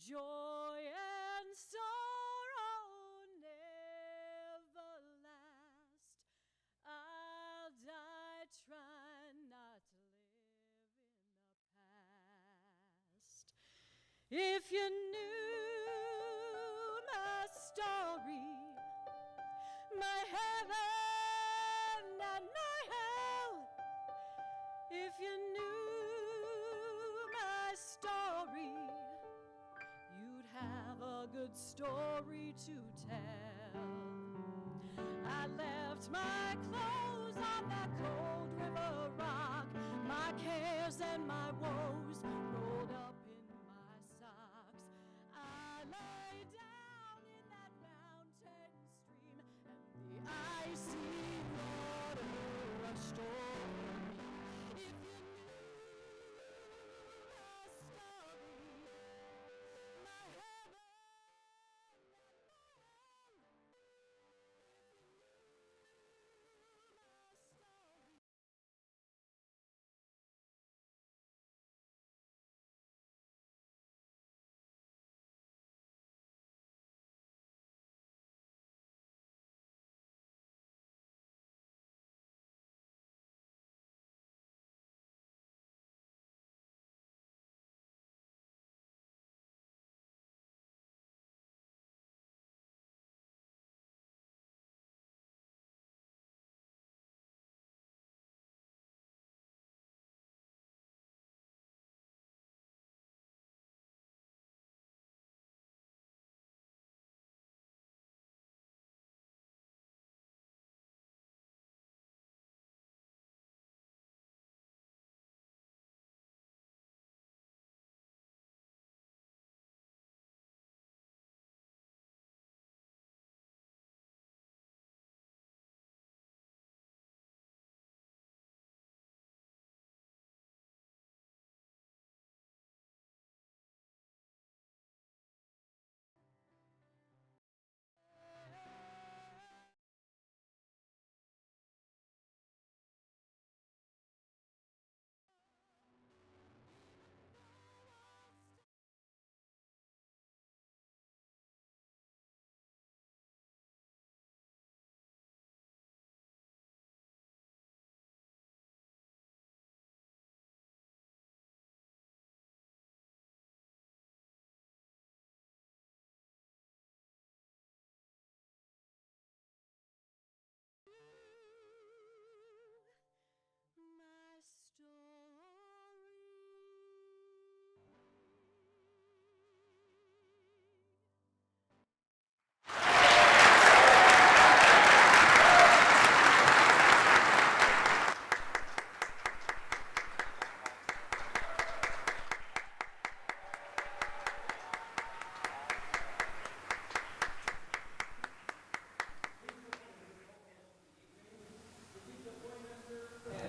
joy and sorrow never last. I'll die trying not to live in the past. If you knew my story, my heaven and my hell, if you knew my story, you'd have a good story to tell. I left my clothes on that cold river rock, my cares and my woes rolled up in my socks. I lay down in that mountain stream, and the icy water rushed over me. If you knew my story, my heaven and my hell, my story.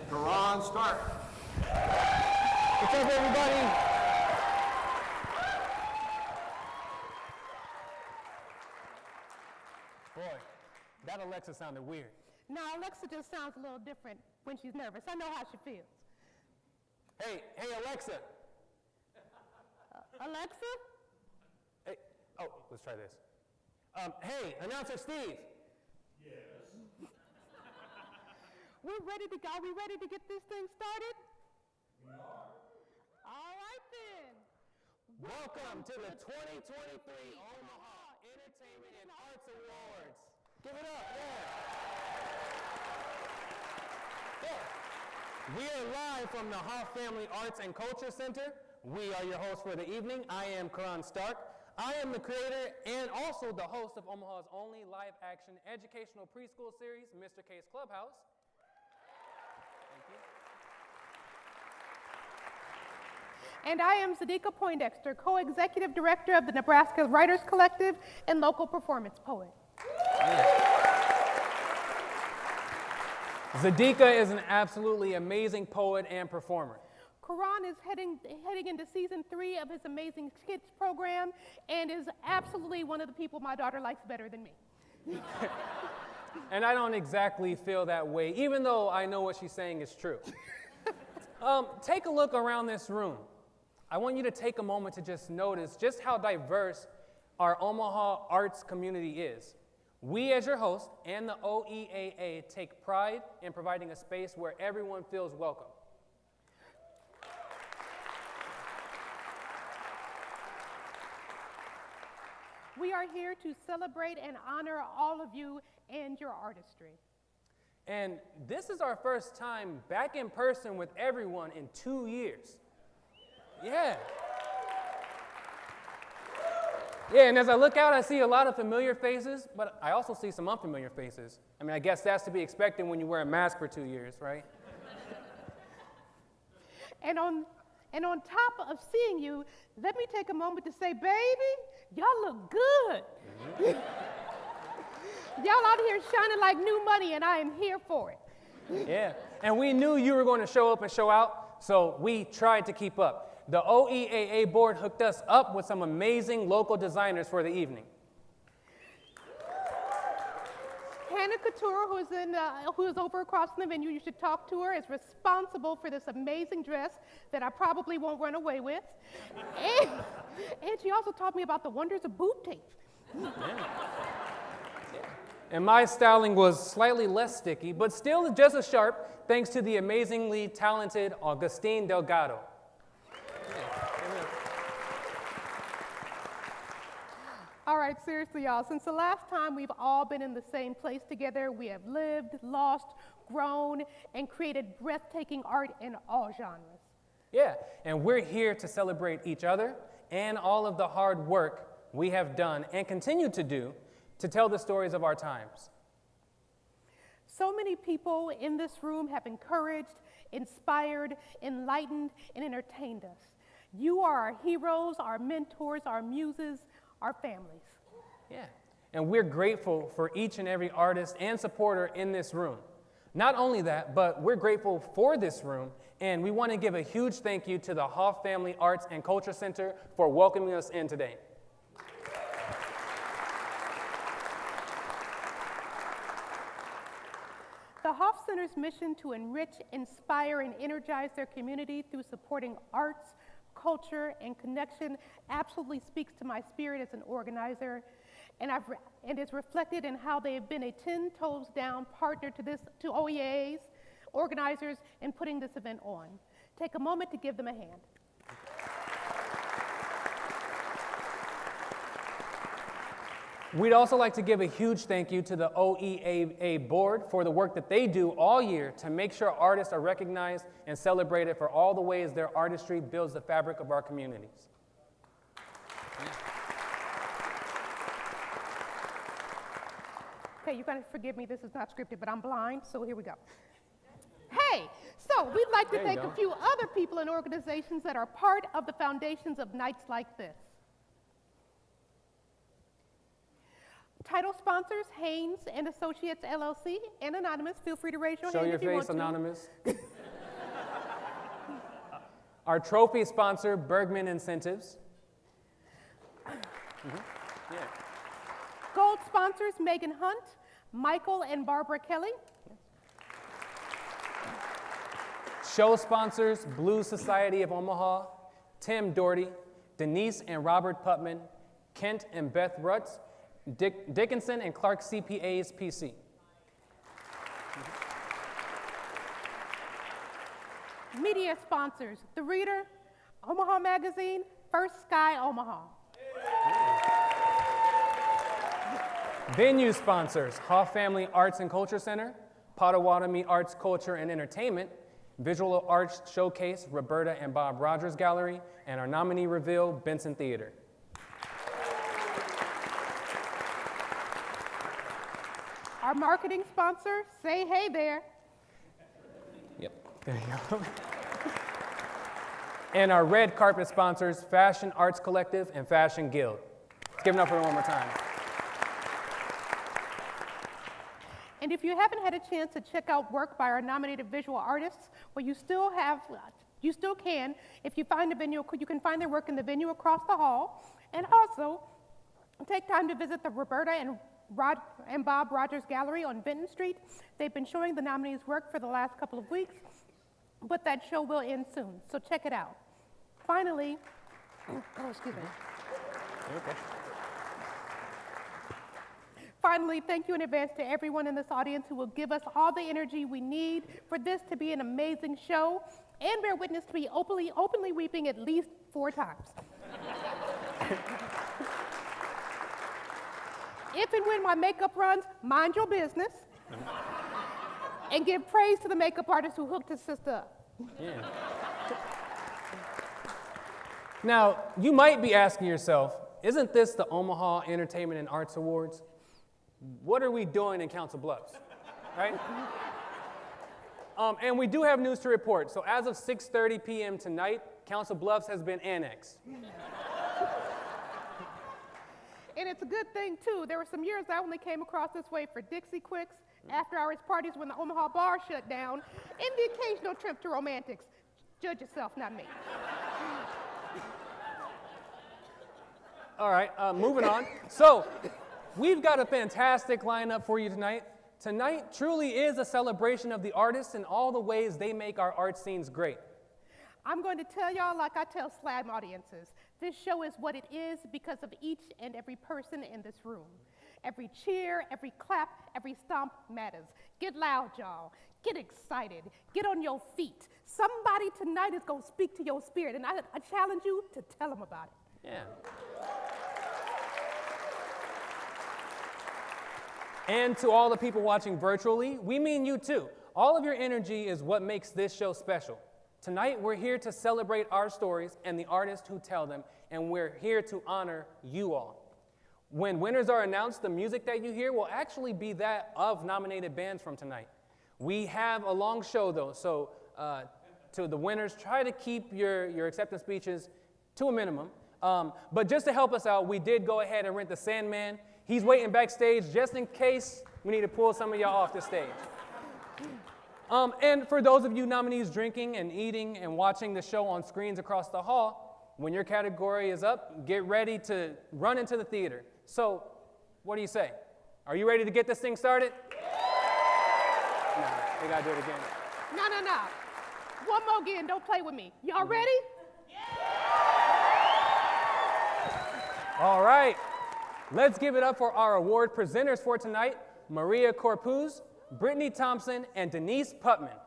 Quran, start. What's up, everybody? Boy, that Alexa sounded weird. No, Alexa just sounds a little different when she's nervous. I know how she feels. Hey, Alexa. Alexa? Hey, oh, let's try this. Hey, announcer Steve. We're ready to go. Are we ready to get this thing started? We are. All right, then. Welcome to the 2023 Omaha Entertainment and Arts Awards. Give it up, yeah. We are live from the Hoff Family Arts and Culture Center. We are your hosts for the evening. I am Karan Stark. I am the creator and also the host of Omaha's only live-action educational preschool series, Mr. K's Clubhouse. And I am Zadika Poindexter, co-executive director of the Nebraska Writers Collective and local performance poet. Zadika is an absolutely amazing poet and performer. Karan is heading into season 3 of his amazing skits program and is absolutely one of the people my daughter likes better than me. And I don't exactly feel that way, even though I know what she's saying is true. Take a look around this room. I want you to take a moment to just notice just how diverse our Omaha arts community is. We, as your host, and the OEAA take pride in providing a space where everyone feels welcome. We are here to celebrate and honor all of you and your artistry. And this is our first time back in person with everyone in 2 years. Yeah. Yeah, and as I look out, I see a lot of familiar faces, but I also see some unfamiliar faces. I mean, I guess that's to be expected when you wear a mask for 2 years, right? And on top of seeing you, let me take a moment to say, baby, y'all look good. Y'all out here shining like new money, and I am here for it. Yeah, and we knew you were going to show up and show out, so we tried to keep up. The OEAA board hooked us up with some amazing local designers for the evening. Hannah Couture, who is over across from the venue, you should talk to her, is responsible for this amazing dress that I probably won't run away with. And she also taught me about the wonders of boob tape. Yeah. And my styling was slightly less sticky, but still just as sharp, thanks to the amazingly talented Augustine Delgado. All right, seriously, y'all, since the last time we've all been in the same place together, we have lived, lost, grown, and created breathtaking art in all genres. Yeah, and we're here to celebrate each other and all of the hard work we have done and continue to do to tell the stories of our times. So many people in this room have encouraged, inspired, enlightened, and entertained us. You are our heroes, our mentors, our muses, our families. Yeah, and we're grateful for each and every artist and supporter in this room. Not only that, but we're grateful for this room, and we want to give a huge thank you to the Hoff Family Arts and Culture Center for welcoming us in today. The Hoff Center's mission to enrich, inspire, and energize their community through supporting arts, culture, and connection absolutely speaks to my spirit as an organizer, and is reflected in how they have been a 10 toes down partner to OEAs, organizers, in putting this event on. Take a moment to give them a hand. We'd also like to give a huge thank you to the OEAA board for the work that they do all year to make sure artists are recognized and celebrated for all the ways their artistry builds the fabric of our communities. Okay, you gotta forgive me, this is not scripted, but I'm blind, so here we go. Hey, so we'd like to thank a few other people and organizations that are part of the foundations of nights like this. Title sponsors, Haynes and Associates LLC, and Anonymous. Feel free to raise your hand if you want to. Show your face, Anonymous. Our trophy sponsor, Bergman Incentives. Yeah. Gold sponsors, Megan Hunt, Michael and Barbara Kelly. Show sponsors, Blue Society of Omaha, Tim Doherty, Denise and Robert Putman, Kent and Beth Rutz, Dickinson and Clark CPAs PC. Media sponsors, The Reader, Omaha Magazine, First Sky Omaha. Venue sponsors, Hoff Family Arts and Culture Center, Potawatomi Arts, Culture, and Entertainment, Visual Arts Showcase, Roberta and Bob Rogers Gallery, and our nominee reveal, Benson Theater. Our marketing sponsor, Say Hey There. Yep, there you go. And our red carpet sponsors, Fashion Arts Collective and Fashion Guild. Let's give it up for them one more time. And if you haven't had a chance to check out work by our nominated visual artists, well, you still can. If you find the venue, you can find their work in the venue across the hall. And also, take time to visit the Roberta and Bob Rogers Gallery on Benton Street. They've been showing the nominees' work for the last couple of weeks, but that show will end soon, so check it out. finally, excuse me. Okay. Finally, thank you in advance to everyone in this audience who will give us all the energy we need for this to be an amazing show and bear witness to me openly weeping at least 4 times. If and when my makeup runs, mind your business and give praise to the makeup artist who hooked his sister up. Yeah. Now, you might be asking yourself, isn't this the Omaha Entertainment and Arts Awards? What are we doing in Council Bluffs, right? And we do have news to report. So as of 6:30 p.m. tonight, Council Bluffs has been annexed. And it's a good thing, too. There were some years I only came across this way for Dixie Quicks, after-hours parties when the Omaha bar shut down, and the occasional trip to Romantics. Judge yourself, not me. All right, moving on. So we've got a fantastic lineup for you tonight. Tonight truly is a celebration of the artists and all the ways they make our art scenes great. I'm going to tell y'all like I tell slam audiences. This show is what it is because of each and every person in this room. Every cheer, every clap, every stomp matters. Get loud, y'all. Get excited. Get on your feet. Somebody tonight is going to speak to your spirit, and I challenge you to tell them about it. Yeah. And to all the people watching virtually, we mean you too. All of your energy is what makes this show special. Tonight, we're here to celebrate our stories and the artists who tell them, and we're here to honor you all. When winners are announced, the music that you hear will actually be that of nominated bands from tonight. We have a long show, though, so to the winners, try to keep your acceptance speeches to a minimum. But just to help us out, we did go ahead and rent the Sandman. He's waiting backstage just in case we need to pull some of y'all off the stage. And for those of you nominees drinking and eating and watching the show on screens across the hall, when your category is up, get ready to run into the theater. So, what do you say? Are you ready to get this thing started? No, we gotta do it again. No. One more again, don't play with me. Y'all ready? All right, let's give it up for our award presenters for tonight, Maria Corpuz, Brittany Thompson, and Denise Putman.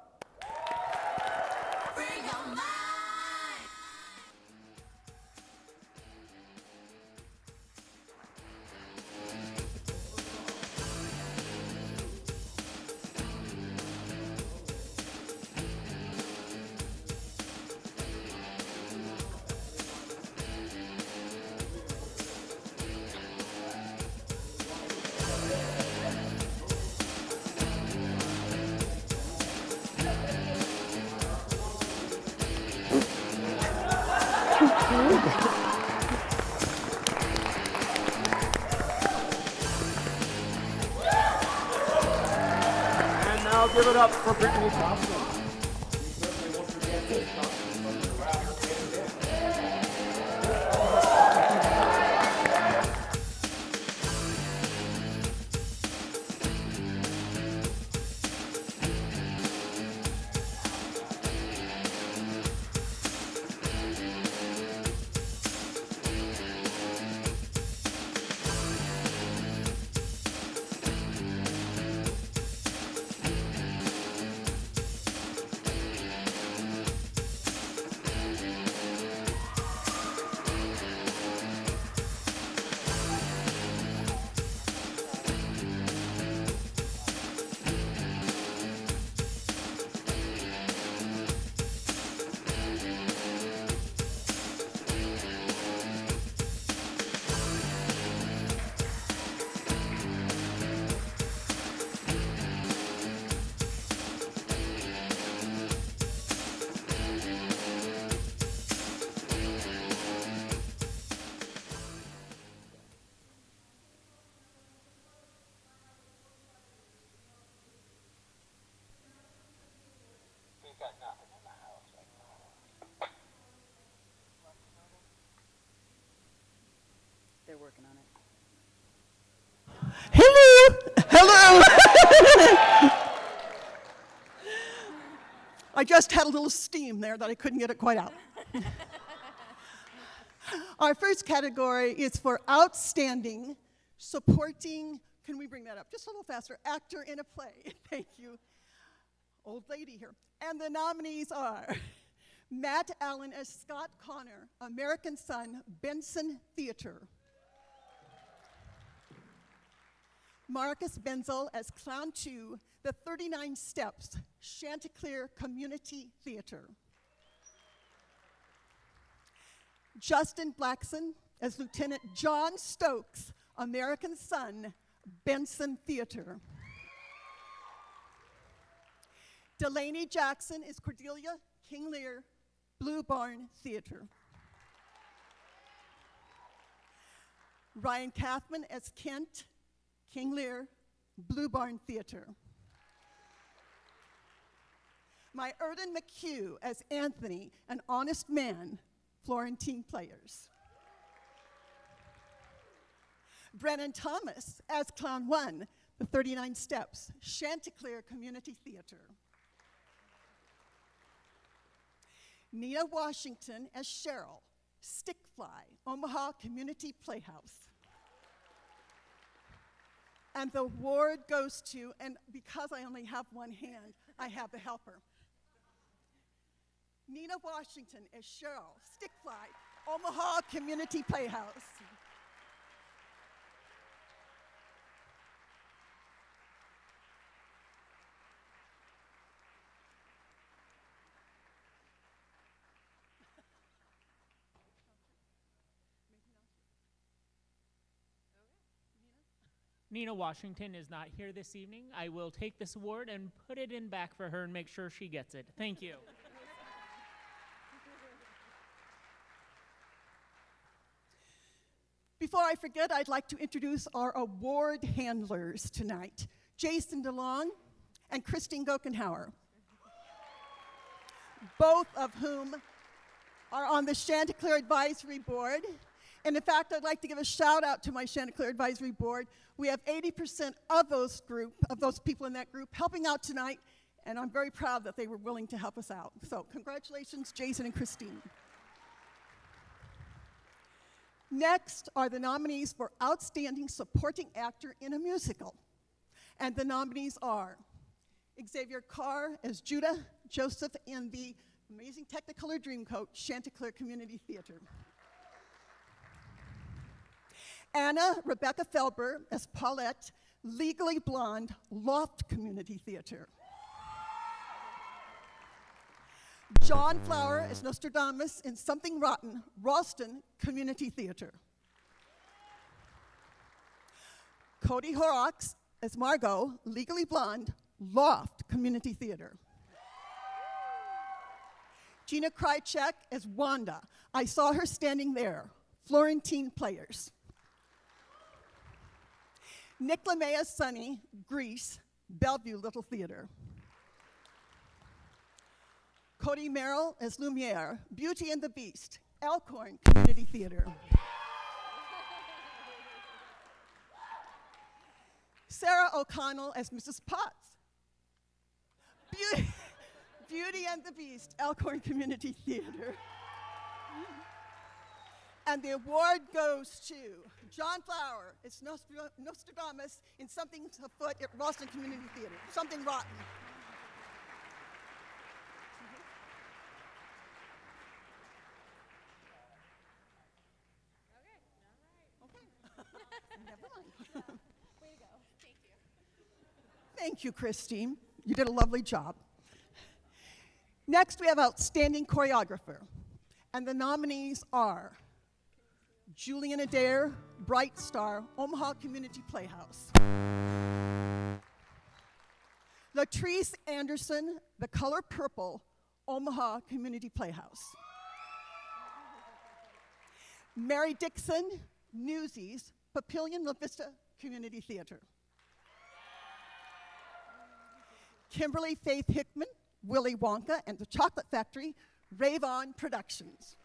And now give it up for Brittany Thompson. They're working on it. Hello! I just had a little steam there that I couldn't get it quite out. Our first category is for outstanding supporting, can we bring that up just a little faster, actor in a play. Thank you. Old lady here. And the nominees are Matt Allen as Scott Connor, American Son, Benson Theater. Marcus Benzel as Clown 2, The 39 Steps, Chanticleer Community Theater. Justin Blackson as Lieutenant John Stokes, American Son, Benson Theater. Delaney Jackson is Cordelia King Lear, Blue Barn Theater. Ryan Kathman as Kent, King Lear, Blue Barn Theater. My Erden McHugh as Anthony, an honest man, Florentine Players. Brennan Thomas as Clown 1, The 39 Steps, Chanticleer Community Theater. Nina Washington as Cheryl, Stickfly, Omaha Community Playhouse. And the award goes to, and because I only have one hand, I have the helper. Nina Washington as Cheryl, Stickfly, Omaha Community Playhouse. Nina Washington is not here this evening. I will take this award and put it in back for her and make sure she gets it. Thank you. Before I forget, I'd like to introduce our award handlers tonight, Jason DeLong and Christine Gokenhauer, both of whom are on the Chanticleer Advisory Board. And in fact, I'd like to give a shout out to my Chanticleer Advisory Board. We have 80% of those people in that group helping out tonight, and I'm very proud that they were willing to help us out. So congratulations, Jason and Christine. Next are the nominees for Outstanding Supporting Actor in a Musical. And the nominees are Xavier Carr as Judah Joseph in the amazing Technicolor Dreamcoat, Chanticleer Community Theater. Anna Rebecca Felber as Paulette, Legally Blonde, Loft Community Theater. John Flower as Nostradamus in Something Rotten, Ralston Community Theater. Cody Horrocks as Margot, Legally Blonde, Loft Community Theater. Gina Krychek as Wanda, I Saw Her Standing There, Florentine Players. Nick LeMay as Sonny, Grease, Bellevue Little Theater. Cody Merrill as Lumiere, Beauty and the Beast, Elkhorn Community Theater. Sarah O'Connell as Mrs. Potts, Beauty and the Beast, Elkhorn Community Theater. And the award goes to John Flower. It's Nostradamus in Something Afoot at Ralston Community Theater. Something Rotten. Never mind. Way to go. Thank you. Thank you, Christine. You did a lovely job. Next, we have Outstanding Choreographer. And the nominees are Julian Adair, Bright Star, Omaha Community Playhouse. Latrice Anderson, The Color Purple, Omaha Community Playhouse. Mary Dixon, Newsies, Papillion La Vista Community Theater. Kimberly Faith Hickman, Willy Wonka and the Chocolate Factory, Rave-On Productions.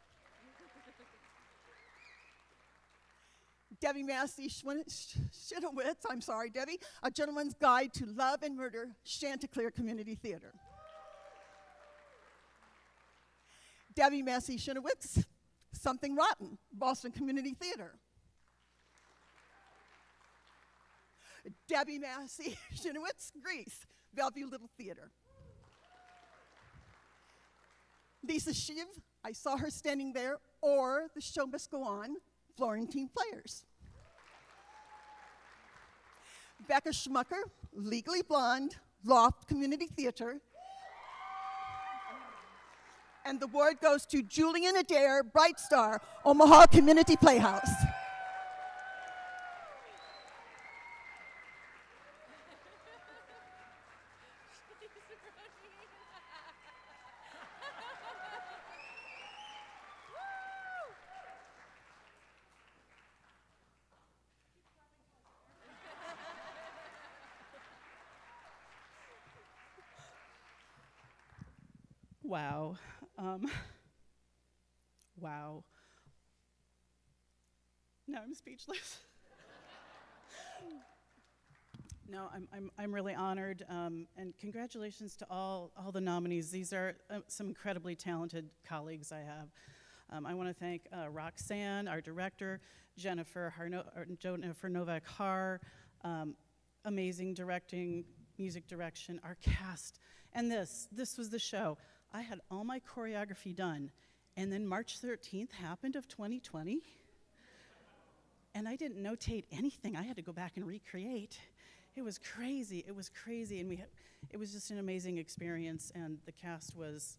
Debbie Massey Shinowitz, I'm sorry, Debbie, A Gentleman's Guide to Love and Murder, Chanticleer Community Theater. Debbie Massey Shinowitz, Something Rotten, Boston Community Theater. Debbie Massey, Shinowitz, Greece, Bellevue Little Theater. Lisa Shiv, I saw her standing there, or The Show Must Go On, Florentine Players. Becca Schmucker, Legally Blonde, Loft Community Theater. And the award goes to Julian Adair, Bright Star, Omaha Community Playhouse. Wow. Wow. No, I'm speechless. No, I'm really honored, and congratulations to all the nominees. These are some incredibly talented colleagues I have. I want to thank Roxanne, our director, Jennifer Novak-Har, amazing directing, music direction, our cast, and this was the show. I had all my choreography done, and then March 13th happened of 2020, and I didn't notate anything. I had to go back and recreate. It was crazy, and it was just an amazing experience, and the cast was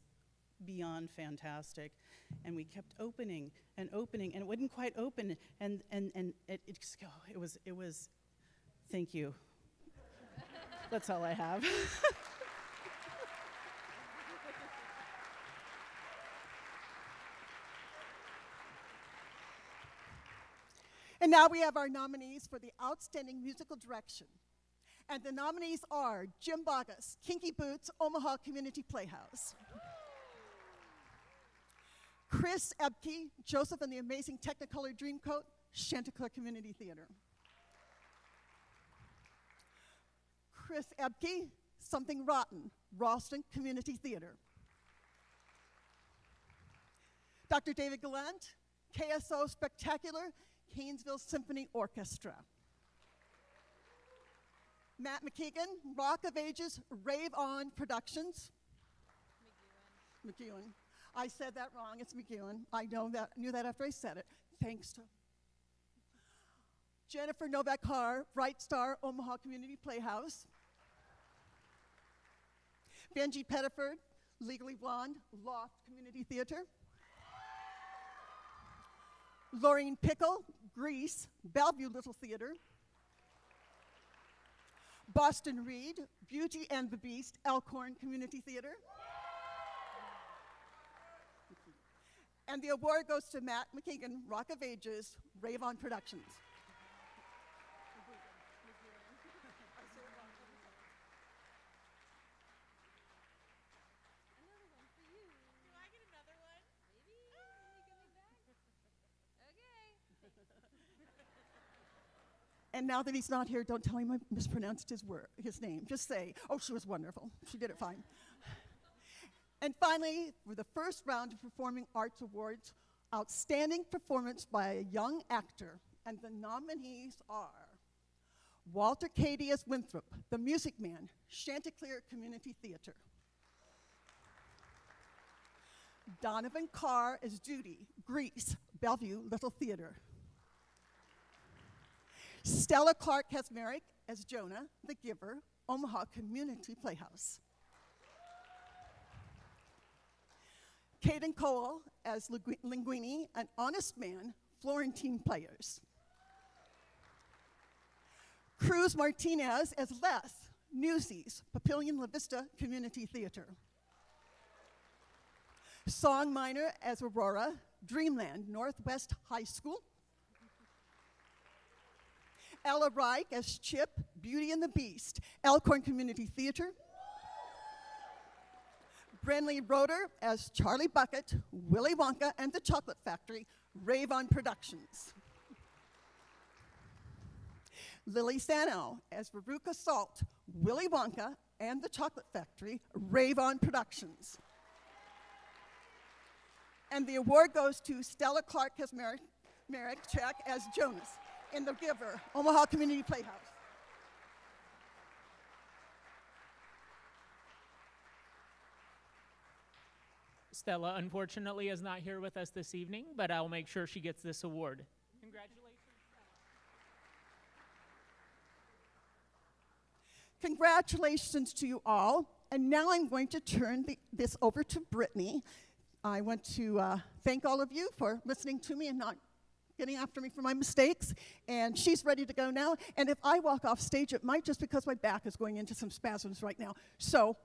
beyond fantastic, and we kept opening, and it wouldn't quite open, and it was, thank you. That's all I have. And now we have our nominees for the Outstanding Musical Direction. And the nominees are Jim Bogus, Kinky Boots, Omaha Community Playhouse. Chris Ebke, Joseph and the Amazing Technicolor Dreamcoat, Chanticleer Community Theater. Chris Ebke, Something Rotten, Ralston Community Theater. Dr. David Gallant, KSO Spectacular, Haynesville Symphony Orchestra. Matt McKeegan, Rock of Ages, Rave On Productions. McEwen. I said that wrong, it's McEwen. I knew that after I said it. Thanks to Jennifer Novak-Har, Bright Star, Omaha Community Playhouse. Benji Pettiford, Legally Blonde, Loft Community Theater. Laureen Pickle, Greece, Bellevue Little Theater. Boston Reed, Beauty and the Beast, Elkhorn Community Theater. And the award goes to Matt McKeegan, Rock of Ages, Rave On Productions. And now that he's not here, don't tell him I mispronounced his name. Just say, oh, she was wonderful. She did it fine. And finally, for the first round of Performing Arts Awards, Outstanding Performance by a Young Actor. And the nominees are Walter Cady as Winthrop, The Music Man, Chanticleer Community Theater. Donovan Carr as Judy, Greece, Bellevue Little Theater. Stella Clark Kasmerick as Jonah, the Giver, Omaha Community Playhouse. Caden Cole as Linguini, An Honest Man, Florentine Players. Cruz Martinez as Les, Newsies, Papillion La Vista Community Theater. Song Miner as Aurora, Dreamland, Northwest High School. Ella Reich as Chip, Beauty and the Beast, Elkhorn Community Theater. Brenly Roeder as Charlie Bucket, Willy Wonka and the Chocolate Factory, Rave On Productions. Lily Sano as Veruca Salt, Willy Wonka and the Chocolate Factory, Rave On Productions. And the award goes to Stella Clark Kazmarek as Jonas in The Giver, Omaha Community Playhouse. Stella, unfortunately, is not here with us this evening, but I'll make sure she gets this award. Congratulations, Stella. Congratulations to you all. And now I'm going to turn this over to Brittany. I want to thank all of you for listening to me and not getting after me for my mistakes. And she's ready to go now. And if I walk off stage, it might just because my back is going into some spasms right now. So.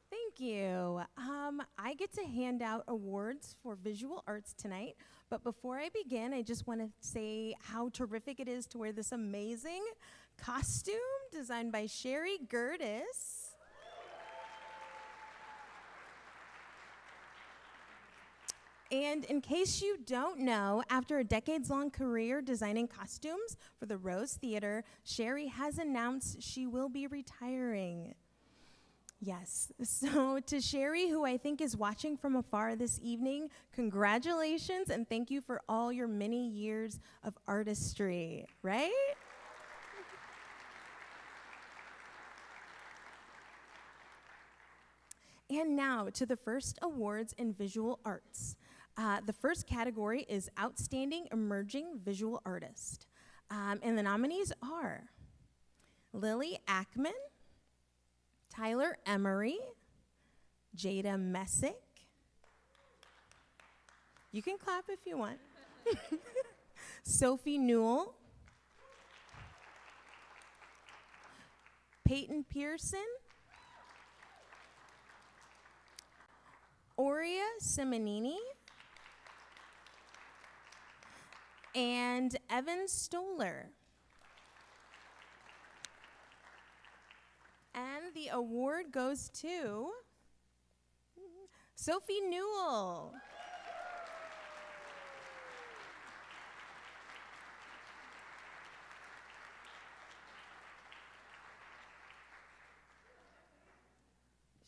Thank you. I get to hand out awards for visual arts tonight, but before I begin, I just want to say how terrific it is to wear this amazing costume designed by Sherry Gertis. And in case you don't know, after a decades-long career designing costumes for the Rose Theater, Sherry has announced she will be retiring. Yes, so to Sherry, who I think is watching from afar this evening, congratulations and thank you for all your many years of artistry, right? And now to the first awards in visual arts. The first category is Outstanding Emerging Visual Artist. And the nominees are Lily Ackman, Tyler Emery, Jada Messick. You can clap if you want. Sophie Newell, Peyton Pearson, Aurea Simonini, and Evan Stoller. And the award goes to Sophie Newell.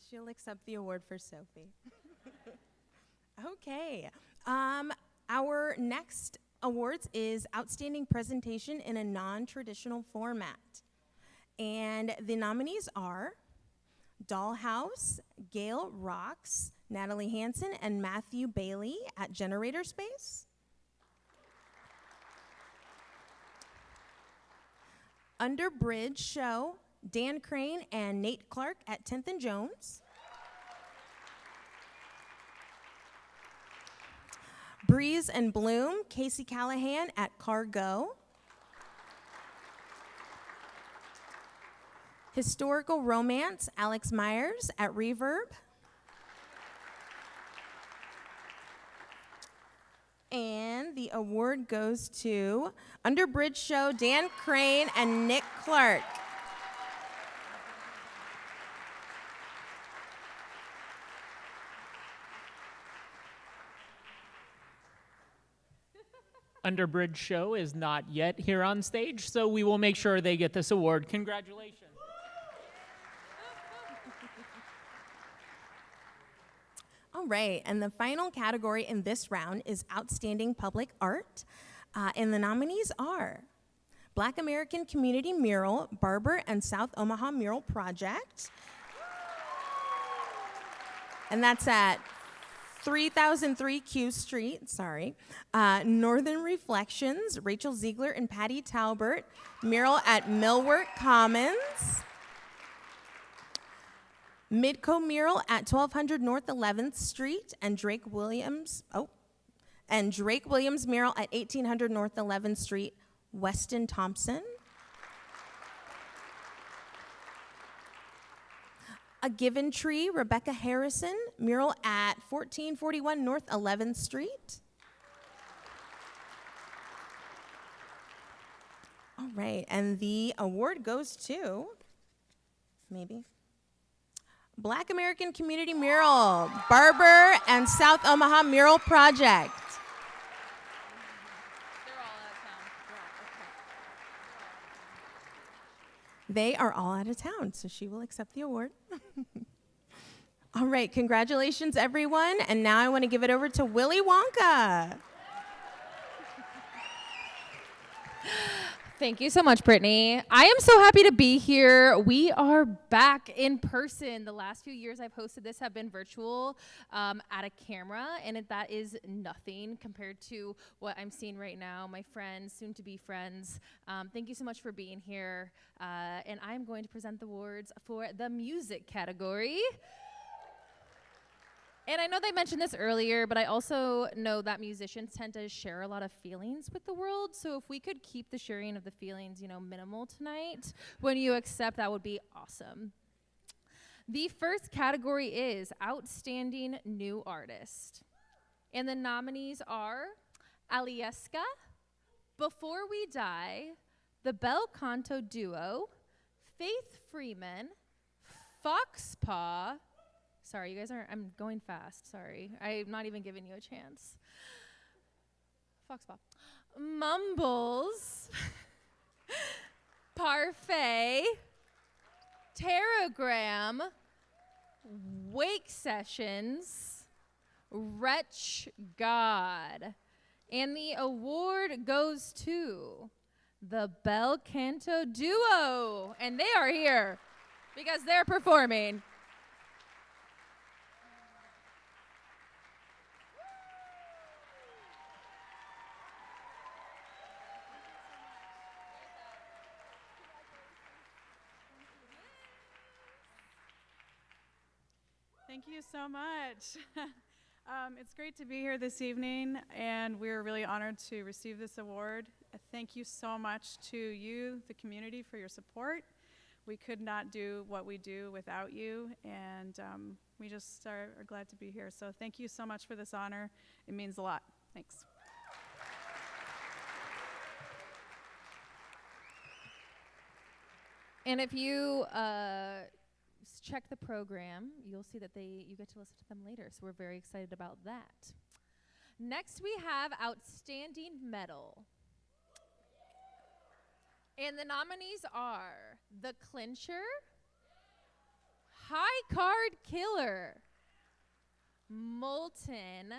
She'll accept the award for Sophie. Okay. Our next awards is Outstanding Presentation in a Non-Traditional Format. And the nominees are Dollhouse, Gail Rocks, Natalie Hansen, and Matthew Bailey at Generator Space. Under Bridge Show, Dan Crane and Nate Clark at 10th and Jones. Breeze and Bloom, Casey Callahan at Cargo. Historical Romance, Alex Myers at Reverb. And the award goes to Underbridge Show, Dan Crane and Nick Clark. Underbridge Show is not yet here on stage, so we will make sure they get this award. Congratulations. All right, and the final category in this round is Outstanding Public Art. And the nominees are Black American Community Mural, Barber and South Omaha Mural Project. And that's at 3003 Q Street, Northern Reflections, Rachel Ziegler and Patty Talbert, mural at Millwork Commons. Midco mural at 1200 North 11th Street, and Drake Williams mural at 1800 North 11th Street, Weston Thompson. A Given Tree, Rebecca Harrison, mural at 1441 North 11th Street. All right, and the award goes to, Black American Community Mural, Barber and South Omaha Mural Project. They're all out of town. They are all out of town, so she will accept the award. All right, congratulations, everyone. And now I want to give it over to Willy Wonka. Thank you so much, Brittany. I am so happy to be here. We are back in person. The last few years I've hosted this have been virtual at a camera, and that is nothing compared to what I'm seeing right now. My friends, soon-to-be friends, thank you so much for being here. And I'm going to present the awards for the music category. And I know they mentioned this earlier, but I also know that musicians tend to share a lot of feelings with the world. So if we could keep the sharing of the feelings, minimal tonight, when you accept, that would be awesome. The first category is Outstanding New Artist. And the nominees are Alieska, Before We Die, the Bel Canto Duo, Faith Freeman, Foxpaw. Sorry, you guys I'm going fast, sorry. I'm not even giving you a chance. Foxpaw. Mumbles. Parfait. Teragram. Wake Sessions. Wretch God. And the award goes to the Bel Canto Duo. And they are here because they're performing. Thank you so much. It's great to be here this evening, and we're really honored to receive this award. Thank you so much to you, the community, for your support. We could not do what we do without you, and we just are glad to be here. So thank you so much for this honor. It means a lot. Thanks. And if you check the program, you'll see that you get to listen to them later, so we're very excited about that. Next, we have Outstanding Medal. And the nominees are The Clincher, High Card Killer, Molten,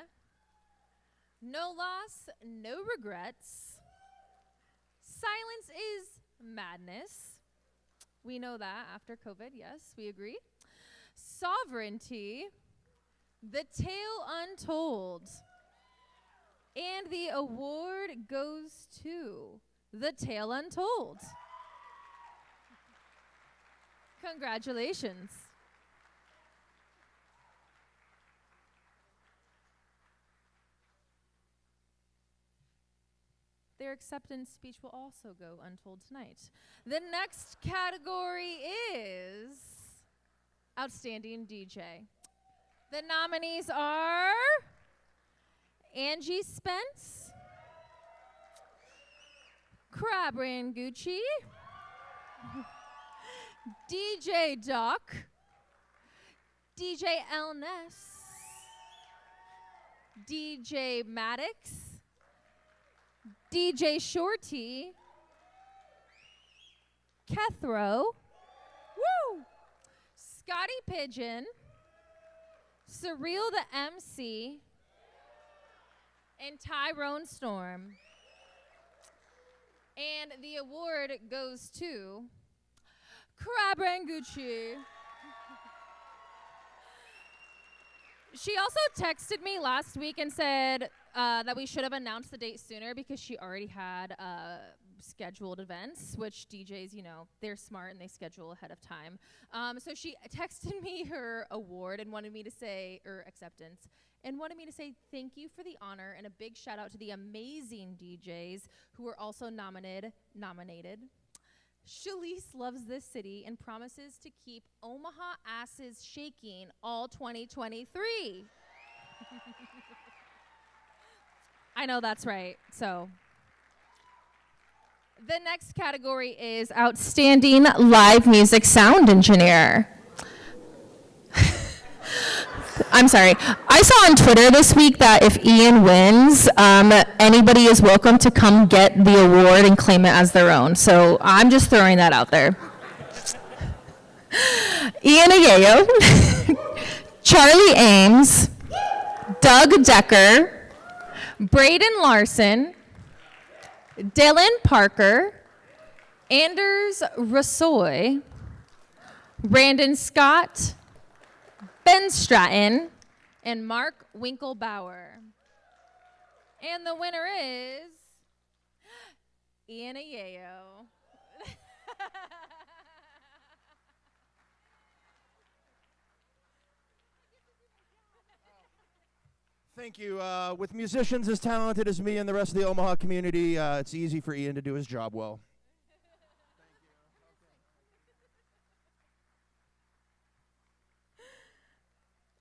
No Loss, No Regrets, Silence is Madness. We know that after COVID, yes, we agree. Sovereignty, The Tale Untold. And the award goes to The Tale Untold. Congratulations. Their acceptance speech will also go untold tonight. The next category is Outstanding DJ. The nominees are Angie Spence, Crab Rangucci, DJ Doc, DJ El Ness, DJ Maddox, DJ Shorty, Kethro, woo, Scotty Pigeon, Surreal the MC, and Tyrone Storm. And the award goes to Crab Rangucci. She also texted me last week and said that we should have announced the date sooner because she already had scheduled events, which DJs, they're smart and they schedule ahead of time. So she texted me her award and wanted me to say, or acceptance, and wanted me to say thank you for the honor and a big shout out to the amazing DJs who were also nominated. Shalise loves this city and promises to keep Omaha asses shaking all 2023. I know that's right, so. The next category is Outstanding Live Music Sound Engineer. I'm sorry. I saw on Twitter this week that if Ian wins, anybody is welcome to come get the award and claim it as their own. So I'm just throwing that out there. Ian Ayeyo, Charlie Ames, Doug Decker, Braden Larson, Dylan Parker, Anders Rasoy, Brandon Scott, Ben Stratton, and Mark Winklebauer. And the winner is Ian Ayeyo. Thank you. With musicians as talented as me and the rest of the Omaha community, it's easy for Ian to do his job well.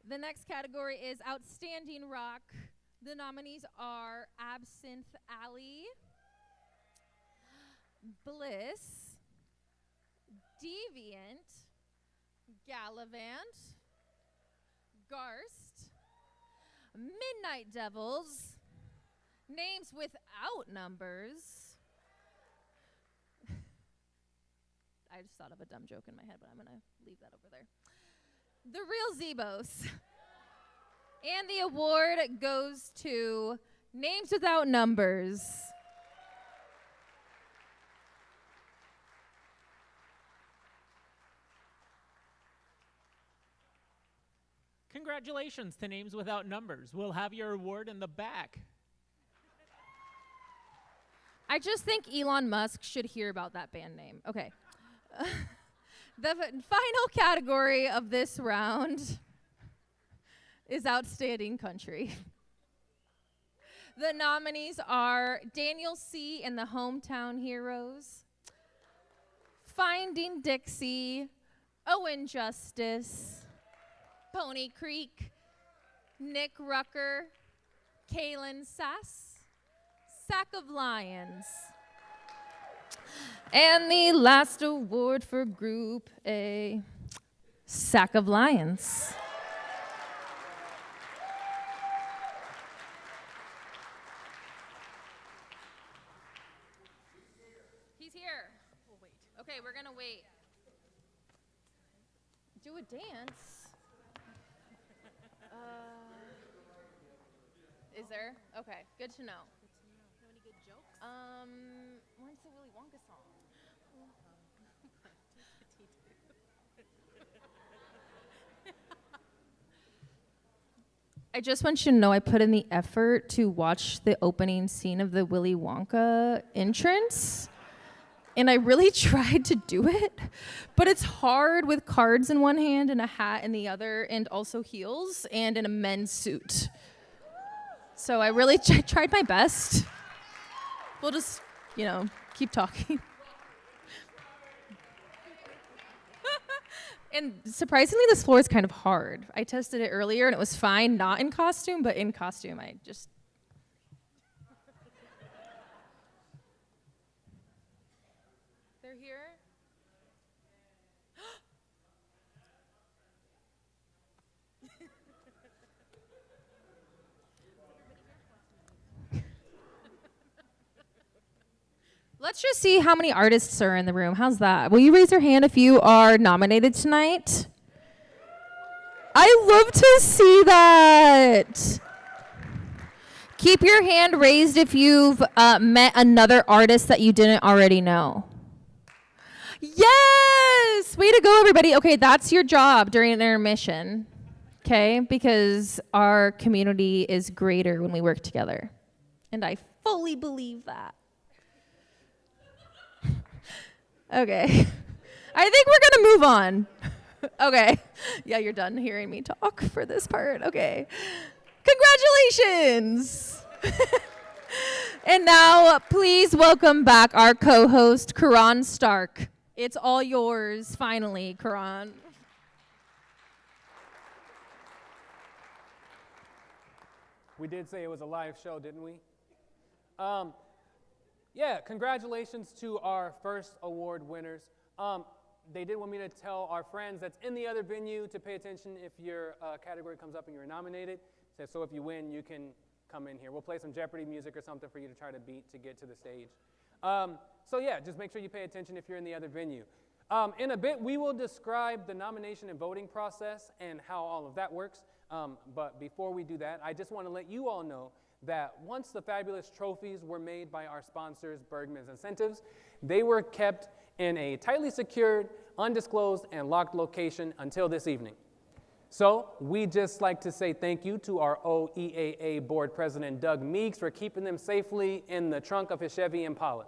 The next category is Outstanding Rock. The nominees are Absinthe Alley, Bliss, Deviant, Gallivant, Garst, Midnight Devils, Names Without Numbers. I just thought of a dumb joke in my head, but I'm going to leave that over there. The Real Zebos. And the award goes to Names Without Numbers. Congratulations to Names Without Numbers. We'll have your award in the back. I just think Elon Musk should hear about that band name. Okay. The final category of this round is Outstanding Country. The nominees are Daniel C. and the Hometown Heroes, Finding Dixie, Owen Justice, Pony Creek, Nick Rucker, Kaylin Sass, Sack of Lions. And the last award for Group A, Sack of Lions. He's here. We'll wait. Okay, we're gonna wait. Do a dance. Is there? Okay, good to know. Have any good jokes? When's the Willy Wonka song? I just want you to know I put in the effort to watch the opening scene of the Willy Wonka entrance. And I really tried to do it, but it's hard with cards in one hand and a hat in the other, and also heels and in a men's suit. So I really tried my best. We'll just, keep talking. And surprisingly, this floor is kind of hard. I tested it earlier and it was fine, not in costume, but in costume, I just... They're here? Let's just see how many artists are in the room. How's that? Will you raise your hand if you are nominated tonight? I love to see that. Keep your hand raised if you've met another artist that you didn't already know. Yes! Way to go, everybody. Okay, that's your job during an intermission, okay? Because our community is greater when we work together. And I fully believe that. Okay. I think we're going to move on. Okay. Yeah, you're done hearing me talk for this part. Okay. Congratulations. And now, please welcome back our co-host, Karan Stark. It's all yours, finally, Karan. We did say it was a live show, didn't we? Yeah, congratulations to our first award winners. They did want me to tell our friends that's in the other venue to pay attention if your category comes up and you're nominated. So if you win, you can come in here. We'll play some Jeopardy music or something for you to try to beat to get to the stage. So yeah, just make sure you pay attention if you're in the other venue. In a bit, we will describe the nomination and voting process and how all of that works. But before we do that, I just want to let you all know that once the fabulous trophies were made by our sponsors, Bergman's Incentives, they were kept in a tightly secured, undisclosed, and locked location until this evening. So we just like to say thank you to our OEAA board president, Doug Meeks, for keeping them safely in the trunk of his Chevy Impala.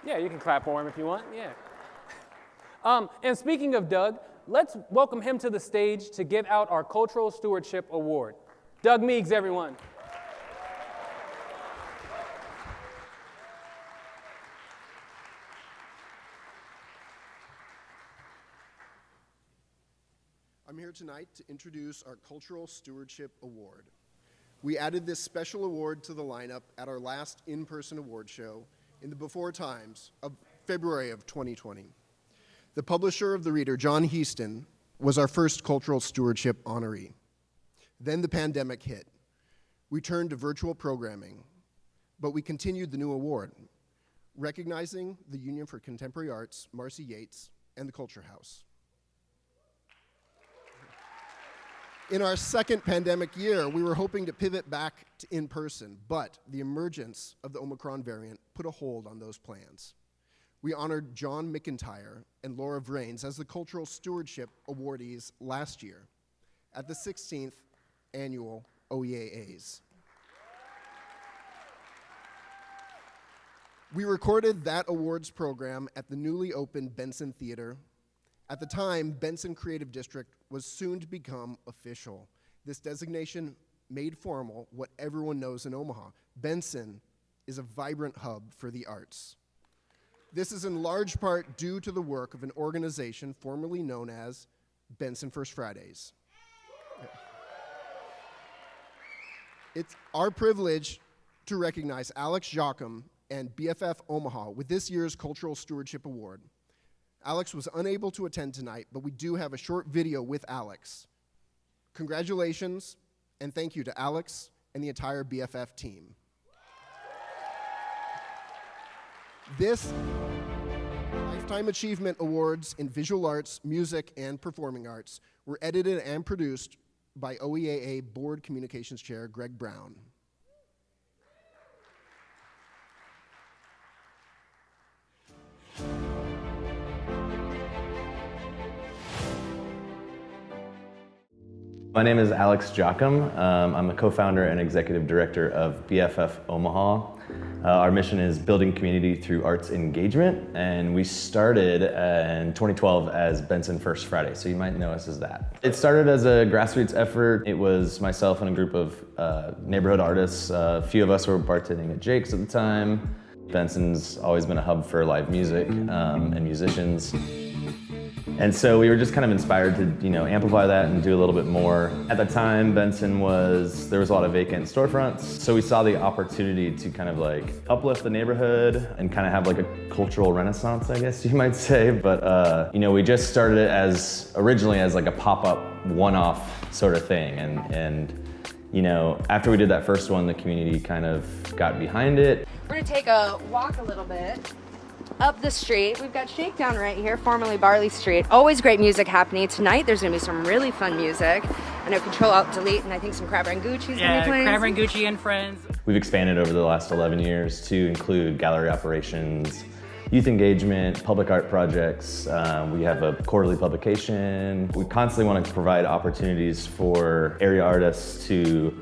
Yeah, you can clap for him if you want, yeah. And speaking of Doug, let's welcome him to the stage to give out our Cultural Stewardship Award. Doug Meeks, everyone. I'm here tonight to introduce our Cultural Stewardship Award. We added this special award to the lineup at our last in-person award show in the before times of February of 2020. The publisher of the Reader, John Heaston, was our first Cultural Stewardship honoree. Then the pandemic hit. We turned to virtual programming, but we continued the new award, recognizing the Union for Contemporary Arts, Marcy Yates, and the Culture House. In our second pandemic year, we were hoping to pivot back to in-person, but the emergence of the Omicron variant put a hold on those plans. We honored John McIntyre and Laura Vrains as the Cultural Stewardship awardees last year at the 16th annual OEAAs. We recorded that awards program at the newly opened Benson Theater. At the time, Benson Creative District was soon to become official. This designation made formal what everyone knows in Omaha. Benson is a vibrant hub for the arts. This is in large part due to the work of an organization formerly known as Benson First Fridays. It's our privilege to recognize Alex Jacquem and BFF Omaha with this year's Cultural Stewardship Award. Alex was unable to attend tonight, but we do have a short video with Alex. Congratulations, and thank you to Alex and the entire BFF team. This Lifetime Achievement Awards in Visual Arts, Music, and Performing Arts were edited and produced by OEAA Board Communications Chair Greg Brown. My name is Alex Jacquem. I'm a co-founder and executive director of BFF Omaha. Our mission is building community through arts engagement, and we started in 2012 as Benson First Friday, so you might know us as that. It started as a grassroots effort. It was myself and a group of neighborhood artists. A few of us were bartending at Jake's at the time. Benson's always been a hub for live music and musicians. And so we were just kind of inspired to, amplify that and do a little bit more. At the time, there was a lot of vacant storefronts. So we saw the opportunity to kind of like uplift the neighborhood and kind of have like a cultural renaissance, I guess you might say. But, we just started it originally as like a pop-up one-off sort of thing. And after we did that first one, the community kind of got behind it. We're gonna take a walk a little bit up the street. We've got Shakedown right here, formerly Barley Street. Always great music happening. Tonight there's gonna be some really fun music. I know Control Alt Delete, and I think some Crab Rangucci's gonna be playing. Crab Rangucci and friends. We've expanded over the last 11 years to include gallery operations, youth engagement, public art projects. We have a quarterly publication. We constantly want to provide opportunities for area artists to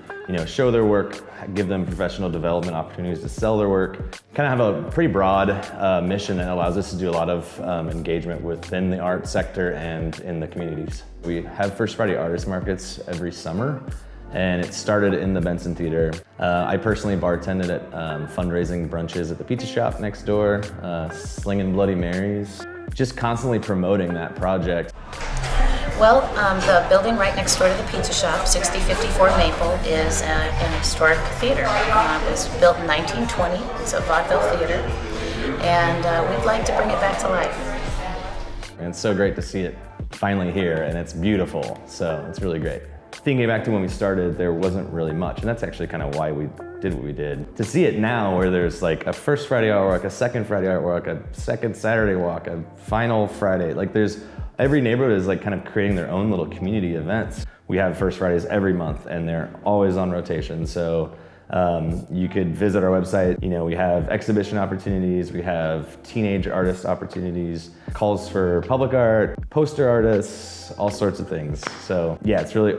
show their work, give them professional development opportunities to sell their work. Kind of have a pretty broad mission that allows us to do a lot of engagement within the art sector and in the communities. We have First Friday artist markets every summer, and it started in the Benson Theater. I personally bartended at fundraising brunches at the pizza shop next door, slinging Bloody Marys, just constantly promoting that project. Well, the building right next door to the pizza shop, 6054 Maple, is an historic theater. It was built in 1920. It's a vaudeville theater, and we'd like to bring it back to life. And it's so great to see it finally here, and it's beautiful, so it's really great. thinking back to when we started, there wasn't really much, and that's actually kind of why we did what we did. To see it now, where there's like a first Friday art walk, a second Friday art walk, a second Saturday walk, a final Friday, like there's, every neighborhood is like kind of creating their own little community events. We have First Fridays every month, and they're always on rotation, so you could visit our website. You know, we have exhibition opportunities, we have teenage artist opportunities, calls for public art, poster artists, all sorts of things. So yeah, it's really,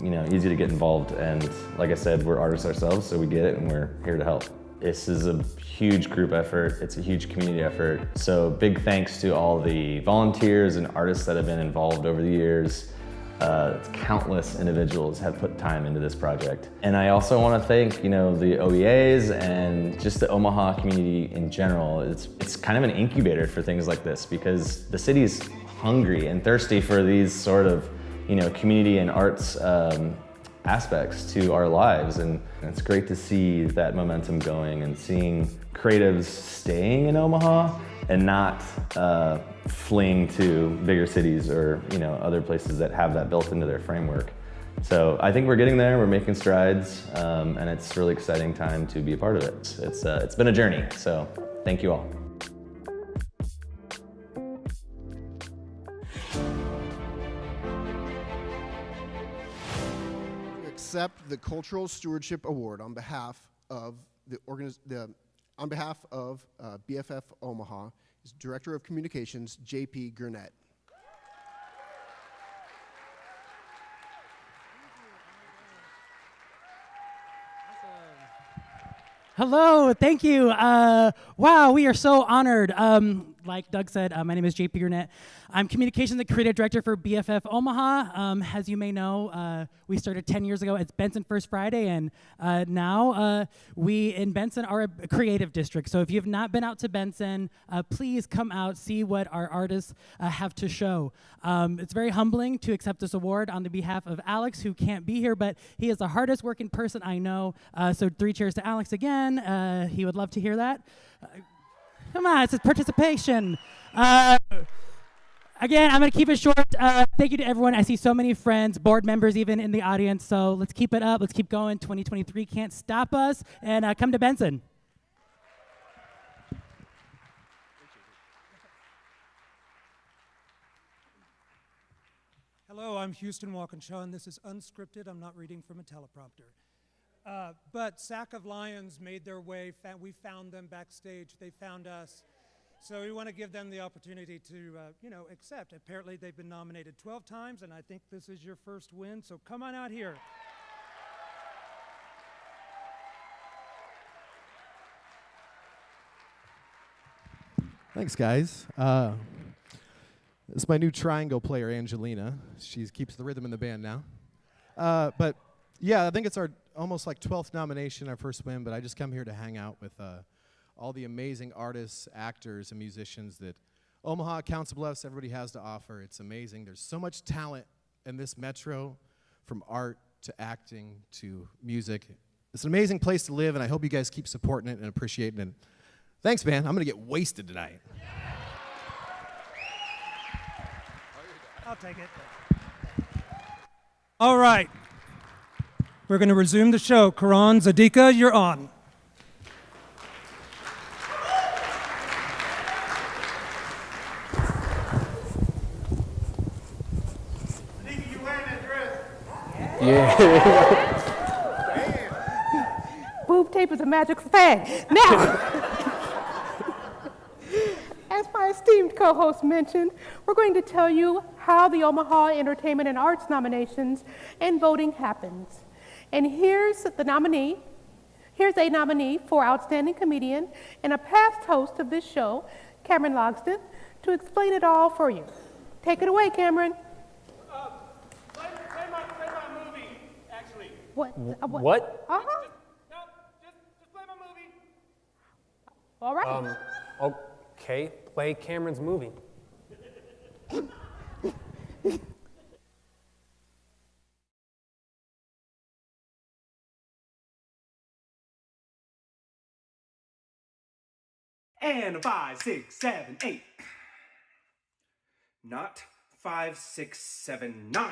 you know, easy to get involved, and like I said, we're artists ourselves, so we get it and we're here to help. This is a huge group effort, it's a huge community effort. So big thanks to all the volunteers and artists that have been involved over the years. Countless individuals have put time into this project. And I also want to thank, you know, the OEAs and just the Omaha community in general. It's kind of an incubator for things like this, because the city's hungry and thirsty for these sort of, you know, community and arts aspects to our lives. And it's great to see that momentum going and seeing creatives staying in Omaha and not fleeing to bigger cities or, you know, other places that have that built into their framework. So I think we're getting there, we're making strides, and it's a really exciting time to be a part of it. It's been a journey, so thank you all. Accept the Cultural Stewardship Award on behalf of BFF Omaha is Director of Communications, J.P. Gurnett. Hello, thank you. Wow, we are so honored. Like Doug said, my name is JP Gurnett. I'm Communications and Creative Director for BFF Omaha. As you may know, we started 10 years ago as Benson First Friday, and now we in Benson are a creative district. So if you have not been out to Benson, please come out, see what our artists have to show. It's very humbling to accept this award on the behalf of Alex, who can't be here, but he is the hardest working person I know. So 3 cheers to Alex again. He would love to hear that. Come on, it's participation. Again, I'm going to keep it short. Thank you to everyone. I see so many friends, board members even in the audience. So let's keep it up. Let's keep going. 2023 can't stop us. And come to Benson. Hello, I'm Houston Walkinshaw, and this is unscripted. I'm not reading from a teleprompter. But Sack of Lions made their way. We found them backstage. They found us. So we want to give them the opportunity to, accept. Apparently, they've been nominated 12 times, and I think this is your first win. So come on out here. Thanks, guys. This is my new triangle player, Angelina. She keeps the rhythm in the band now. But yeah, I think it's our almost like 12th nomination, our first win, but I just come here to hang out with all the amazing artists, actors, and musicians that Omaha, Council Bluffs, everybody has to offer. It's amazing. There's so much talent in this metro, from art to acting to music. It's an amazing place to live, and I hope you guys keep supporting it and appreciating it. Thanks, man. I'm going to get wasted tonight. I'll take it. All right. We're going to resume the show. Karan, Zadika, you're on. Zadika, you wearing that dress? Yeah. Boob tape is a magic thing. Now, as my esteemed co-host mentioned, we're going to tell you how the Omaha Entertainment and Arts nominations and voting happens. And here's the nominee. Here's a nominee for Outstanding Comedian and a past host of this show, Cameron Logston, to explain it all for you. Take it away, Cameron. Play my movie, actually. What? What? Uh-huh. Just play my movie. All right. Okay, play Cameron's movie. And 5, 6, 7, 8. Not 5, 6, 7, 9.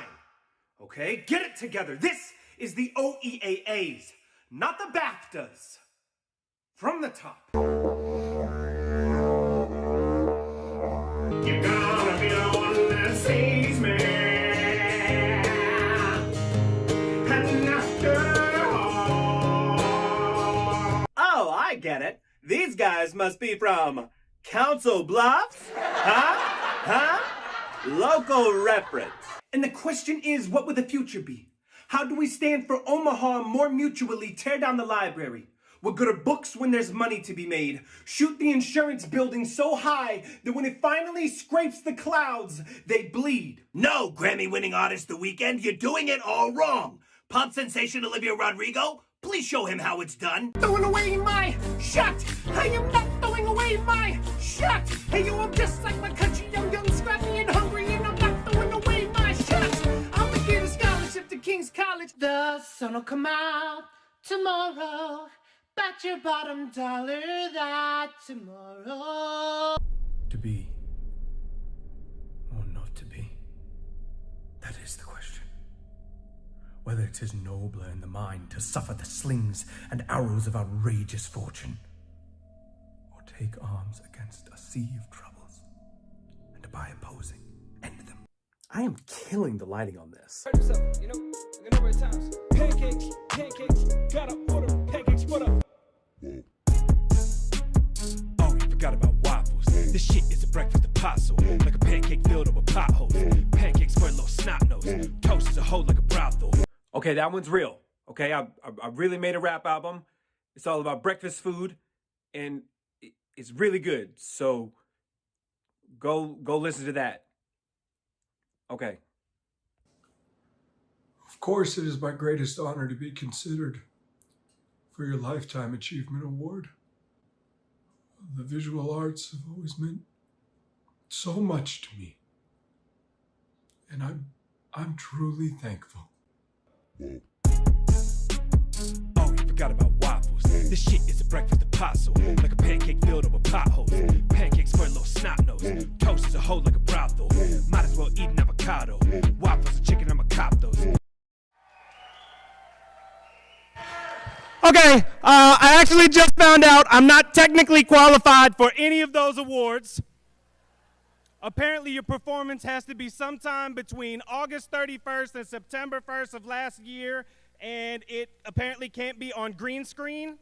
Okay, get it together. This is the OEAAs, not the BAFTAs. From the top. You're gonna be the one that sees me. And after all. Oh, I get it. These guys must be from Council Bluffs? Huh? Local reference. And the question is, what would the future be? How do we stand for Omaha and more mutually tear down the library? We're good at books when there's money to be made. Shoot the insurance building so high that when it finally scrapes the clouds, they bleed. No, Grammy-winning artist The Weeknd, you're doing it all wrong. Pop sensation Olivia Rodrigo, please show him how it's done. Throwing away my shot. I am not throwing away my shot. Hey, yo, I'm just like my country. I'm young, scrappy, and hungry, and I'm not throwing away my shot. I'm gonna get a scholarship to King's College. The sun will come out tomorrow. Bet your bottom dollar that tomorrow. To be or not to be? That is the question. Whether it is nobler in the mind to suffer the slings and arrows of outrageous fortune, or take arms against a sea of troubles, and by opposing, end them. I am killing the lighting on this. You know, a number of times. Pancakes, gotta order pancakes, what up? Oh, you forgot about waffles. This shit is a breakfast apostle, like a pancake filled up with potholes. Pancakes for a little snot nose. Toast is a hoe like a brothel. Okay, that one's real. Okay, I really made a rap album. It's all about breakfast food, and it's really good. So go listen to that. Okay. Of course, it is my greatest honor to be considered for your Lifetime Achievement Award. The visual arts have always meant so much to me, and I'm truly thankful. Oh, you forgot about waffles. This shit is a breakfast apostle, like a pancake filled up with potholes. Pancakes for a little snot nose. Toast is a hoe like a brothel. Might as well eat an avocado. Waffles and chicken, I'ma cop those. Okay, I actually just found out I'm not technically qualified for any of those awards. Apparently your performance has to be sometime between August 31st and September 1st of last year, and it apparently can't be on green screen.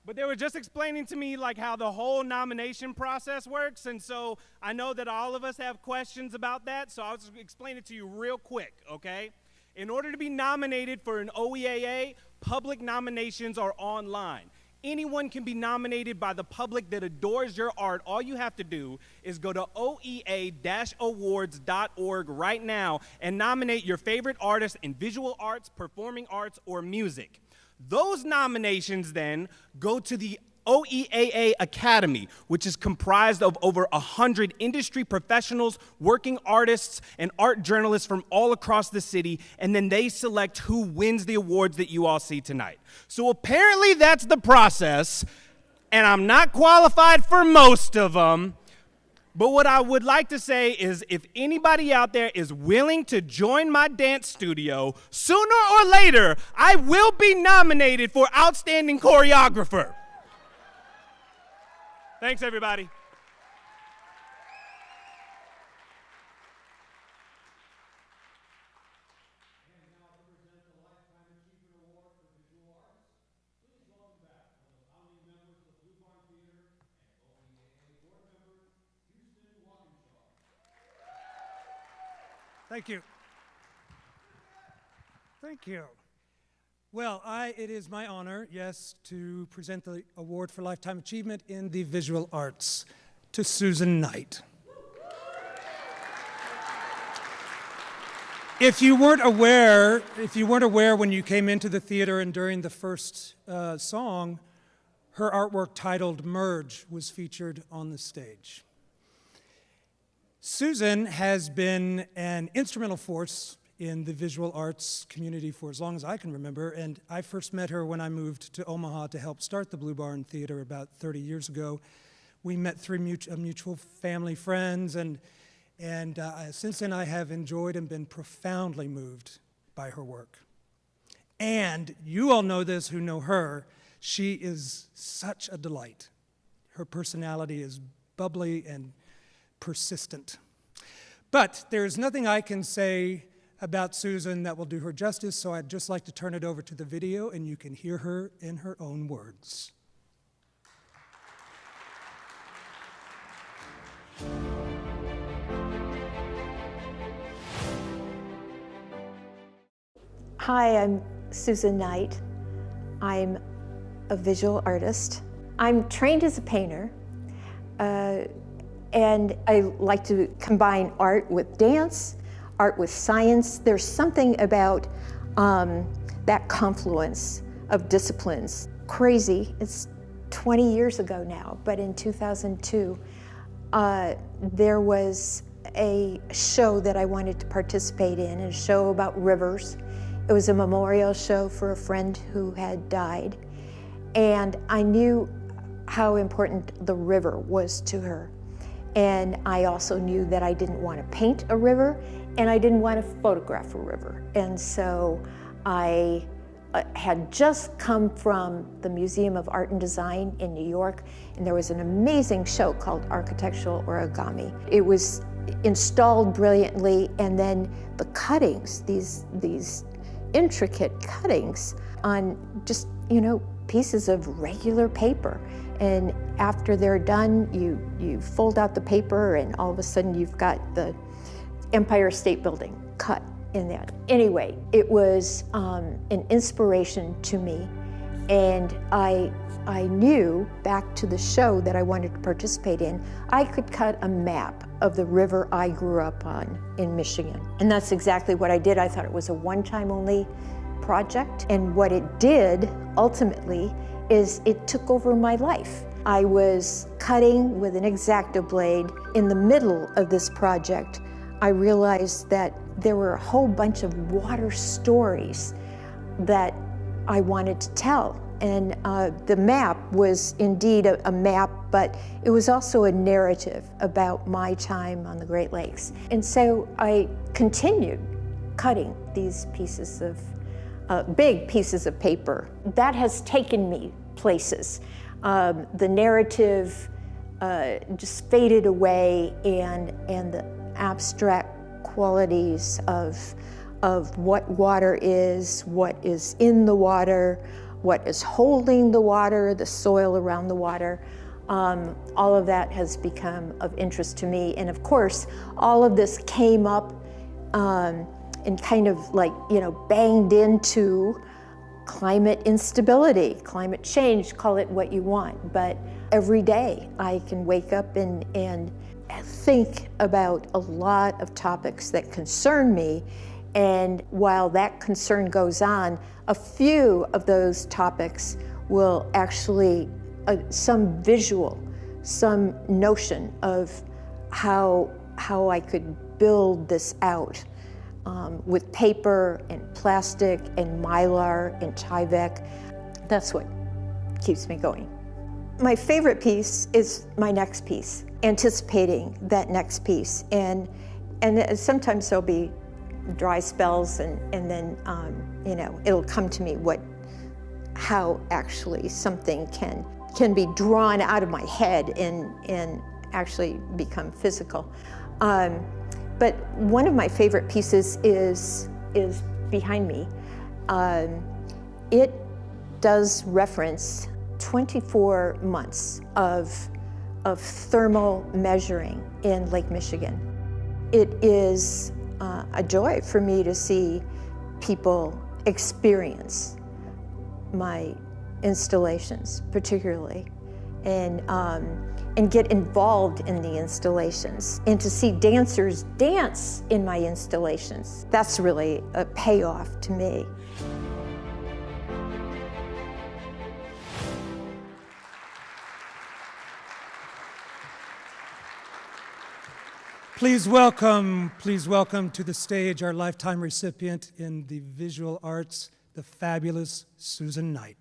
But they were just explaining to me like how the whole nomination process works, and so I know that all of us have questions about that, so I'll just explain it to you real quick, okay? In order to be nominated for an OEAA, public nominations are online. Anyone can be nominated by the public that adores your art. All you have to do is go to oea-awards.org right now and nominate your favorite artist in visual arts, performing arts, or music. Those nominations then go to the OEAA Academy, which is comprised of over 100 industry professionals, working artists, and art journalists from all across the city, and then they select who wins the awards that you all see tonight. So apparently that's the process, and I'm not qualified for most of them, but what I would like to say is if anybody out there is willing to join my dance studio, sooner or later, I will be nominated for Outstanding Choreographer. Thanks, everybody. Thank you. Thank you. Well, it is my honor, yes, to present the Award for Lifetime Achievement in the Visual Arts to Susan Knight. If you weren't aware when you came into the theater and during the first song, her artwork titled Merge was featured on the stage. Susan has been an instrumental force in the visual arts community for as long as I can remember, and I first met her when I moved to Omaha to help start the Blue Barn Theater about 30 years ago. We met through mutual family friends, and And since then, I have enjoyed and been profoundly moved by her work. And you all know this who know her. She is such a delight. Her personality is bubbly and persistent. But there's nothing I can say about Susan that will do her justice, so I'd just like to turn it over to the video, and you can hear her in her own words. Hi, I'm Susan Knight. I'm a visual artist. I'm trained as a painter, and I like to combine art with dance, art with science. There's something about that confluence of disciplines. Crazy, it's 20 years ago now, but in 2002, there was a show that I wanted to participate in, a show about rivers. It was a memorial show for a friend who had died, and I knew how important the river was to her. And I also knew that I didn't want to paint a river, and I didn't want to photograph a river. And so I had just come from the Museum of Art and Design in New York, and there was an amazing show called Architectural Origami. It was installed brilliantly, and then the cuttings, these intricate cuttings on just, pieces of regular paper. And after they're done, you fold out the paper, and all of a sudden you've got the Empire State Building cut in that. Anyway, it was an inspiration to me, and I knew back to the show that I wanted to participate in, I could cut a map of the river I grew up on in Michigan. And that's exactly what I did. I thought it was a one-time only project, and what it did ultimately is it took over my life. I was cutting with an X-Acto blade. In the middle of this project, I realized that there were a whole bunch of water stories that I wanted to tell. And the map was indeed a map, but it was also a narrative about my time on the Great Lakes. And so I continued cutting these pieces of, big pieces of paper. That has taken me places. The narrative just faded away, and the abstract qualities of what water is, what is in the water, what is holding the water, the soil around the water, all of that has become of interest to me. And of course, all of this came up and kind of like, banged into climate instability, climate change, call it what you want. But every day I can wake up and think about a lot of topics that concern me. And while that concern goes on, a few of those topics will actually, some visual, some notion of how I could build this out with paper and plastic and mylar and Tyvek. That's what keeps me going. My favorite piece is my next piece, anticipating that next piece. And sometimes there'll be dry spells, and then it'll come to me how actually something can be drawn out of my head and actually become physical. But one of my favorite pieces is behind me. It does reference 24 months of thermal measuring in Lake Michigan. It is a joy for me to see people experience my installations, particularly, and get involved in the installations, and to see dancers dance in my installations. That's really a payoff to me. Please welcome to the stage our lifetime recipient in the visual arts, the fabulous Susan Knight.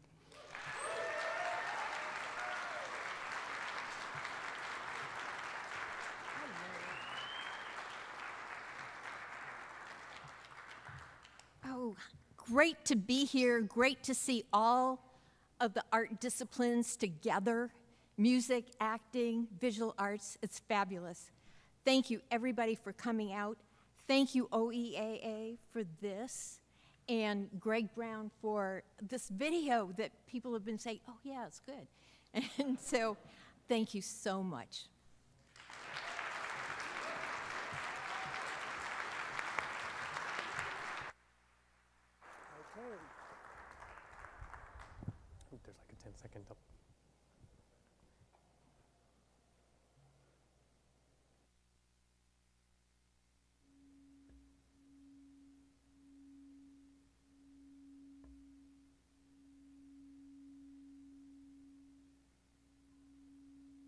great to be here, great to see all of the art disciplines together, music, acting, visual arts. It's fabulous. Thank you, everybody, for coming out. Thank you, OEAA, for this, and Greg Brown for this video that people have been saying, oh, yeah, it's good. And so thank you so much. Okay. Ooh, there's like a 10-second double.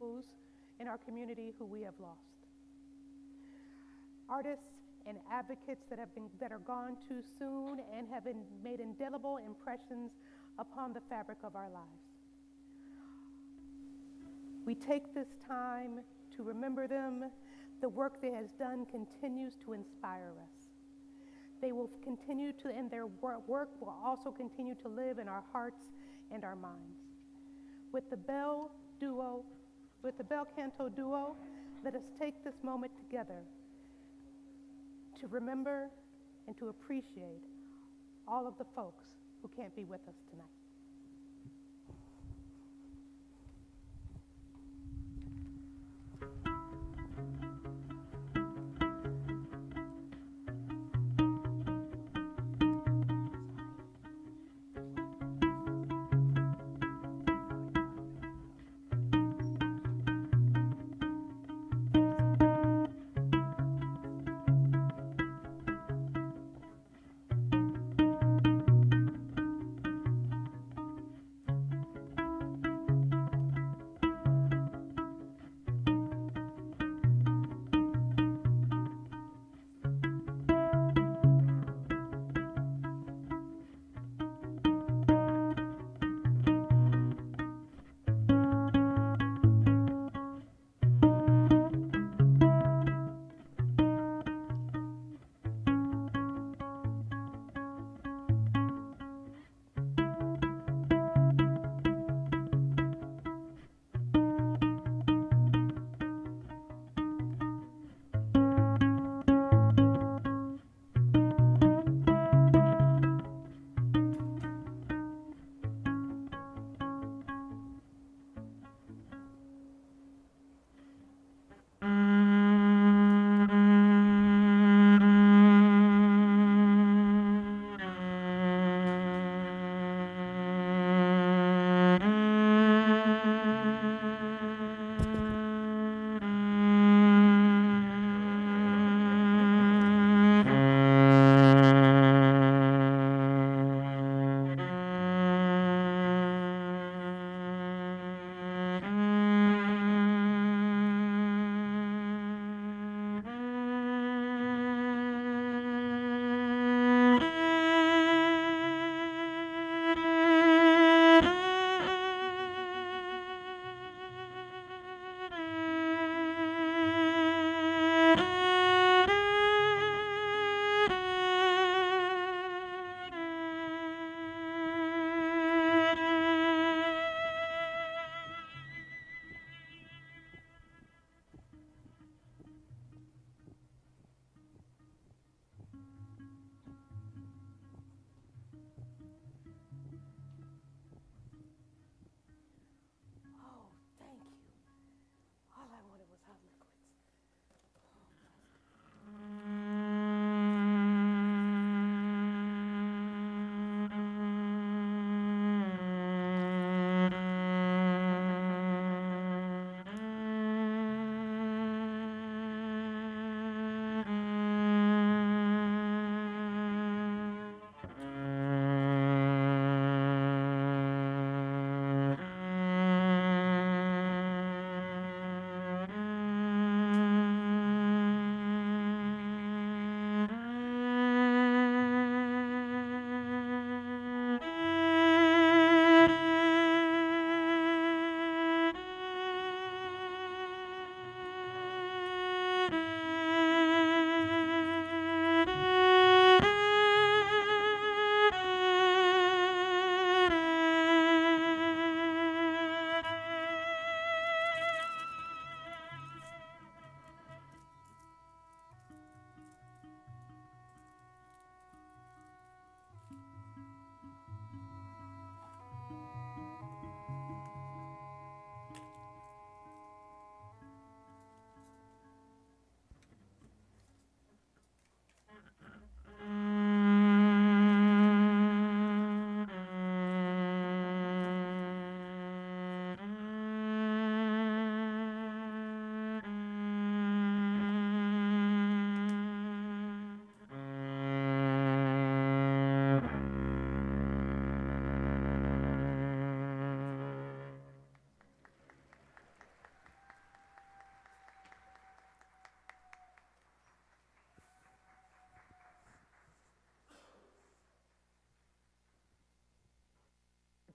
Those in our community who we have lost. Artists and advocates that are gone too soon and have made indelible impressions upon the fabric of our lives. We take this time to remember them. The work they has done continues to inspire us. They will continue to, and their work will also continue to live in our hearts and our minds. With the bell canto duo, let us take this moment together to remember and to appreciate all of the folks who can't be with us tonight.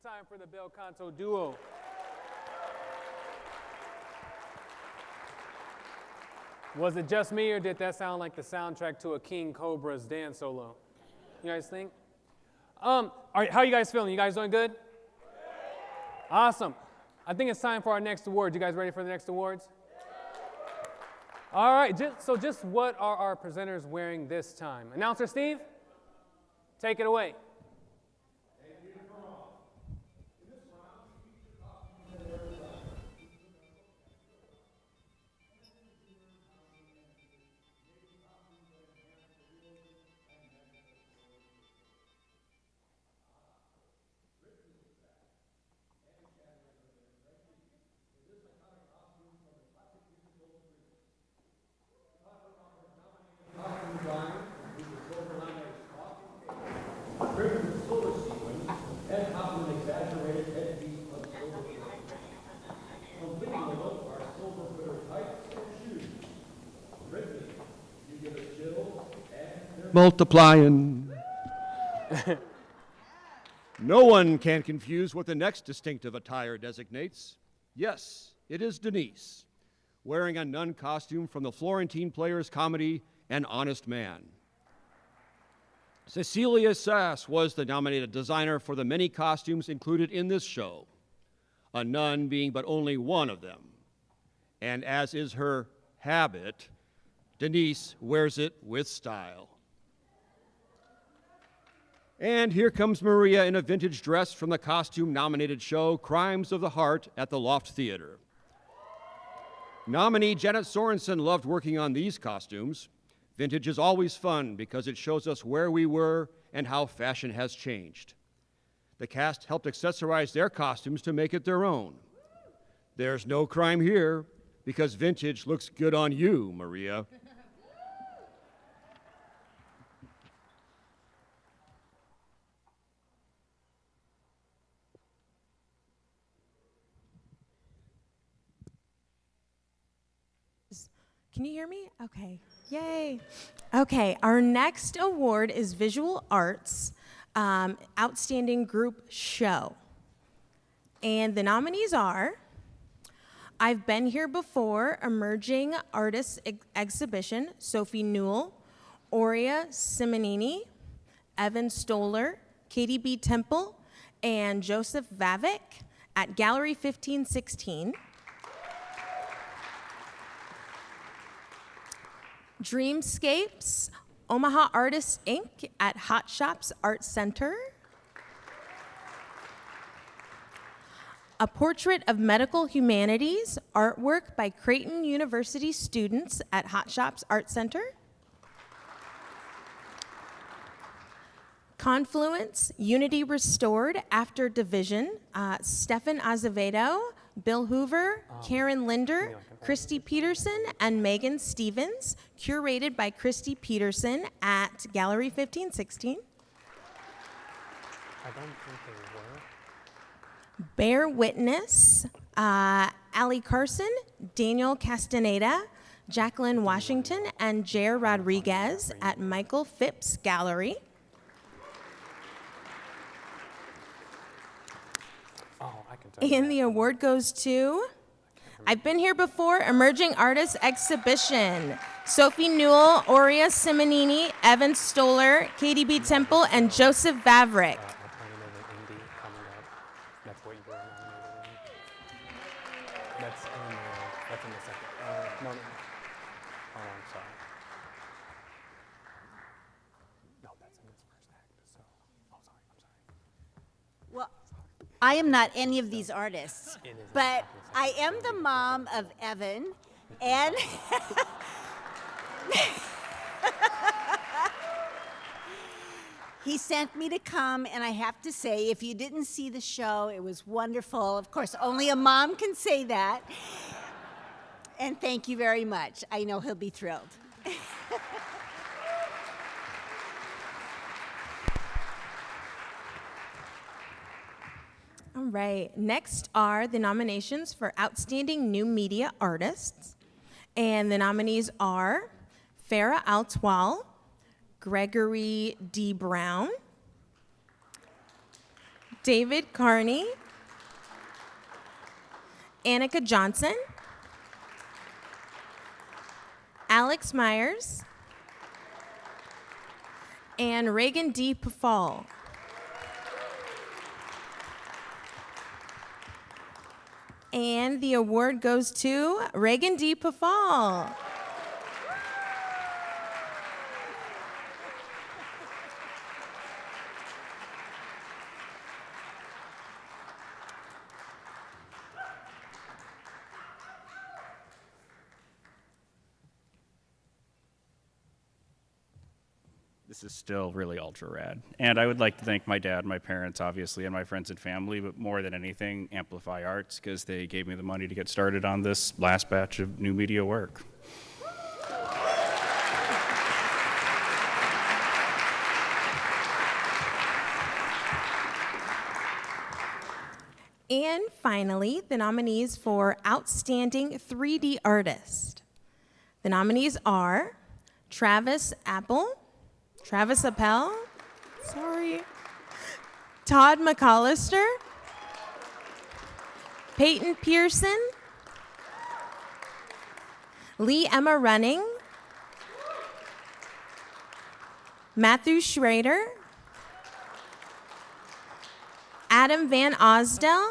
time for the bel canto duo. Was it just me, or did that sound like the soundtrack to a King Cobra's dance solo? You guys think? All right, how are you guys feeling? You guys doing good? Awesome. I think it's time for our next award. You guys ready for the next awards? All right, just what are our presenters wearing this time? Announcer Steve, take it away. Multiplying. No one can confuse what the next distinctive attire designates. Yes, it is Denise, wearing a nun costume from the Florentine Players comedy An Honest Man. Cecilia Sass was the nominated designer for the many costumes included in this show, a nun being but only one of them. And as is her habit, Denise wears it with style. And here comes Maria in a vintage dress from the costume-nominated show Crimes of the Heart at the Loft Theater. Nominee Janet Sorensen loved working on these costumes. Vintage is always fun because it shows us where we were and how fashion has changed. The cast helped accessorize their costumes to make it their own. There's no crime here because vintage looks good on you, Maria. Can you hear me? Okay. Yay. Okay, our next award is Visual Arts Outstanding Group Show. And the nominees are I've Been Here Before, Emerging Artists Exhibition, Sophie Newell, Aurea Simonini, Evan Stoller, Katie B. Temple, and Joseph Vavik at Gallery 1516. Dreamscapes, Omaha Artists, Inc. at Hot Shops Art Center. A Portrait of Medical Humanities, artwork by Creighton University students at Hot Shops Art Center. Confluence, Unity Restored After Division, Stefan Azevedo, Bill Hoover, Karen Linder, Christy Peterson, and Megan Stevens, curated by Christy Peterson at Gallery 1516. I don't think they were. Bear Witness, Allie Carson, Daniel Castaneda, Jacqueline Washington, and Jair Rodriguez at Michael Phipps Gallery. And the award goes to I've Been Here Before, Emerging Artists Exhibition. Sophie Newell, Aurea Simonini, Evan Stoller, Katie B. Temple, and Joseph Vavrik. That's what you were nominated in. That's in the second. No. Oh, I'm sorry. No, that's in this first act. So, I'm sorry. Well, I am not any of these artists, but I am the mom of Evan, and he sent me to come, and I have to say, if you didn't see the show, it was wonderful. Of course, only a mom can say that. And thank you very much. I know he'll be thrilled. All right, next are the nominations for Outstanding New Media Artists. And the nominees are Farah Altwal, Gregory D. Brown, David Carney, Annika Johnson, Alex Myers, and Reagan D. Pafal. And the award goes to Reagan D. Pafal. This is still really ultra rad. And I would like to thank my dad, my parents, obviously, and my friends and family, but more than anything, Amplify Arts, because they gave me the money to get started on this last batch of new media work. And finally, the nominees for Outstanding 3D Artist. The nominees are Travis Appel, Todd McAllister, Peyton Pearson, Lee Emma Running, Matthew Schrader, Adam Van Osdell,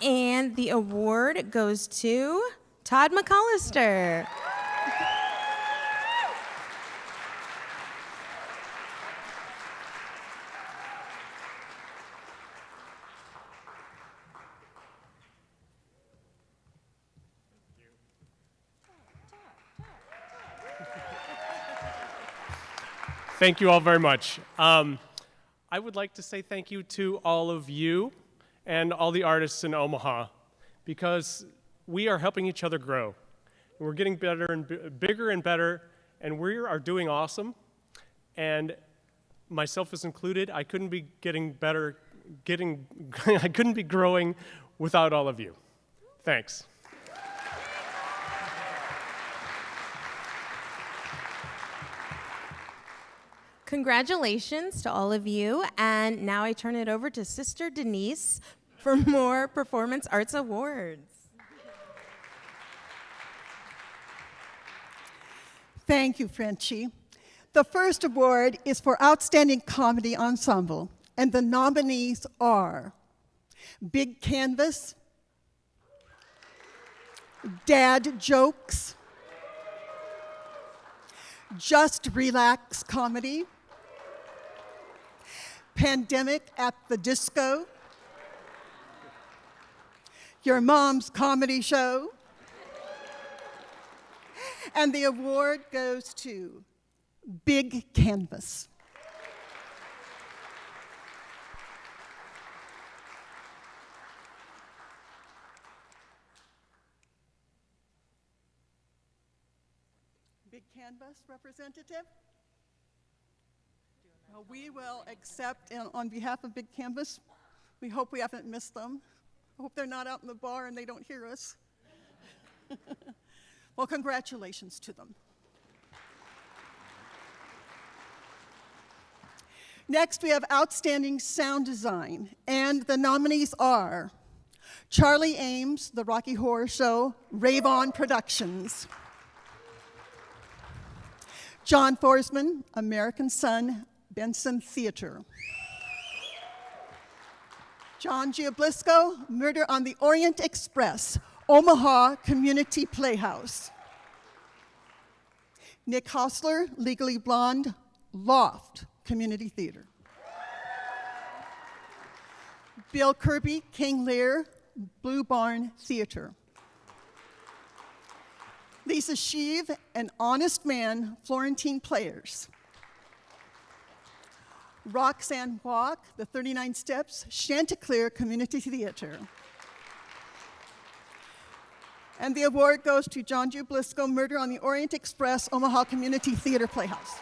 and the award goes to Todd McAllister. Thank you all very much. I would like to say thank you to all of you and all the artists in Omaha, because we are helping each other grow. We're getting better and bigger and better, and we are doing awesome. And myself is included, I couldn't be I couldn't be growing without all of you. Thanks. Congratulations to all of you, and now I turn it over to Sister Denise for more Performance Arts Awards. Thank you, Frenchie. The first award is for Outstanding Comedy Ensemble, and the nominees are Big Canvas, Dad Jokes, Just Relax Comedy, Pandemic at the Disco, Your Mom's Comedy Show, and the award goes to Big Canvas. Big Canvas representative? We will accept, and on behalf of Big Canvas, we hope we haven't missed them. I hope they're not out in the bar and they don't hear us. Well, congratulations to them. Next, we have Outstanding Sound Design, and the nominees are Charlie Ames, The Rocky Horror Show, Rave On Productions, John Forsman, American Son, Benson Theater, John Gioblisco, Murder on the Orient Express, Omaha Community Playhouse, Nick Hostler, Legally Blonde, Loft Community Theater, Bill Kirby, King Lear, Blue Barn Theater, Lisa Sheave, An Honest Man, Florentine Players, Roxanne Walk, The 39 Steps, Chanticleer Community Theater. And the award goes to John Gioblisco, Murder on the Orient Express, Omaha Community Theater Playhouse.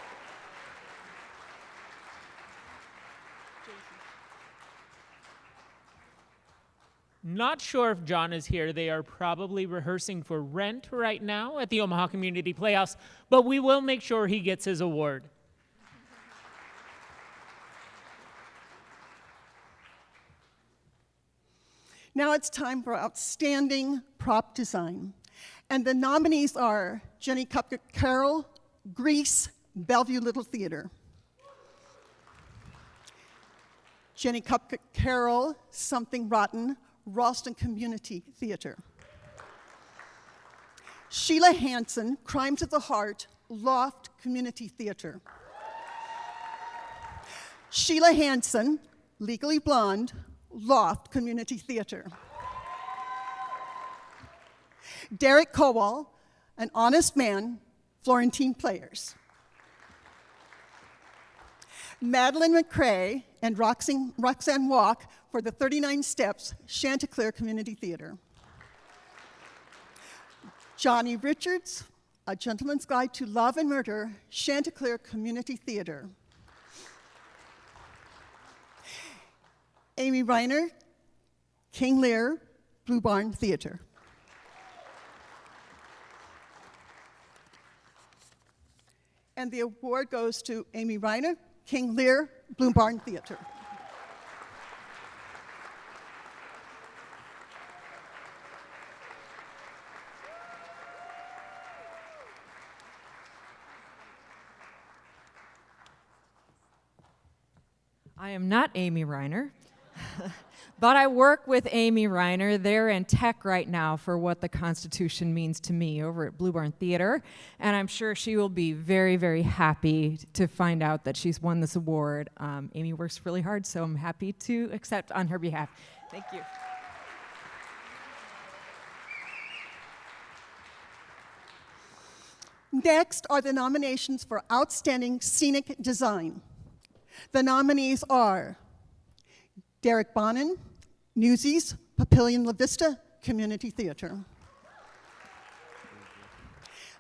Not sure if John is here. They are probably rehearsing for Rent right now at the Omaha Community Playhouse, but we will make sure he gets his award. Now it's time for Outstanding Prop Design. And the nominees are Jenny Cupcake Carroll, Grease, Bellevue Little Theater. Jenny Cupcake Carroll, Something Rotten, Ralston Community Theater. Sheila Hansen, Crimes of the Heart, Loft Community Theater. Sheila Hansen, Legally Blonde, Loft Community Theater. Derek Kowal, An Honest Man, Florentine Players. Madeline McCrae and Roxanne Walk for the 39 Steps, Chanticleer Community Theater. Johnny Richards, A Gentleman's Guide to Love and Murder, Chanticleer Community Theater. Amy Reiner, King Lear, Blue Barn Theater. And the award goes to Amy Reiner, King Lear, Blue Barn Theater. I am not Amy Reiner, but I work with Amy Reiner. They're in tech right now for what the Constitution means to me over at Blue Barn Theater, and I'm sure she will be very, very happy to find out that she's won this award. Amy works really hard, so I'm happy to accept on her behalf. Thank you. Next are the nominations for Outstanding Scenic Design. The nominees are Derek Bonin, Newsies, Papillion La Vista Community Theater.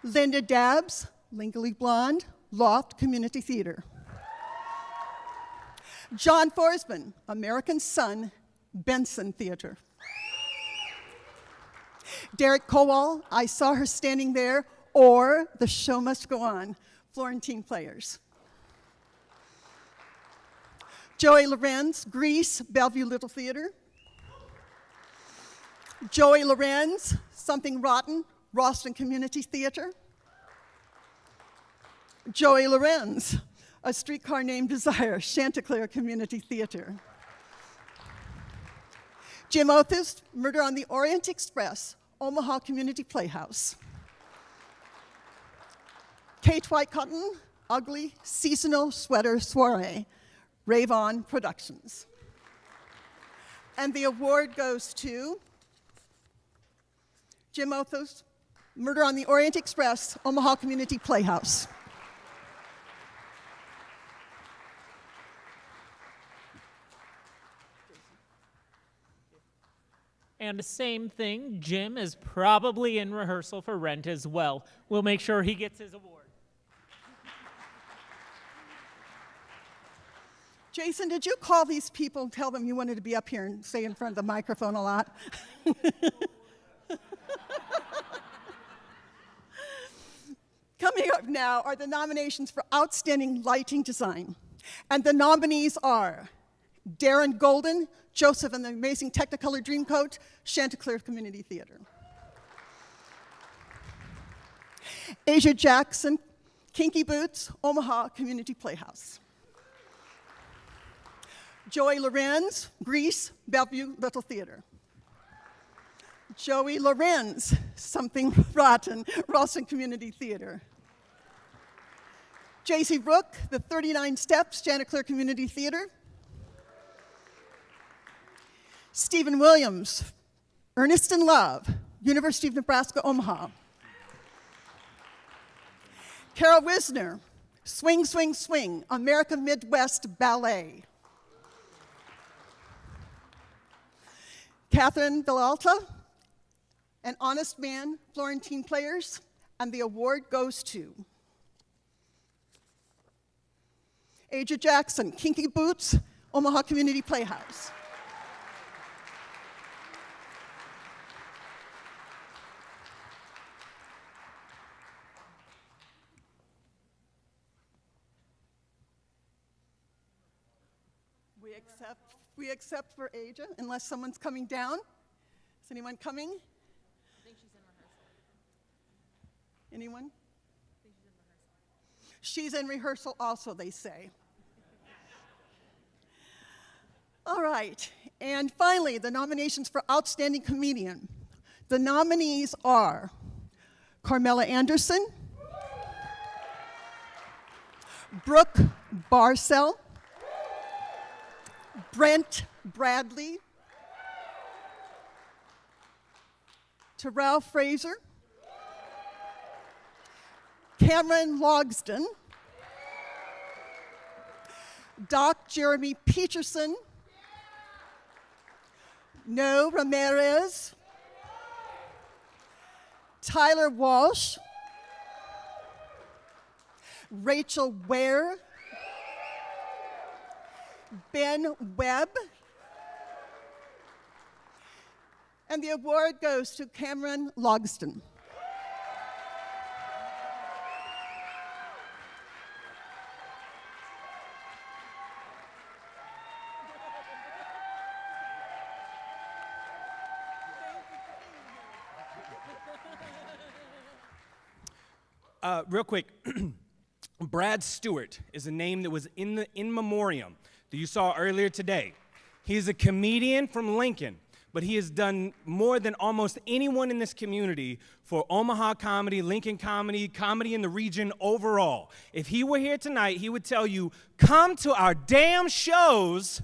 Linda Dabbs, Legally Blonde, Loft Community Theater. John Forsman, American Son, Benson Theater. Derek Kowal, I Saw Her Standing There, or The Show Must Go On, Florentine Players. Joey Lorenz, Grease, Bellevue Little Theater. Joey Lorenz, Something Rotten, Ralston Community Theater. Joey Lorenz, A Streetcar Named Desire, Chanticleer Community Theater. Jim Othis, Murder on the Orient Express, Omaha Community Playhouse. Kate Whitecotton, Ugly Seasonal Sweater Soiree, Rave-On Productions. And the award goes to Jim Othos, Murder on the Orient Express, Omaha Community Playhouse. And the same thing, Jim is probably in rehearsal for Rent as well. We'll make sure he gets his award. Jason, did you call these people and tell them you wanted to be up here and stay in front of the microphone a lot? Coming up now are the nominations for Outstanding Lighting Design. And the nominees are Darren Golden, Joseph and the Amazing Technicolor Dreamcoat, Chanticleer Community Theater. Asia Jackson, Kinky Boots, Omaha Community Playhouse. Joey Lorenz, Grease, Bellevue Little Theater. Joey Lorenz, Something Rotten, Ralston Community Theater. J.C. Rook, The 39 Steps, Chanticleer Community Theater. Stephen Williams, Ernest in Love, University of Nebraska, Omaha. Carol Wisner, Swing, Swing, Swing, America Midwest Ballet. Catherine Villalta, An Honest Man, Florentine Players, and the award goes to Aja Jackson, Kinky Boots, Omaha Community Playhouse. We accept for Aja, unless someone's coming down. Is anyone coming? I think she's in rehearsal. Anyone? I think she's in rehearsal. She's in rehearsal also, they say. All right, and finally, the nominations for Outstanding Comedian. The nominees are Carmela Anderson, Brooke Barcel, Brent Bradley, Terrell Fraser, Cameron Logsdon, Doc Jeremy Peterson, No Ramirez, Tyler Walsh, Rachel Ware, Ben Webb, and the award goes to Cameron Logsdon. Real quick, Brad Stewart is a name that was in the in memoriam that you saw earlier today. He is a comedian from Lincoln, but he has done more than almost anyone in this community for Omaha comedy, Lincoln comedy, comedy in the region overall. If he were here tonight, he would tell you, come to our damn shows.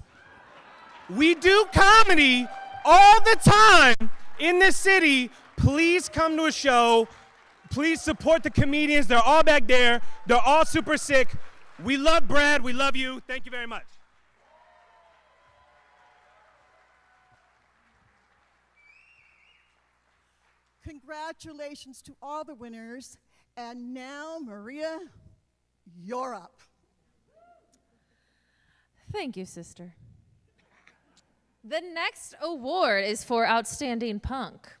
We do comedy all the time in this city. Please come to a show. Please support the comedians. They're all back there. They're all super sick. We love Brad. We love you. Thank you very much. Congratulations to all the winners. And now, Maria, you're up. Thank you, sister. The next award is for Outstanding Punk.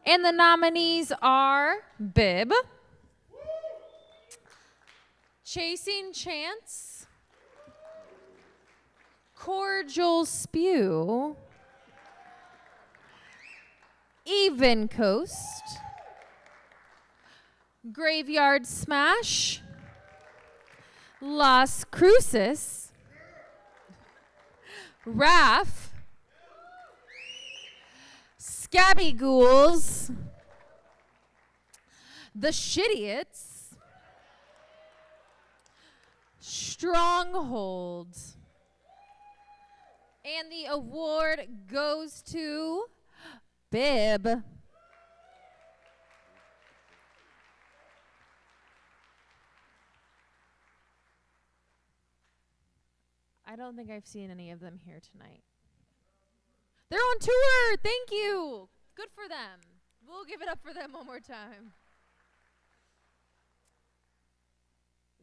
And the nominees are Bib, Chasing Chance, Cordial Spew, Even Coast, Graveyard Smash, Las Cruces, Raff, Scabby Ghouls, The Shitiots, Stronghold. And the award goes to Bib. I don't think I've seen any of them here tonight. They're on tour. Thank you. Good for them. We'll give it up for them one more time.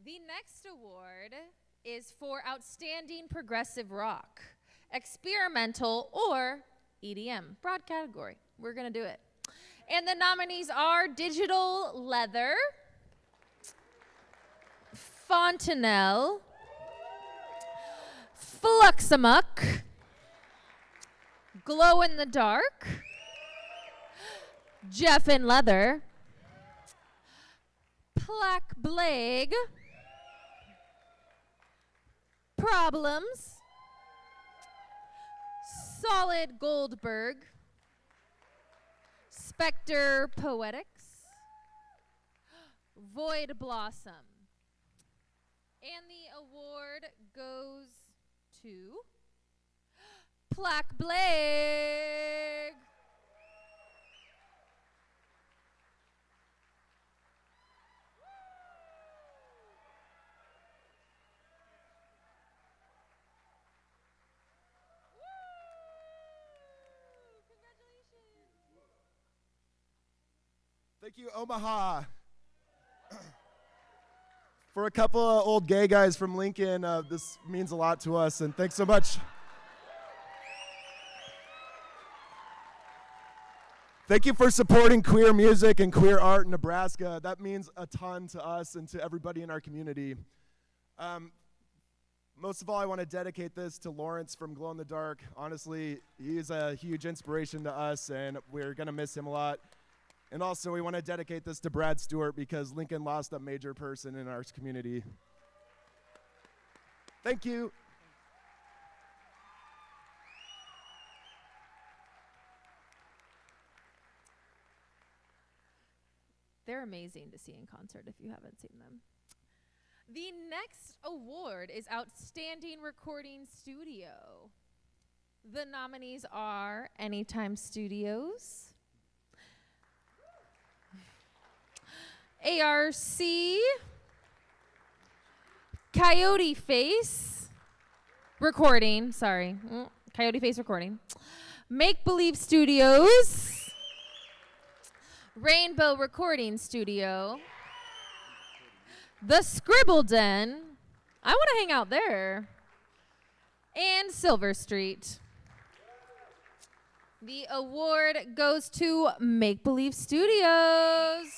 The next award is for Outstanding Progressive Rock, Experimental, or EDM. Broad category. We're going to do it. And the nominees are Digital Leather, Fontanelle, Fluxamuck, Glow in the Dark, Jeff in Leather, Plaque Blague, Problems, Solid Goldberg, Spectre Poetics, Void Blossom. And the award goes to Plaque Blague. Thank you, Omaha. For a couple of old gay guys from Lincoln, this means a lot to us, and thanks so much. Thank you for supporting queer music and queer art in Nebraska. That means a ton to us and to everybody in our community. most of all, I want to dedicate this to Lawrence from Glow in the Dark. Honestly, he's a huge inspiration to us, and we're going to miss him a lot. And also, we want to dedicate this to Brad Stewart because Lincoln lost a major person in our community. Thank you. They're amazing to see in concert if you haven't seen them. The next award is Outstanding Recording Studio. The nominees are Anytime Studios, ARC, Coyote Face Recording, Coyote Face Recording, Make Believe Studios, Rainbow Recording Studio, The Scribble Den, I want to hang out there, and Silver Street. The award goes to Make Believe Studios.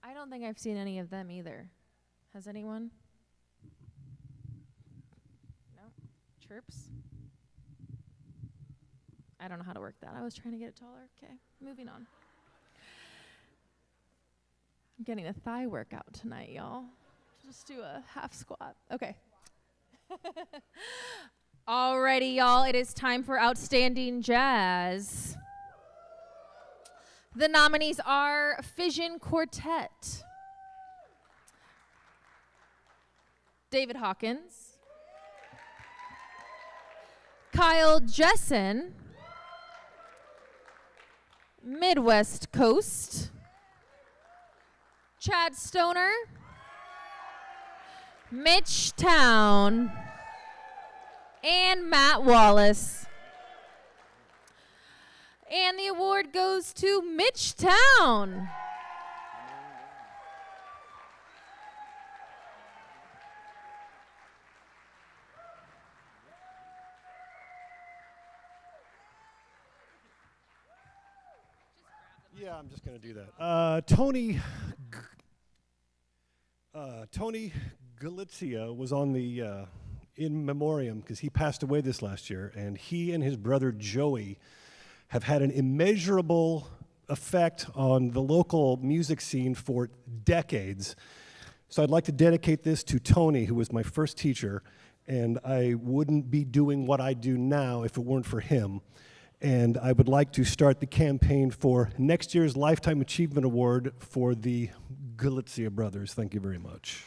I don't think I've seen any of them either. Has anyone? No? Chirps? I don't know how to work that. I was trying to get it taller. Okay, moving on. I'm getting a thigh workout tonight, y'all. Just do a half squat. Okay. Alrighty, y'all. It is time for Outstanding Jazz. The nominees are Fission Quartet, David Hawkins, Kyle Jessen, Midwest Coast, Chad Stoner, Mitch Town, and Matt Wallace. And the award goes to Mitch Town. Yeah, I'm just going to do that. Tony Galizia was on the in memoriam because he passed away this last year, and he and his brother Joey have had an immeasurable effect on the local music scene for decades. So I'd like to dedicate this to Tony, who was my first teacher, and I wouldn't be doing what I do now if it weren't for him. And I would like to start the campaign for next year's Lifetime Achievement Award for the Galizia brothers. Thank you very much.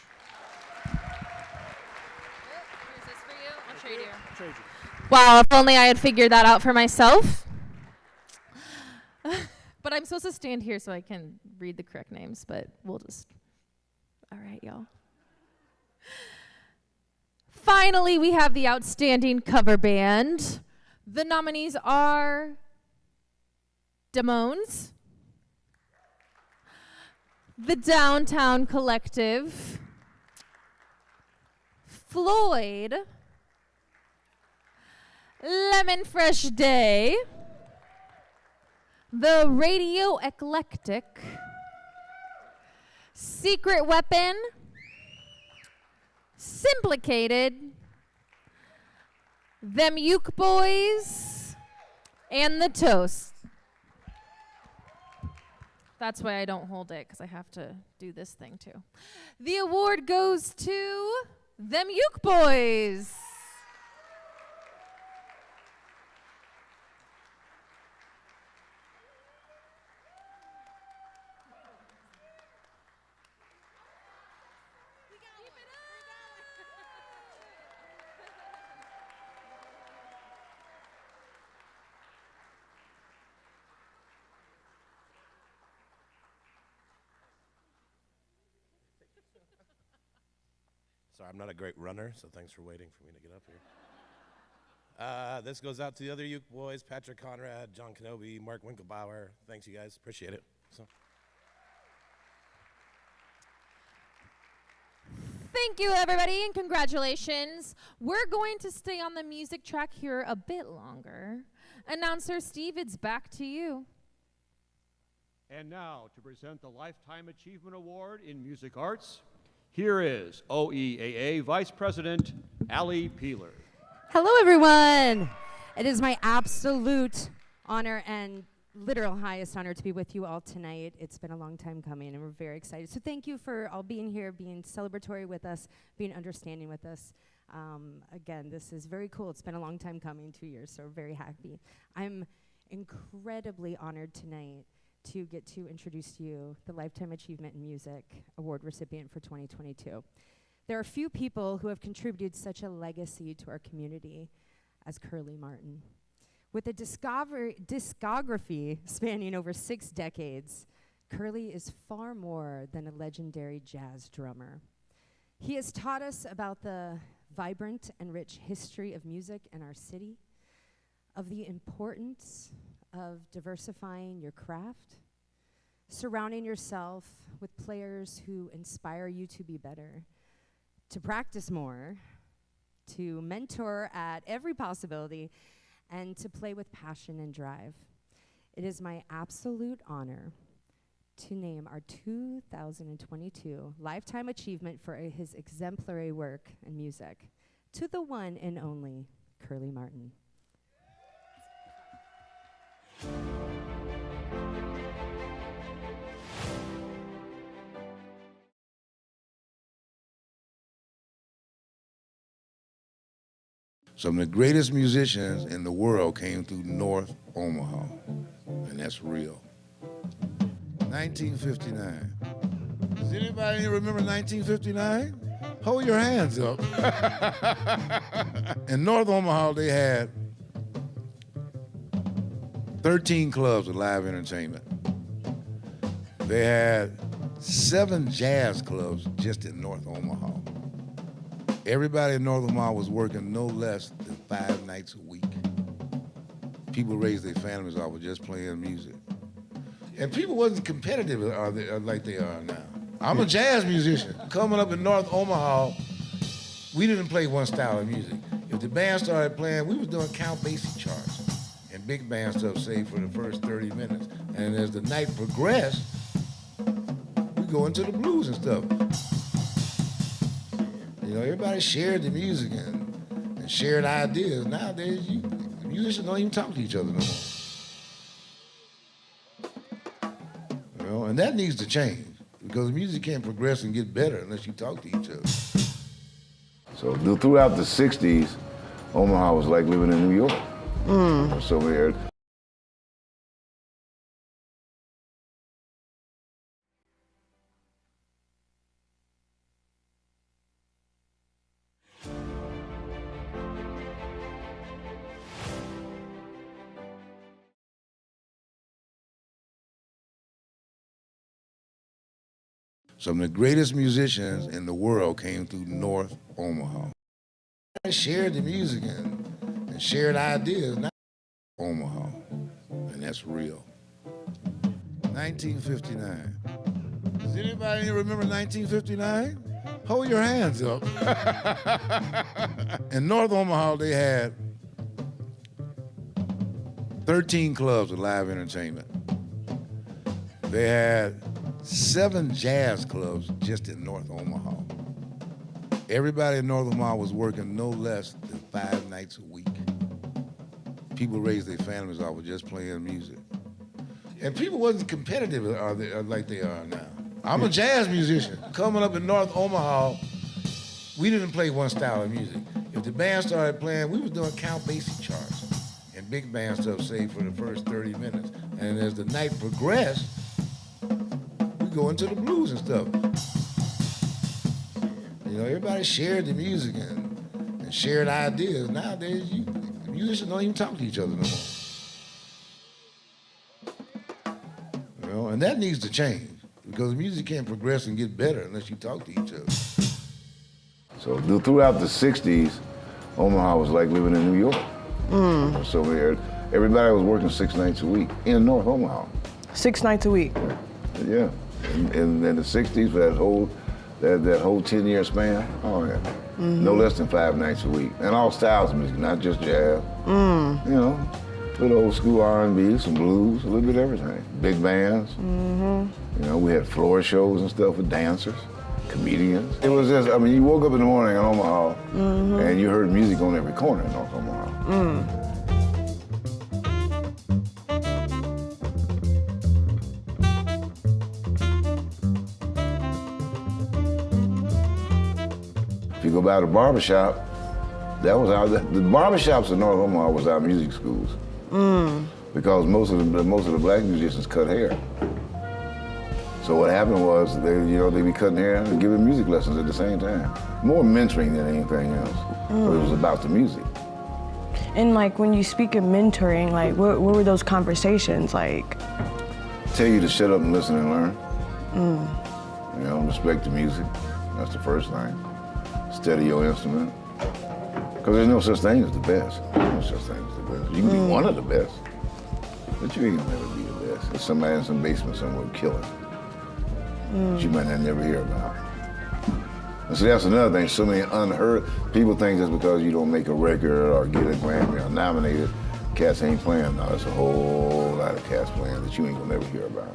Wow, if only I had figured that out for myself. But I'm supposed to stand here so I can read the correct names, but we'll just... All right, y'all. Finally, we have the Outstanding Cover Band. The nominees are Damones, The Downtown Collective, Floyd, Lemon Fresh Day, The Radio Eclectic, Secret Weapon, Simplicated, Them Uke Boys, and The Toast. That's why I don't hold it, because I have to do this thing too. The award goes to Them Uke Boys. Sorry, I'm not a great runner, so thanks for waiting for me to get up here. This goes out to the other Uke boys, Patrick Conrad, John Kenobi, Mark Winkelbauer. Thanks, you guys. Appreciate it. Thank you, everybody, and congratulations. We're going to stay on the music track here a bit longer. Announcer Steve, it's back to you. And now, to present the Lifetime Achievement Award in Music Arts, here is OEAA Vice President Allie Peeler. Hello, everyone. It is my absolute honor and literal highest honor to be with you all tonight. It's been a long time coming, and we're very excited. So thank you for all being here, being celebratory with us, being understanding with us. Again, this is very cool. It's been a long time coming, 2 years, so we're very happy. I'm incredibly honored tonight to get to introduce to you the Lifetime Achievement in Music Award recipient for 2022. There are few people who have contributed such a legacy to our community as Curly Martin. With a discography spanning over 6 decades, Curly is far more than a legendary jazz drummer. He has taught us about the vibrant and rich history of music in our city, of the importance of diversifying your craft, surrounding yourself with players who inspire you to be better, to practice more, to mentor at every possibility, and to play with passion and drive. It is my absolute honor to name our 2022 Lifetime Achievement for his exemplary work in music to the one and only Curly Martin. Some of the greatest musicians in the world came through North Omaha, and that's real. 1959. Does anybody remember 1959? Hold your hands up. In North Omaha, they had 13 clubs with live entertainment. They had 7 jazz clubs just in North Omaha. Everybody in North Omaha was working no less than 5 nights a week. People raised their families off of just playing music. And people wasn't competitive like they are now. I'm a jazz musician. Coming up in North Omaha, we didn't play one style of music. If the band started playing, we was doing Count Basie charts and big band stuff, say, for the first 30 minutes. And as the night progressed, we go into the blues and stuff. You know, everybody shared the music and shared ideas. Nowadays, musicians don't even talk to each other no more. You know, and that needs to change because music can't progress and get better unless you talk to each other. So throughout the 60s, Omaha was like living in New York. So weird. Some of the greatest musicians in the world came through North Omaha. They shared the music and shared ideas. Now, Omaha, and that's real. 1959. Does anybody remember 1959? Hold your hands up. In North Omaha, they had 13 clubs with live entertainment. They had 7 jazz clubs just in North Omaha. Everybody in North Omaha was working no less than 5 nights a week. People raised their families off of just playing music. And people wasn't competitive like they are now. I'm a jazz musician. Coming up in North Omaha, we didn't play one style of music. If the band started playing, we was doing Count Basie charts and big band stuff, say, for the first 30 minutes. And as the night progressed, go into the blues and stuff. You know, everybody shared the music and shared ideas. Nowadays, musicians don't even talk to each other no more. You know, and that needs to change because music can't progress and get better unless you talk to each other. So throughout the 60s, Omaha was like living in New York. So weird. Everybody was working 6 nights a week in North Omaha. 6 nights a week? Yeah. In the 60s, for that whole 10-year span, oh yeah. No less than 5 nights a week. And all styles of music, not just jazz. You know, A little old school R&B, some blues, a little bit of everything. Big bands. You know, we had floor shows and stuff with dancers, comedians. It was just, I mean, you woke up in the morning in Omaha and you heard music on every corner in North Omaha. If you go by the barbershop, that was the barbershops in North Omaha was our music schools. Because most of the black musicians cut hair. So what happened was they'd be cutting hair and giving music lessons at the same time. More mentoring than anything else. But it was about the music. And like when you speak of mentoring, like what were those conversations like? Tell you to shut up and listen and learn. You know, respect the music. That's the first thing. Study your instrument. Because there's no such thing as the best. There's no such thing as the best. You can be one of the best, but you ain't gonna never be the best. There's somebody in some basement somewhere killing that you might not never hear about. And so that's another thing. So many unheard people think just because you don't make a record or get a Grammy or nominated, cats ain't playing. No, there's a whole lot of cats playing that you ain't gonna never hear about.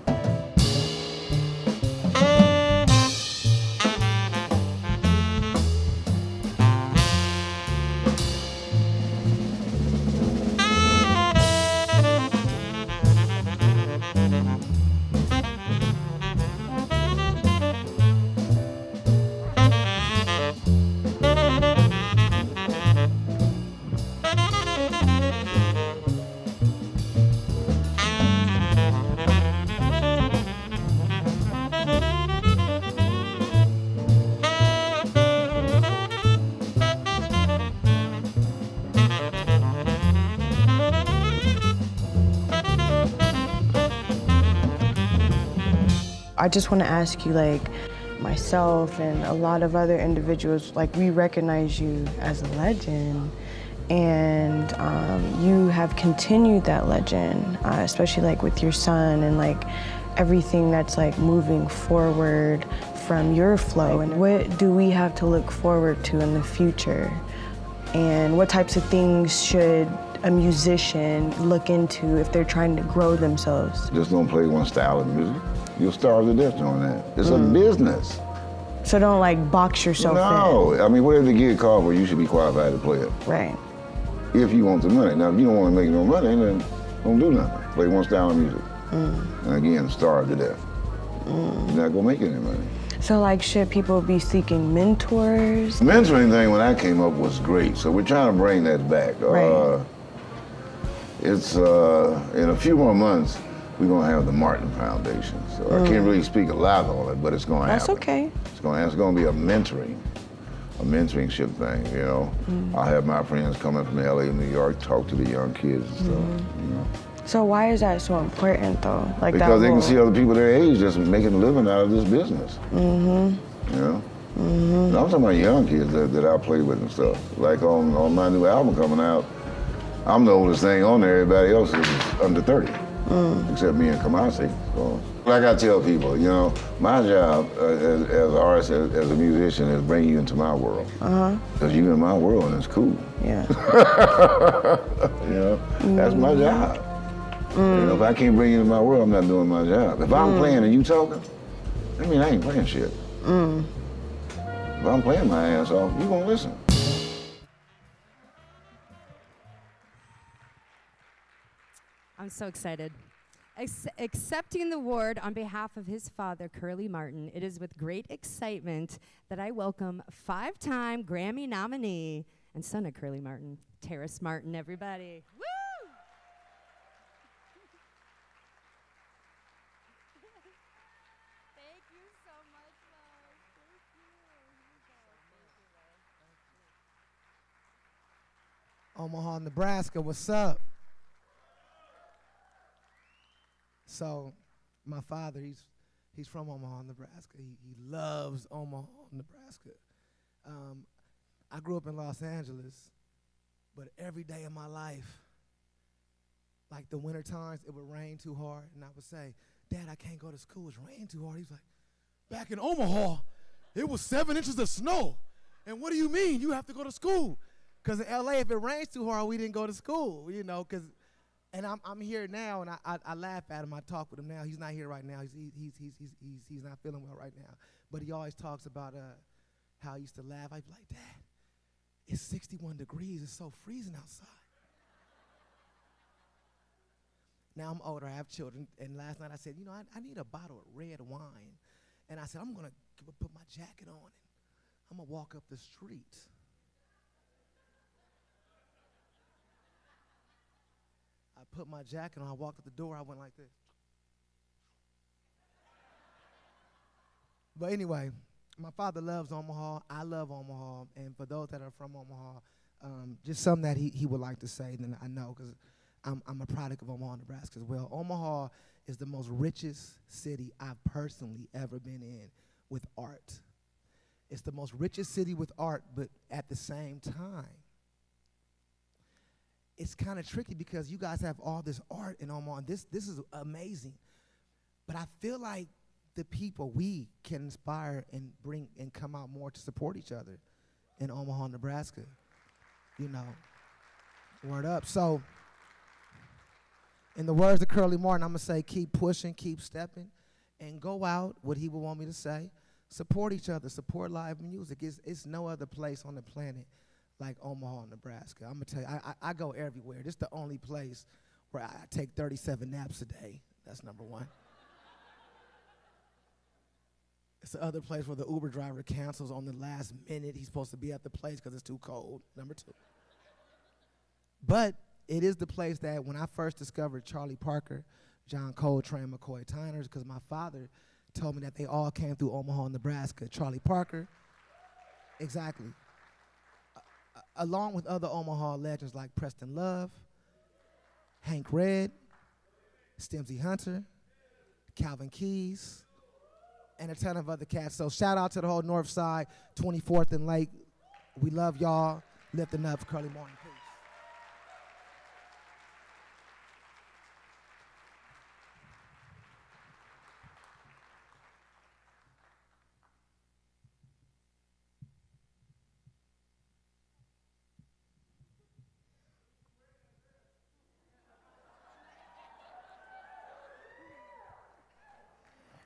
I just want to ask you, like, myself and a lot of other individuals, like, we recognize you as a legend, and you have continued that legend, especially like with your son and like everything that's like moving forward from your flow. And what do we have to look forward to in the future? And what types of things should a musician look into if they're trying to grow themselves? Just don't play one style of music. You'll starve to death doing that. It's a business. So don't like box yourself in. No, I mean, whatever the gig called for, you should be qualified to play it. Right. If you want the money. Now, if you don't want to make no money, then don't do nothing. Play one style of music. And again, starve to death. You're not gonna make any money. So like, should people be seeking mentors? Mentoring thing, when I came up, was great. So we're trying to bring that back. Right. It's, in a few more months, we're gonna have the Martin Foundation. So I can't really speak a lot on it, but it's gonna happen. That's okay. It's gonna be a mentoringship thing, you know. I'll have my friends come in from LA and New York, talk to the young kids and stuff, you know. So why is that so important though? Like because that they can see other people their age just making a living out of this business. You know? And I'm talking about young kids that I play with and stuff. Like on my new album coming out, I'm the oldest thing on there. Everybody else is under 30, except me and Kamasi. So, like I tell people, you know, my job as an artist, as a musician, is bring you into my world. Because you in my world and it's cool. Yeah. You know, that's my job. You know, if I can't bring you into my world, I'm not doing my job. If I'm playing and you talking, I mean, I ain't playing shit. If I'm playing my ass off, you gonna listen. I'm so excited. Accepting the award on behalf of his father, Curly Martin, it is with great excitement that I welcome 5-time Grammy nominee and son of Curly Martin, Terrace Martin, everybody. Woo! Thank you so much, love. Thank you. Omaha, Nebraska, what's up? So, my father, he's from Omaha, Nebraska. He loves Omaha, Nebraska. I grew up in Los Angeles, but every day of my life, like the winter times, it would rain too hard, and I would say, Dad, I can't go to school, it's raining too hard. He's like, back in Omaha, it was 7 inches of snow. And what do you mean? You have to go to school. Because in LA, if it rains too hard, we didn't go to school, you know, because And I'm here now, and I laugh at him. I talk with him now. He's not here right now. He's not feeling well right now. But he always talks about how he used to laugh. I'd be like, Dad, it's 61 degrees. It's so freezing outside. Now I'm older. I have children. And last night I said, you know, I need a bottle of red wine. And I said, I'm going to put my jacket on, and I'm going to walk up the street. I put my jacket on. I walked up the door. I went like this. But anyway, my father loves Omaha. I love Omaha. And for those that are from Omaha, just something that he would like to say, then I know, because I'm a product of Omaha, Nebraska as well. Omaha is the most richest city I've personally ever been in with art. It's the most richest city with art, but at the same time, it's kind of tricky because you guys have all this art in Omaha, and this is amazing. But I feel like the people, we can inspire and bring and come out more to support each other in Omaha, Nebraska. You know, word up. So, in the words of Curly Martin, I'm going to say keep pushing, keep stepping, and go out, what he would want me to say, support each other, support live music. It's no other place on the planet like Omaha, Nebraska. I'm going to tell you, I go everywhere. This is the only place where I take 37 naps a day. That's number one. It's the other place where the Uber driver cancels on the last minute. He's supposed to be at the place because it's too cold, number two. But it is the place that when I first discovered Charlie Parker, John Coltrane, McCoy Tyners, because my father told me that they all came through Omaha, Nebraska. Charlie Parker, exactly. Along with other Omaha legends like Preston Love, Hank Red, Stimsy Hunter, Calvin Keys, and a ton of other cats. So shout out to the whole North Side, 24th and Lake. We love y'all. Lifting up Curly Martin. Peace.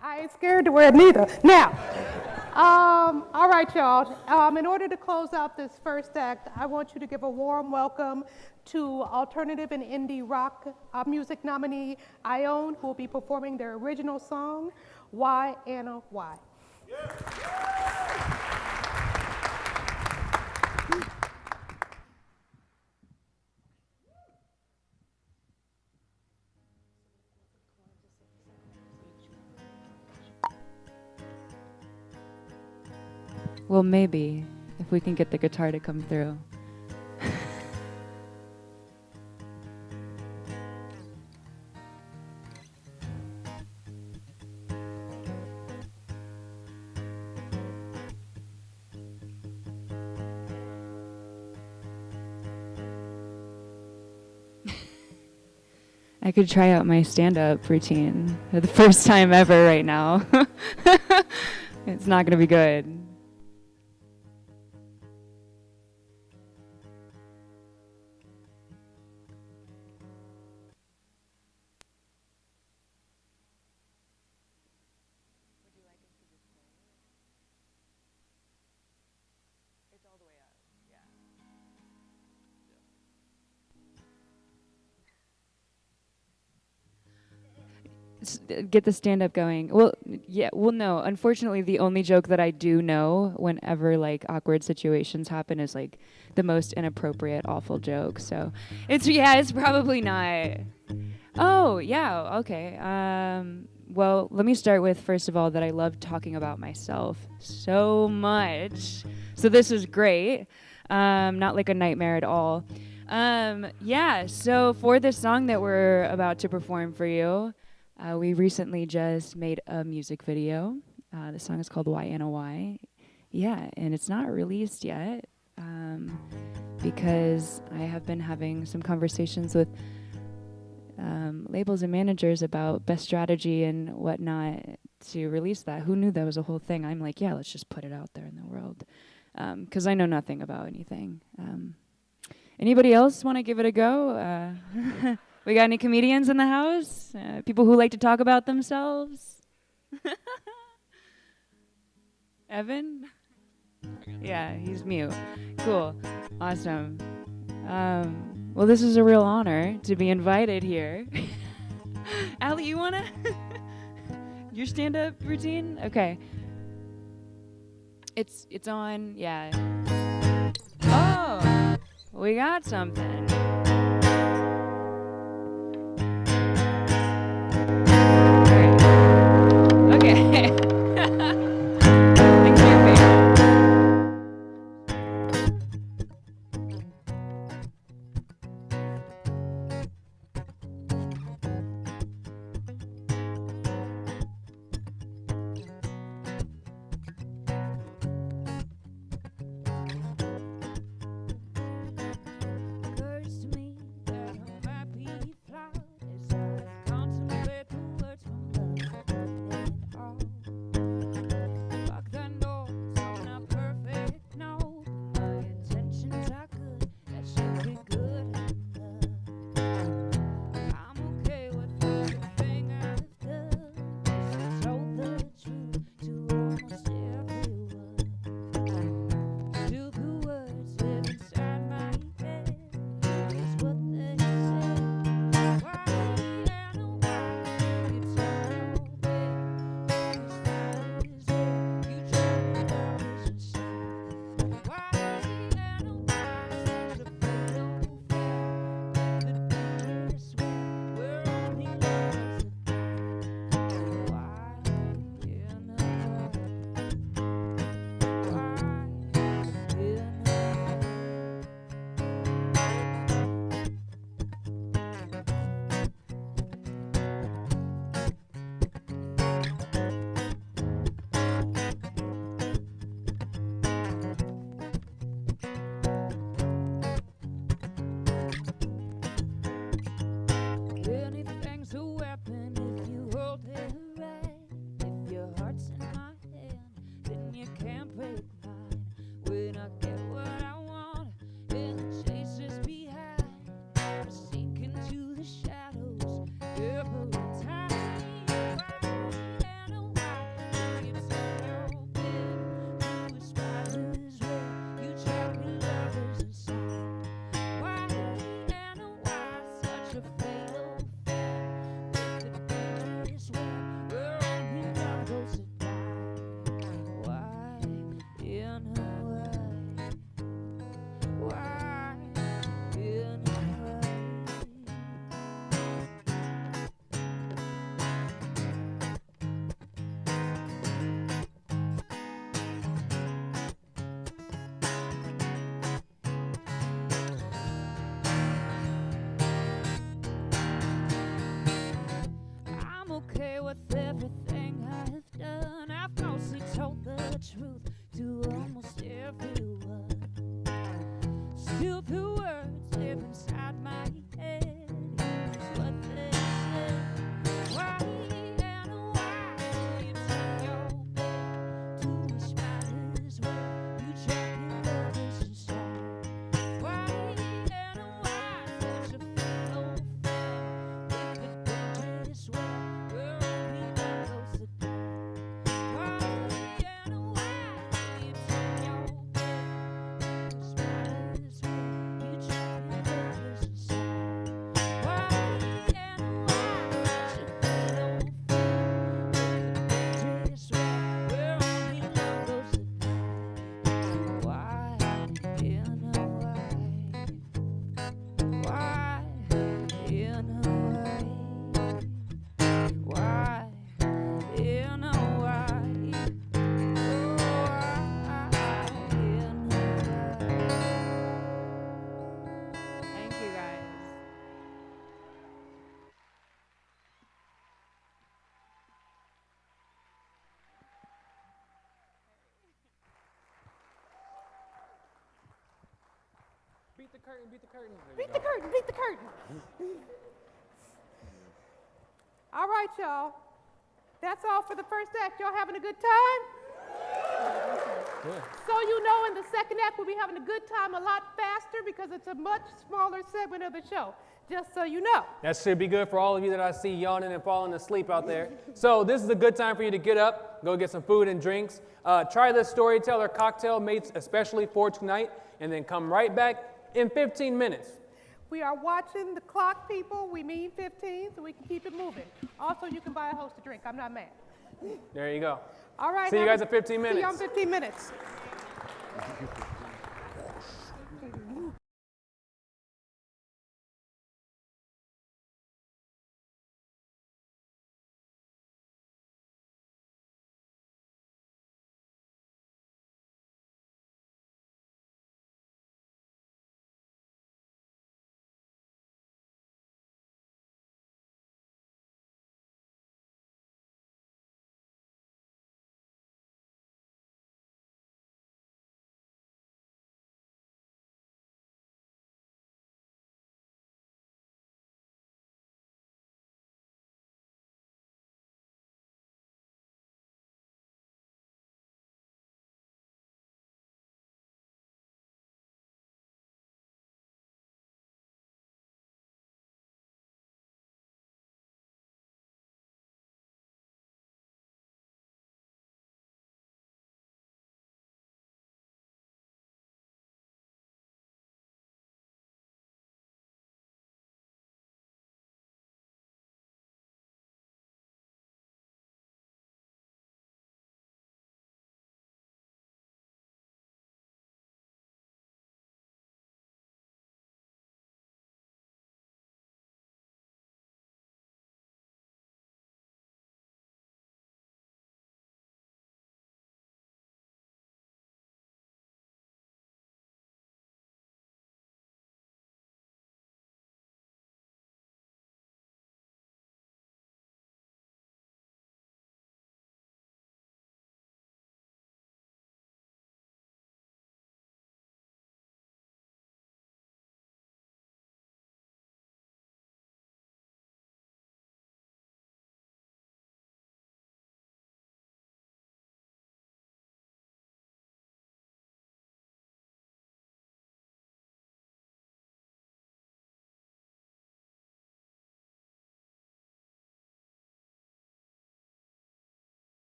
I ain't scared to wear it neither. Now, all right, y'all. In order to close out this first act, I want you to give a warm welcome to alternative and indie rock music nominee Ione, who will be performing their original song, Why Anna Why. Well, maybe, if we can get the guitar to come through. I could try out my stand-up routine for the first time ever right now. It's not going to be good. Get the stand-up going. Well, yeah, well, no. Unfortunately, the only joke that I do know whenever, like, awkward situations happen is, like, the most inappropriate, awful joke. So it's probably not. Oh, yeah, okay. Well, let me start with, first of all, that I love talking about myself so much. So this is great. Not like a nightmare at all. Yeah, so for this song that we're about to perform for you, we recently just made a music video. The song is called Why Anna Why. Yeah, and it's not released yet because I have been having some conversations with labels and managers about best strategy and whatnot to release that. Who knew that was a whole thing? I'm like, yeah, let's just put it out there in the world because I know nothing about anything. Anybody else want to give it a go? We got any comedians in the house? People who like to talk about themselves? Evan? Yeah, he's mute. Cool. Awesome. Well, this is a real honor to be invited here. Allie, you wanna? Your stand-up routine? Okay. It's on, yeah. Oh, we got something. Okay. Thanks for your patience. Occurs to me that I might be flawed as I contemplate the words from love and all. Fuck that noise, I'm not perfect, no. My intentions are good, that should be good enough. I'm okay with everything I've done. Just told the truth to almost everyone. Still the words live inside my head. Is what they said. Why and why you tell your bed? Is where you try to love is inside. Why and why such a fatal fear? The dangerous way we're only lovers at why and anything's a weapon if you hold it right. If your heart's in my hand, then you can't break mine. When I get what I want, and the chase is behind, I sink into the shadows every time. Why and why you turn your bed to a spider's web? You trap your lovers inside. Why and why such a fatal fear? The dangerous way where only love goes to die. Why and why? Why and why? I'm okay with everything I've done. I've mostly told the truth to almost everyone. Still the words live inside my head. Here's what they said. Why and why you turn your bed to a spider's web? You trap your lovers inside. Why and why such a fatal fear? With the dangerous way where only love goes to die. Why and why you turn your bed to a spider's web? You trap your lovers inside. Why and why such a fatal fear? With the dangerous way where only love goes to die. Why and why? Why and why? Why and why? Oh, why and why? Thank you, guys. Beat the curtain, beat the curtain. Beat the curtain, beat the curtain. All right, y'all. That's all for the first act. Y'all having a good time? So you know in the second act we'll be having a good time a lot faster because it's a much smaller segment of the show. just so you know. That should be good for all of you that I see yawning and falling asleep out there. So this is a good time for you to get up, go get some food and drinks, try the storyteller cocktail made especially for tonight, and then come right back in 15 minutes. We are watching the clock, people. We mean 15, so we can keep it moving. Also, you can buy a host a drink. I'm not mad. There you go. All right. See you guys in 15 minutes. See you in 15 minutes.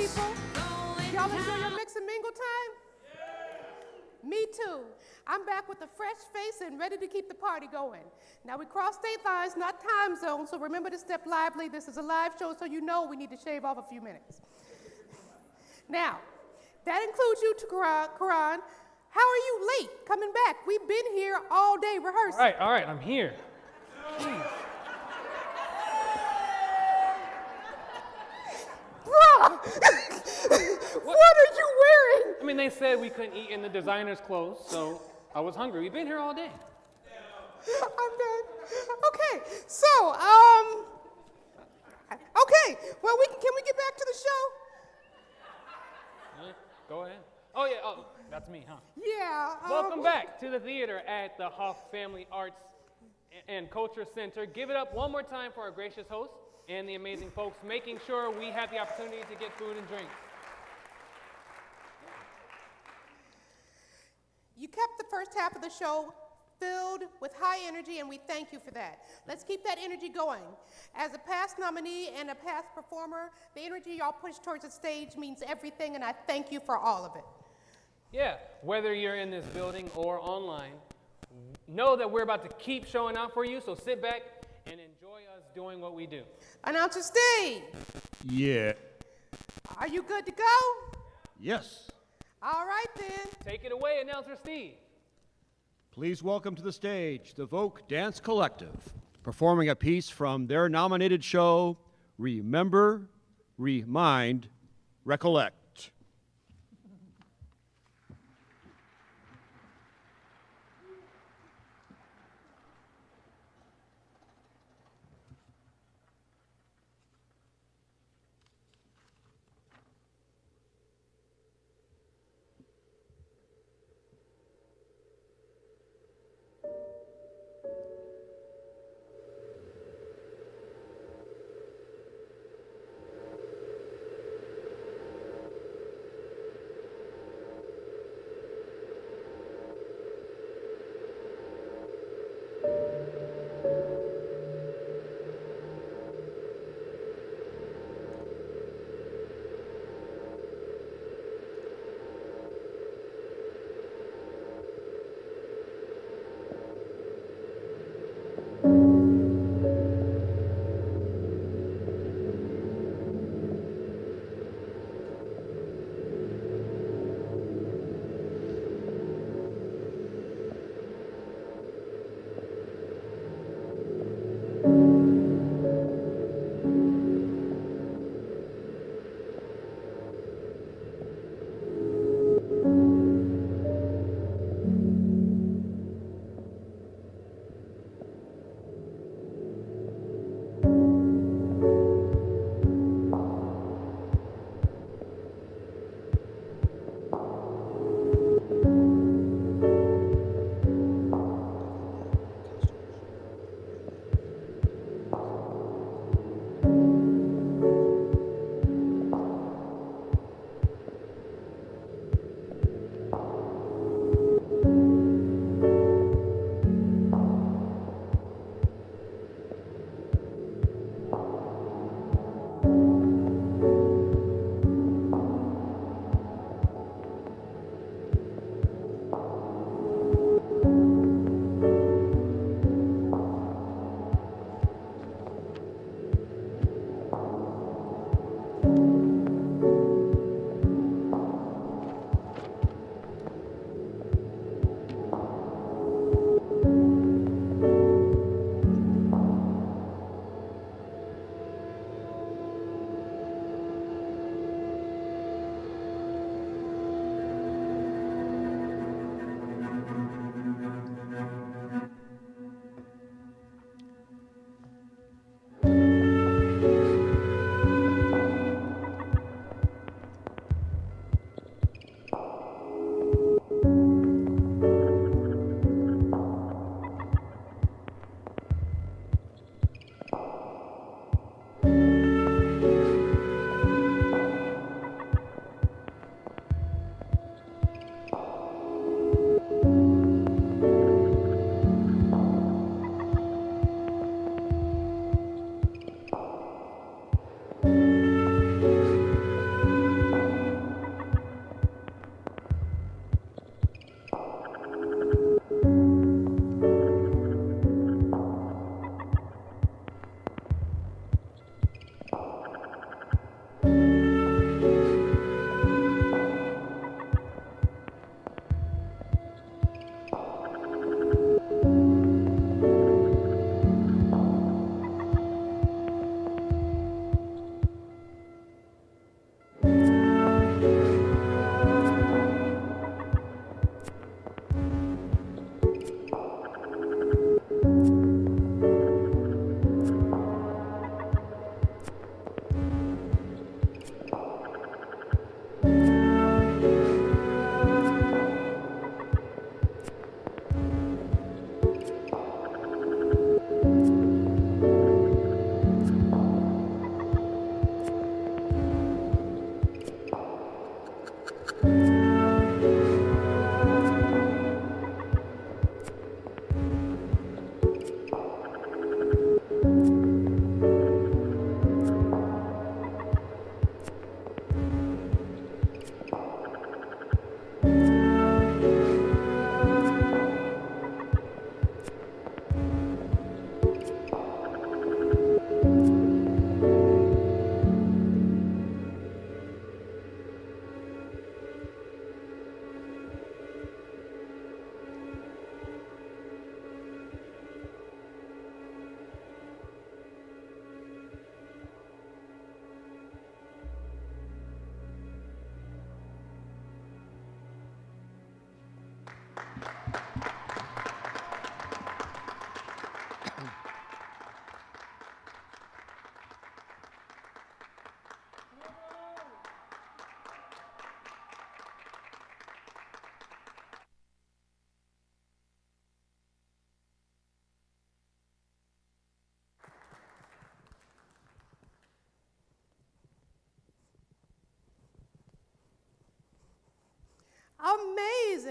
people. Y'all enjoy your mix and mingle time? Me too. I'm back with a fresh face and ready to keep the party going. Now we cross state lines, not time zones, so remember to step lively. This is a live show, so you know we need to shave off a few minutes. Now, that includes you to Karan. How are you late coming back? We've been here all day rehearsing. All right, I'm here. Jeez. Bruh! What are you wearing? I mean, they said we couldn't eat in the designer's clothes, so I was hungry. We've been here all day. I'm done. Okay, so, okay, well, can we get back to the show? Yeah, go ahead. Oh, yeah, that's me, huh? Yeah. Welcome back to the theater at the Huff Family Arts and Culture Center. Give it up one more time for our gracious host and the amazing folks making sure we have the opportunity to get food and drinks. You kept the first half of the show filled with high energy, and we thank you for that. Let's keep that energy going. As a past nominee and a past performer, the energy y'all push towards the stage means everything, and I thank you for all of it. Yeah, whether you're in this building or online, know that we're about to keep showing out for you, so sit back and enjoy us doing what we do. Announcer Steve, Yeah. are you good to go? Yes. All right then. Take it away, Announcer Steve. Please welcome to the stage the Vogue Dance Collective, performing a piece from their nominated show, Remember, Remind, Recollect.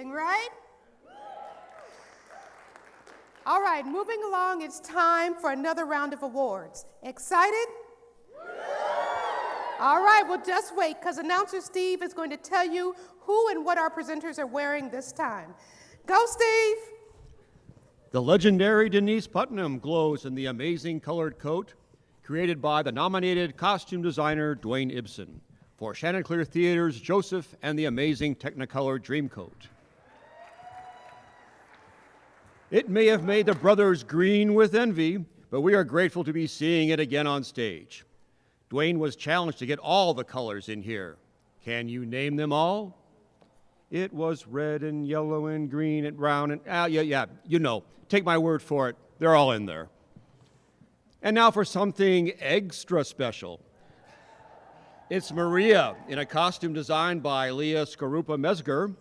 amazing, right? All right, moving along, it's time for another round of awards. Excited? All right, well, just wait, because announcer Steve is going to tell you who and what our presenters are wearing this time. Go, Steve! The legendary Denise Putnam glows in the amazing colored coat created by the nominated costume designer Dwayne Ibsen for Chanticleer Theater's Joseph and the Amazing Technicolor Dreamcoat. It may have made the brothers green with envy, but we are grateful to be seeing it again on stage. Dwayne was challenged to get all the colors in here. Can you name them all? It was red and yellow and green and brown and, yeah, you know. Take my word for it, they're all in there. And now for something extra special. It's Maria in a costume designed by Leah Skorupa-Mesger,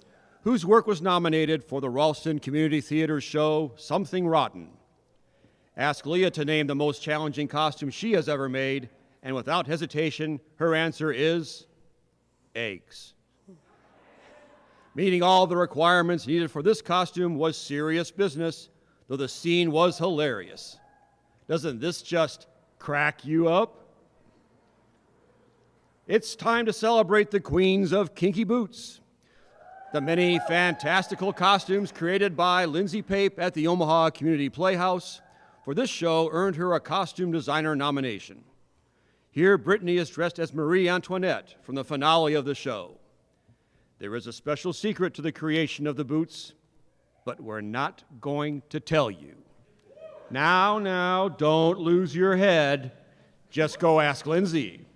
whose work was nominated for the Ralston Community Theater's show, Something Rotten. Ask Leah to name the most challenging costume she has ever made, and without hesitation, her answer is eggs. Meeting all the requirements needed for this costume was serious business, though the scene was hilarious. Doesn't this just crack you up? It's time to celebrate the queens of kinky boots. The many fantastical costumes created by Lindsay Pape at the Omaha Community Playhouse for this show earned her a costume designer nomination. Here, Brittany is dressed as Marie Antoinette from the finale of the show. There is a special secret to the creation of the boots, but we're not going to tell you. Now, don't lose your head. Just go ask Lindsay.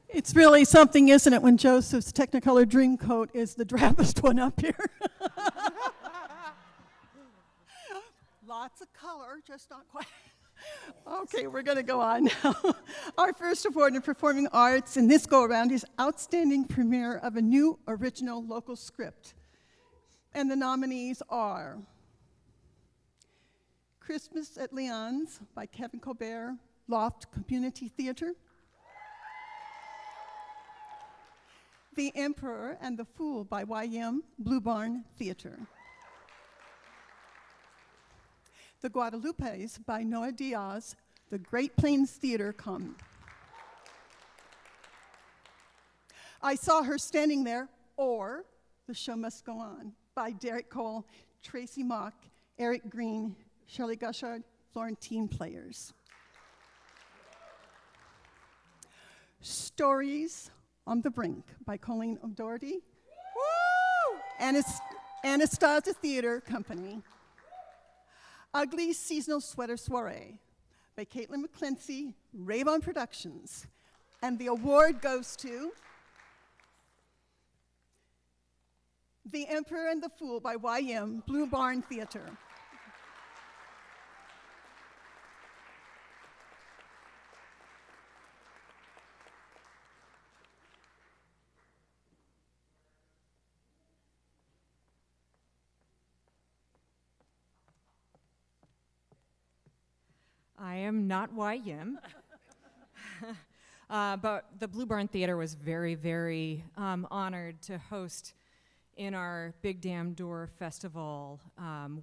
It's really something, isn't it, when Joseph's Technicolor Dreamcoat is the drabbest one up here. Lots of color, just not quite. Okay, we're going to go on now. Our first award in performing arts in this go-around is Outstanding Premiere of a New Original Local Script. And the nominees are Christmas at Leon's by Kevin Colbert, Loft Community Theater. The Emperor and the Fool by YM, Blue Barn Theater. The Guadalupes by Noah Diaz, the Great Plains Theater Come. I Saw Her Standing There, or The Show Must Go On by Derek Cole, Tracy Mock, Eric Green, Shirley Gushard, Florentine Players. Stories on the Brink by Colleen O'Doherty. Woo! Anastasia Theater Company. Ugly Seasonal Sweater Soiree by Caitlin McClincy, Rayvon Productions. And the award goes to The Emperor and the Fool by YM, Blue Barn Theater. I am not YM. But the Blue Barn Theater was very, very honored to host in our Big Damn Door Festival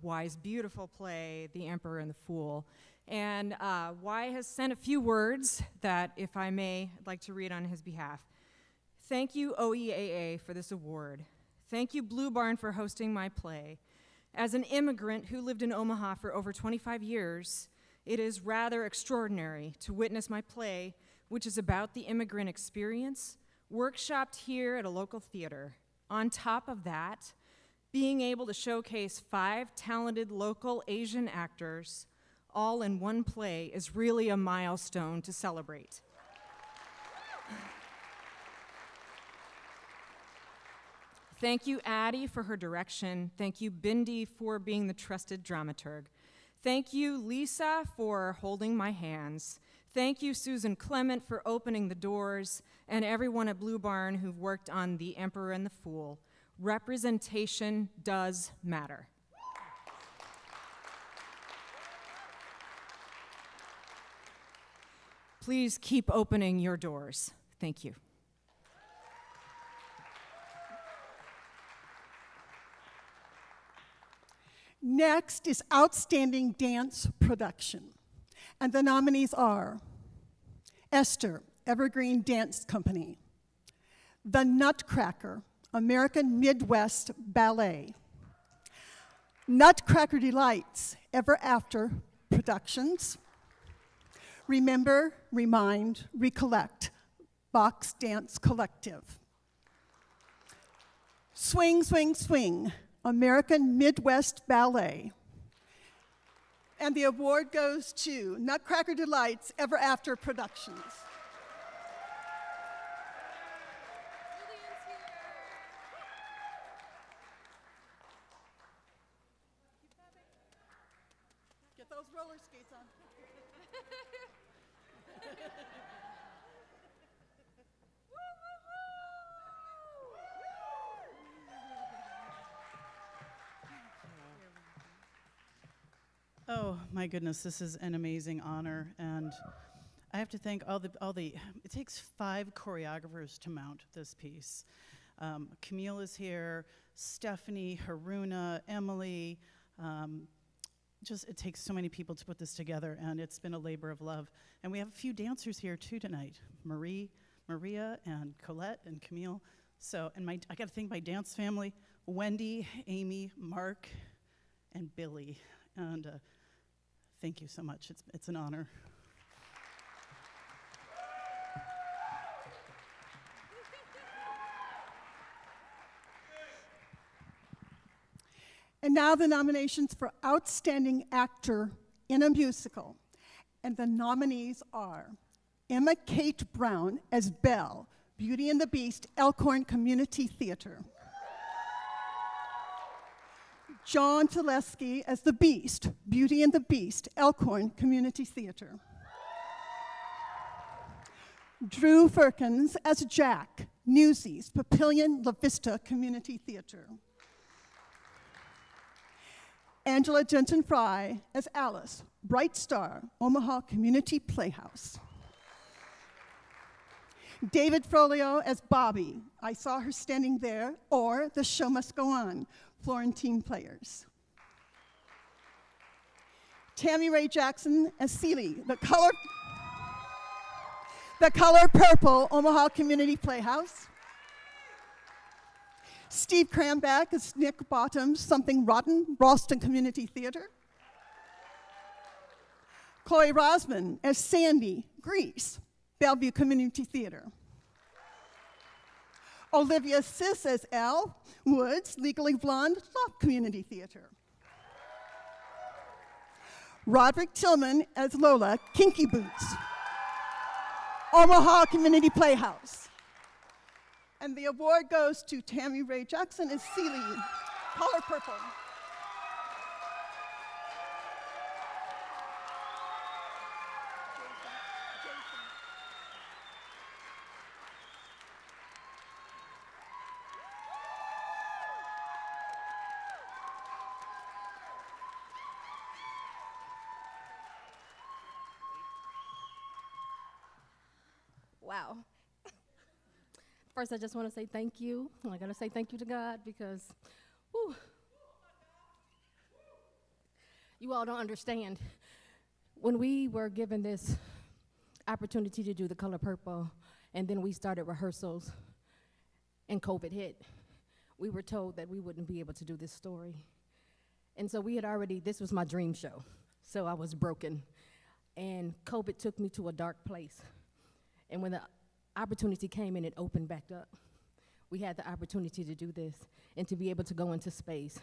Y's beautiful play, The Emperor and the Fool. And Y has sent a few words that, if I may, I'd like to read on his behalf. Thank you, OEAA, for this award. Thank you, Blue Barn, for hosting my play. As an immigrant who lived in Omaha for over 25 years, it is rather extraordinary to witness my play, which is about the immigrant experience, workshopped here at a local theater. On top of that, being able to showcase 5 talented local Asian actors all in one play is really a milestone to celebrate. Thank you, Addie, for her direction. Thank you, Bindi, for being the trusted dramaturg. Thank you, Lisa, for holding my hands. Thank you, Susan Clement, for opening the doors, and everyone at Blue Barn who've worked on The Emperor and the Fool. Representation does matter. Please keep opening your doors. Thank you. Next is Outstanding Dance Production. And the nominees are Esther, Evergreen Dance Company, The Nutcracker, American Midwest Ballet, Nutcracker Delights, Ever After Productions, Remember, Remind, Recollect, Box Dance Collective, Swing, Swing, Swing, American Midwest Ballet. And the award goes to Nutcracker Delights, Ever After Productions. Get those roller skates on. Oh my goodness, this is an amazing honor, and I have to thank all the. It takes 5 choreographers to mount this piece. Camille is here, Stephanie, Haruna, Emily. Just it takes so many people to put this together, and it's been a labor of love. And we have a few dancers here too tonight: Maria, and Colette, and Camille. So, and I got to thank my dance family: Wendy, Amy, Mark, and Billy. And thank you so much. It's an honor. And now the nominations for Outstanding Actor in a Musical. And the nominees are Emma Kate Brown as Belle, Beauty and the Beast, Elkhorn Community Theater. John Teleski as the Beast, Beauty and the Beast, Elkhorn Community Theater. Drew Firkins as Jack, Newsies, Papillion La Vista Community Theater. Angela Jensen Fry as Alice, Bright Star, Omaha Community Playhouse. David Frolio as Bobby, I Saw Her Standing There, or The Show Must Go On, Florentine Players. Tammy Ray Jackson as Celie, The Color Purple, Omaha Community Playhouse. Steve Cramback as Nick Bottoms, Something Rotten, Ralston Community Theater. Chloe Rosman as Sandy, Grease, Bellevue Community Theater. Olivia Sis as Elle, Woods, Legally Blonde, Love Community Theater. Roderick Tillman as Lola, Kinky Boots, Omaha Community Playhouse. And the award goes to Tammy Ray Jackson as Celie, Color Purple. Wow. First, I just want to say thank you. I got to say thank you to God because, whew, you all don't understand. When we were given this opportunity to do The Color Purple, and then we started rehearsals, and COVID hit, we were told that we wouldn't be able to do this story. And so we had already, this was my dream show, so I was broken. And COVID took me to a dark place. And when the opportunity came and it opened back up, we had the opportunity to do this and to be able to go into space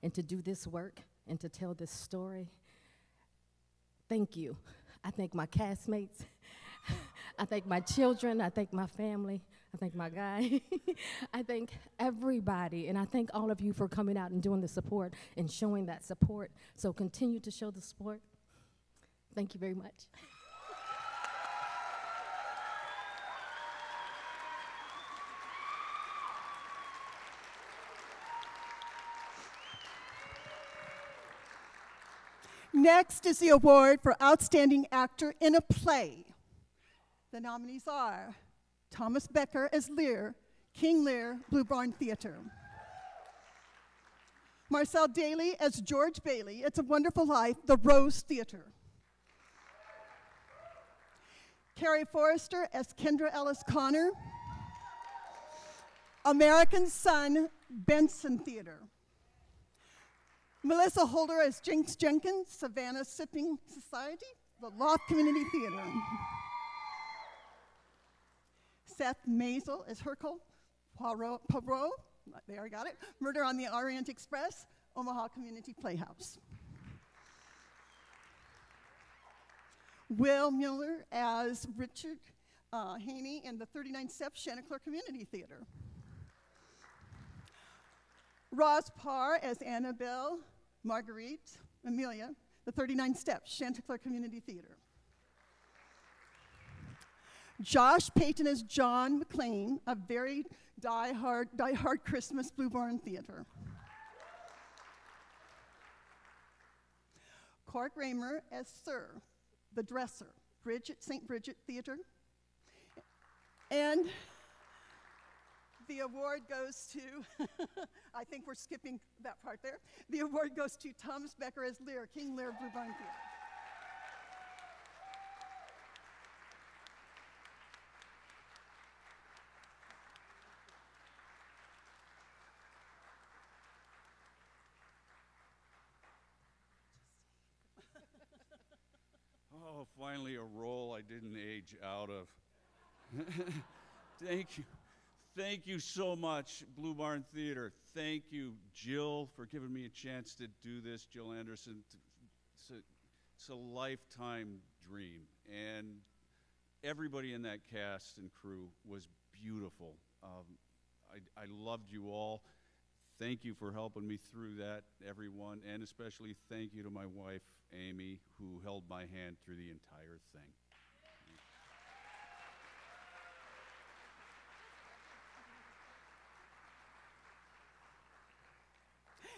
and to do this work and to tell this story. Thank you. I thank my castmates. I thank my children. I thank my family. I thank my guy. I thank everybody, and I thank all of you for coming out and doing the support and showing that support. So continue to show the support. Thank you very much. Next is the award for Outstanding Actor in a Play. The nominees are Thomas Becker as Lear, King Lear, Blue Barn Theater. Marcel Daly as George Bailey, It's a Wonderful Life, the Rose Theater. Carrie Forrester as Kendra Ellis Connor, American Son, Benson Theater. Melissa Holder as Jinx Jenkins, Savannah Sipping Society, the Loft Community Theater. Seth Maisel as Hercule Poirot, there I got it, Murder on the Orient Express, Omaha Community Playhouse. Will Mueller as Richard Haney in the 39 Steps Chanticleer Community Theater. Roz Parr as Annabelle Marguerite Amelia, the 39 Steps Chanticleer Community Theater. Josh Payton as John McLean, a very die-hard Christmas Blue Barn Theater. Cork Raymer as Sir, the Dresser, St. Bridget Theater. And the award goes to, I think we're skipping that part there. The award goes to Thomas Becker as Lear, King Lear Blue Barn Theater. Oh, finally a role I didn't age out of. Thank you. Thank you so much, Blue Barn Theater. Thank you, Jill, for giving me a chance to do this, Jill Anderson. It's a lifetime dream. And everybody in that cast and crew was beautiful. I loved you all. Thank you for helping me through that, everyone, and especially thank you to my wife, Amy, who held my hand through the entire thing.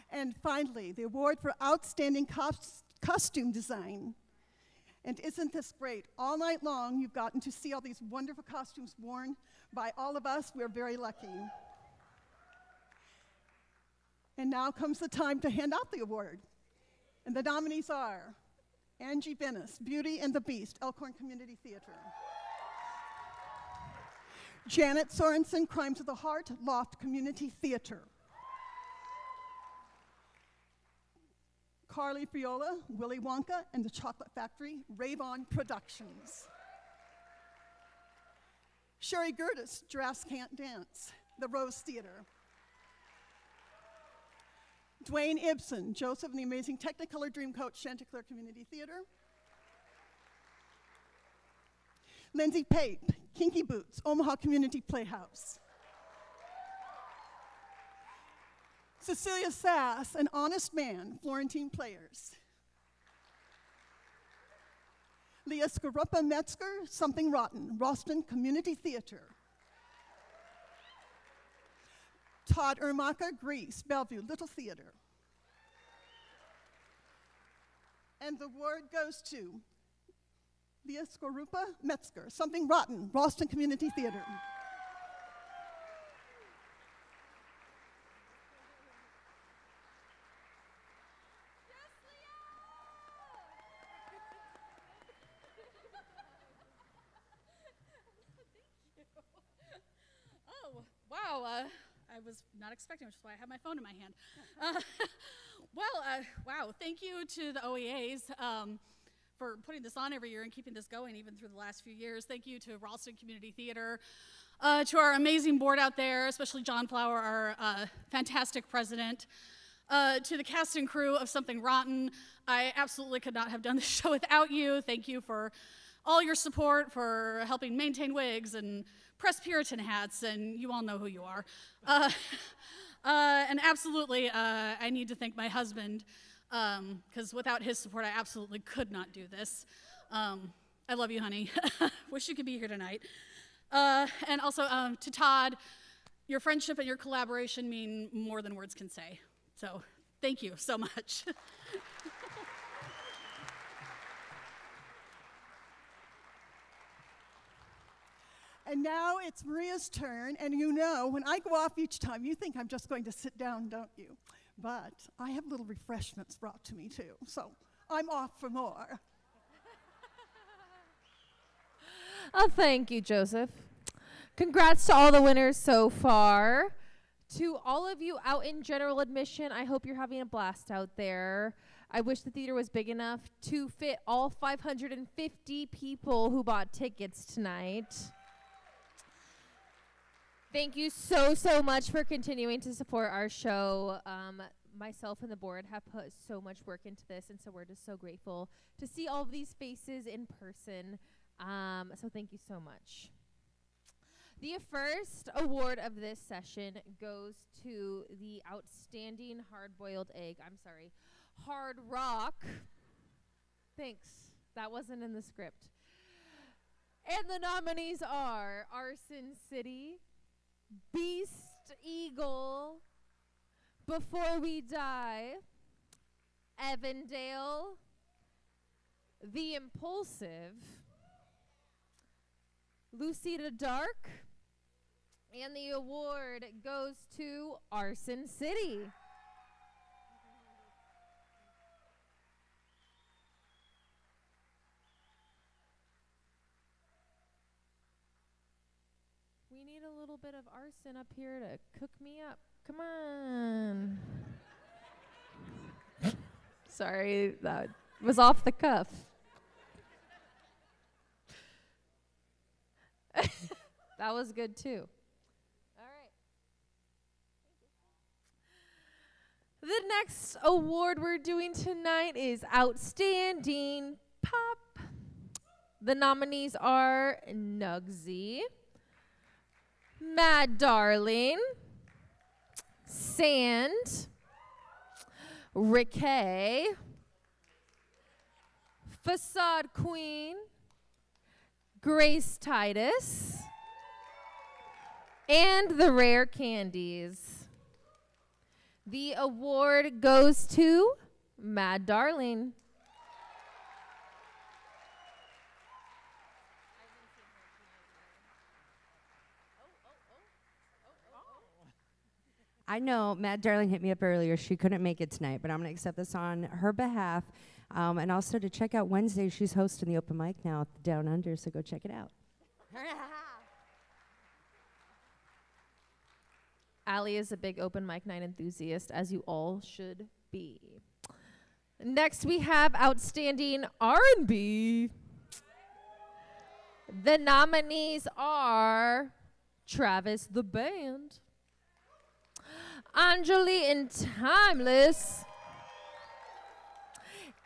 And finally, the award for Outstanding Costume Design. And isn't this great? All night long, you've gotten to see all these wonderful costumes worn by all of us. We're very lucky. And now comes the time to hand out the award. And the nominees are Angie Bennis, Beauty and the Beast, Elkhorn Community Theater. Janet Sorensen, Crimes of the Heart, Loft Community Theater. Carly Fiola, Willy Wonka and the Chocolate Factory, Rave-On Productions. Sherry Gertis, Giraffes Can't Dance, the Rose Theater. Dwayne Ibsen, Joseph and the Amazing Technicolor Dreamcoat, Chanticleer Community Theater. Lindsay Pape, Kinky Boots, Omaha Community Playhouse. Cecilia Sass, An Honest Man, Florentine Players. Leah Skarupa Metzger, Something Rotten, Ralston Community Theater. Todd Ermacher, Grease, Bellevue Little Theater. And the award goes to Leah Skarupa Metzger, Something Rotten, Ralston Community Theater. Oh, wow. I was not expecting, which is why I have my phone in my hand. Wow. Thank you to the OEAs for putting this on every year and keeping this going even through the last few years. Thank you to Ralston Community Theater, to our amazing board out there, especially John Flower, our fantastic president, to the cast and crew of Something Rotten. I absolutely could not have done this show without you. Thank you for all your support, for helping maintain wigs and press Puritan hats, and you all know who you are. And absolutely, I need to thank my husband, because without his support, I absolutely could not do this. I love you, honey. Wish you could be here tonight. And also to Todd, your friendship and your collaboration mean more than words can say. So thank you so much. And now it's Maria's turn, and you know, when I go off each time, you think I'm just going to sit down, don't you? but I have little refreshments brought to me too, so I'm off for more. Oh, thank you, Joseph. Congrats to all the winners so far. To all of you out in general admission, I hope you're having a blast out there. I wish the theater was big enough to fit all 550 people who bought tickets tonight. Thank you so much for continuing to support our show. Myself and the board have put so much work into this, and so we're just so grateful to see all of these faces in person. So thank you so much. The first award of this session goes to the outstanding hard rock. Thanks. That wasn't in the script. And the nominees are Arson City, Beast Eagle, Before We Die, Evandale, The Impulsive, Lucida Dark, and the award goes to Arson City. We need a little bit of arson up here to cook me up. Come on. Sorry, that was off the cuff. That was good too. All right. The next award we're doing tonight is Outstanding Pop. The nominees are Nugsy, Mad Darling, Sand, Rickay, Facade Queen, Grace Titus, and the Rare Candies. The award goes to Mad Darling. I know Mad Darling hit me up earlier. She couldn't make it tonight, but I'm going to accept this on her behalf. And also to check out Wednesday, she's hosting the open mic now at the Down Under, so go check it out. Allie is a big open mic night enthusiast, as you all should be. Next, we have Outstanding R&B. The nominees are Travis the Band, Anjali and Timeless,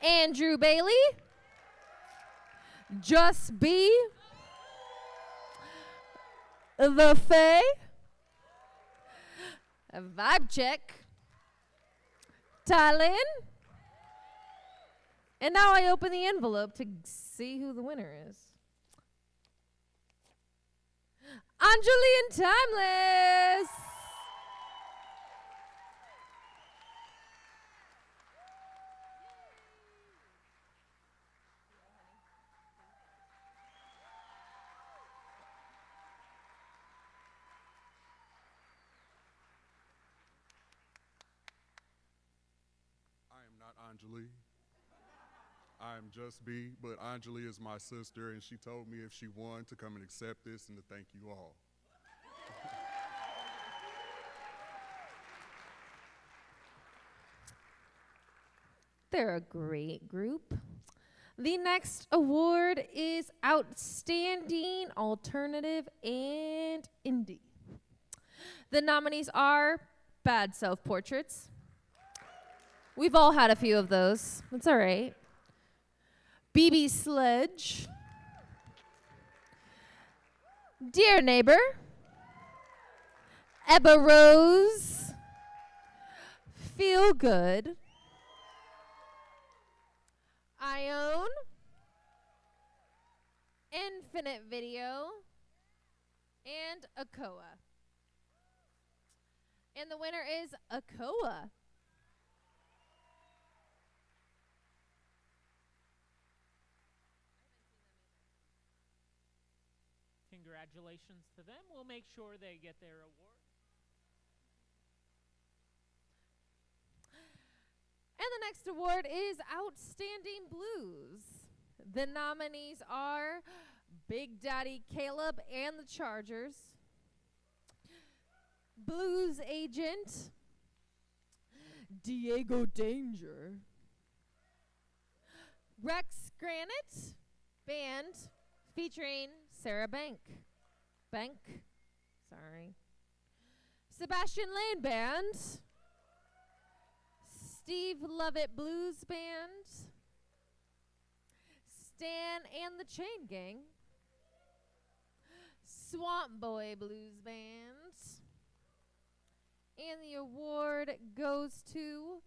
Andrew Bailey, Just Be, The Fae, Vibe Check, Thailand, and now I open the envelope to see who the winner is. Anjali and Timeless. Anjali. I'm Just B, but Anjali is my sister, and she told me if she won to come and accept this and to thank you all. They're a great group. The next award is Outstanding Alternative and Indie. The nominees are Bad Self-Portraits. We've all had a few of those. That's all right. BB Sledge. Dear Neighbor. Ebba Rose. Feel Good. Ione. Infinite Video. And Akoa. And the winner is Akoa. Congratulations to them. We'll make sure they get their award. next award is Outstanding Blues. The nominees are Big Daddy Caleb and the Chargers, Blues Agent Diego Danger, Rex Granite Band featuring Sarah Bank, Sebastian Lane Band, Steve Lovett Blues Band, Stan and the Chain Gang, Swamp Boy Blues Band, and the award goes to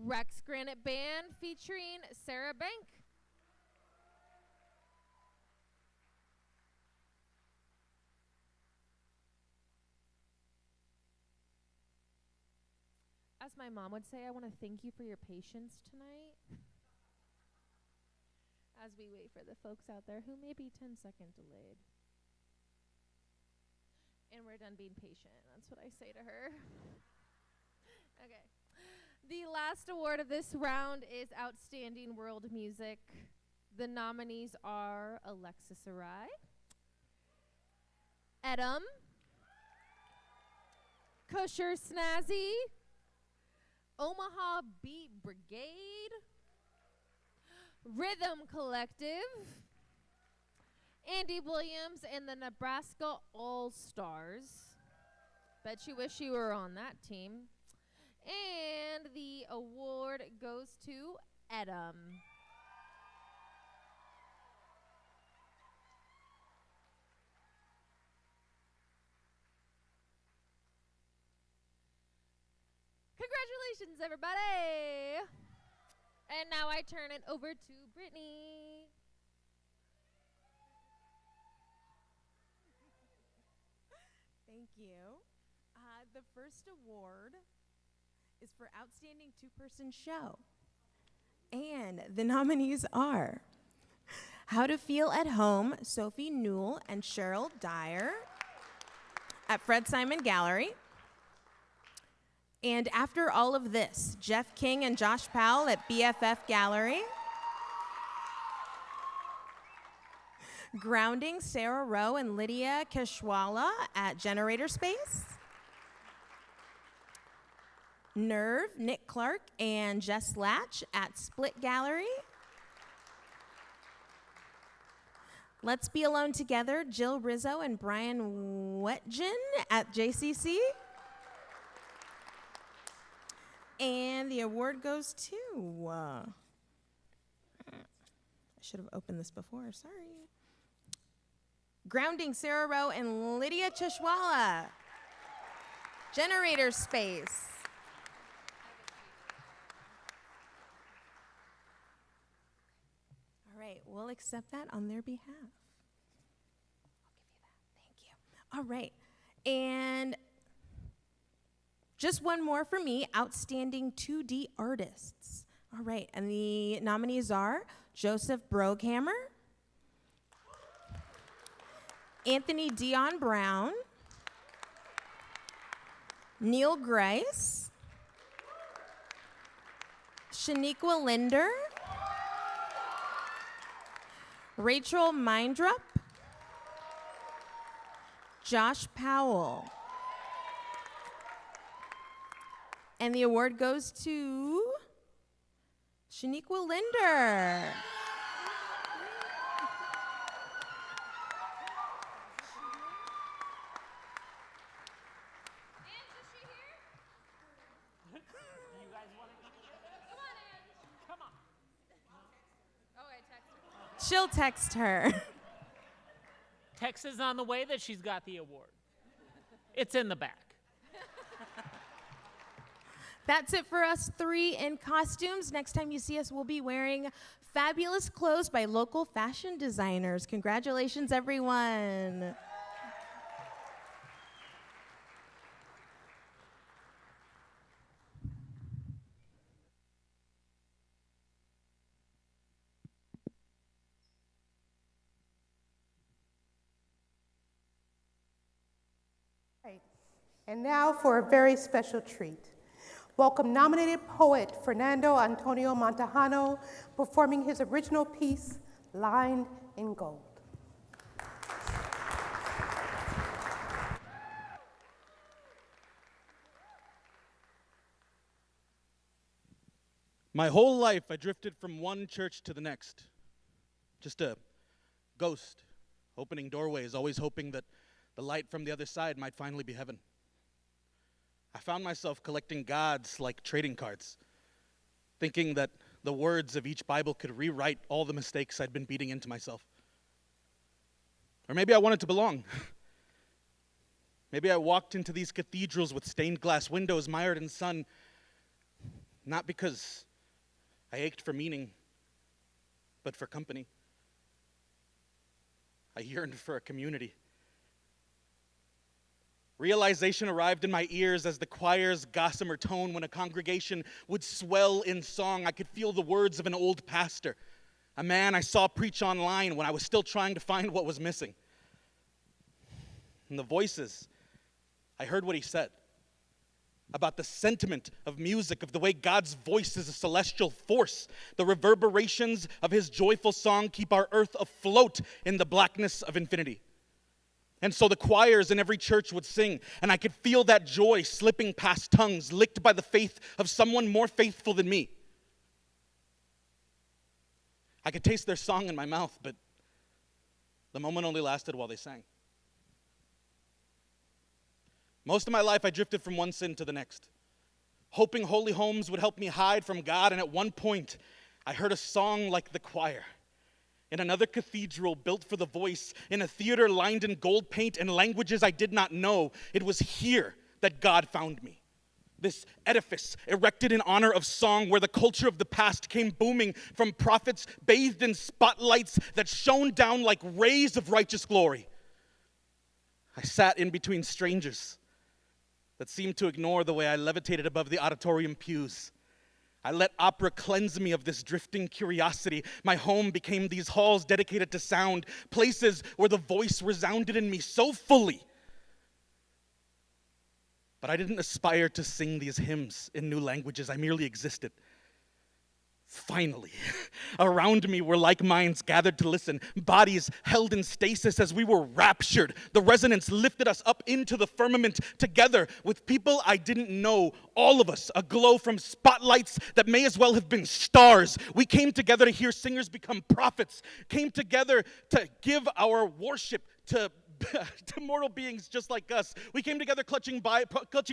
Rex Granite Band featuring Sarah Bank. As my mom would say, I want to thank you for your patience tonight as we wait for the folks out there who may be 10-second delayed. And we're done being patient. That's what I say to her. Okay. The last award of this round is Outstanding World Music. The nominees are Alexis Arai, Edom, Kusher Snazzy, Omaha Beat Brigade, Rhythm Collective, Andy Williams, and the Nebraska All-Stars. Bet you wish you were on that team. And the award goes to Edom. Congratulations, everybody! And now I turn it over to Brittany. Thank you. The first award is for Outstanding Two-Person Show. And the nominees are How to Feel at Home, Sophie Newell and Cheryl Dyer at Fred Simon Gallery. And After All of This, Jeff King and Josh Powell at BFF Gallery. Grounding, Sarah Rowe and Lydia Keshwala at Generator Space. Nerve, Nick Clark and Jess Latch at Split Gallery. Let's Be Alone Together, Jill Rizzo and Brian Wetjen at JCC. And the award goes to, I should have opened this before, sorry. Grounding, Sarah Rowe and Lydia Chishwala. Generator Space. All right, we'll accept that on their behalf. I'll give you that, thank you. All right, and just one more for me, Outstanding 2D Artists. All right, and the nominees are Joseph Broghammer, Anthony Dion Brown, Neil Grice, Shaniqua Linder, Rachel Mindrup, Josh Powell. And the award goes to Shaniqua Linder. She'll text her. Text is on the way that she's got the award. It's in the back. That's it for us three in costumes. Next time you see us, we'll be wearing fabulous clothes by local fashion designers. Congratulations, everyone. Right. And now for a very special treat. Welcome nominated poet Fernando Antonio Montejano, performing his original piece, Lined in Gold. My whole life, I drifted from one church to the next. Just a ghost, opening doorways, always hoping that the light from the other side might finally be heaven. I found myself collecting gods like trading cards, thinking that the words of each Bible could rewrite all the mistakes I'd been beating into myself. Or maybe I wanted to belong. Maybe I walked into these cathedrals with stained glass windows mired in sun, not because I ached for meaning, but for company. I yearned for a community. Realization arrived in my ears as the choir's gossamer tone when a congregation would swell in song. I could feel the words of an old pastor, a man I saw preach online when I was still trying to find what was missing. And the voices, I heard what he said about the sentiment of music, of the way God's voice is a celestial force. The reverberations of his joyful song keep our earth afloat in the blackness of infinity. And so the choirs in every church would sing, and I could feel that joy slipping past tongues, licked by the faith of someone more faithful than me. I could taste their song in my mouth, but the moment only lasted while they sang. Most of my life, I drifted from one sin to the next, hoping holy homes would help me hide from God, and at one point, I heard a song like the choir. In another cathedral built for the voice, in a theater lined in gold paint and languages I did not know, it was here that God found me. This edifice erected in honor of song where the culture of the past came booming from prophets bathed in spotlights that shone down like rays of righteous glory. I sat in between strangers that seemed to ignore the way I levitated above the auditorium pews. I let opera cleanse me of this drifting curiosity. My home became these halls dedicated to sound, places where the voice resounded in me so fully. But I didn't aspire to sing these hymns in new languages. I merely existed. Finally, around me were like minds gathered to listen, bodies held in stasis as we were raptured. The resonance lifted us up into the firmament together with people I didn't know, all of us aglow from spotlights that may as well have been stars. We came together to hear singers become prophets, came together to give our worship to mortal beings just like us. We came together clutching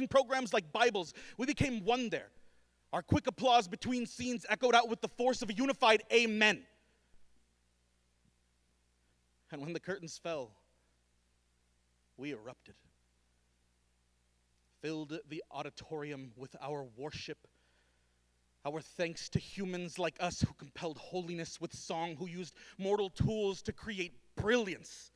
programs like Bibles. We became one there. Our quick applause between scenes echoed out with the force of a unified amen. And when the curtains fell, we erupted, filled the auditorium with our worship, our thanks to humans like us who compelled holiness with song, who used mortal tools to create brilliance.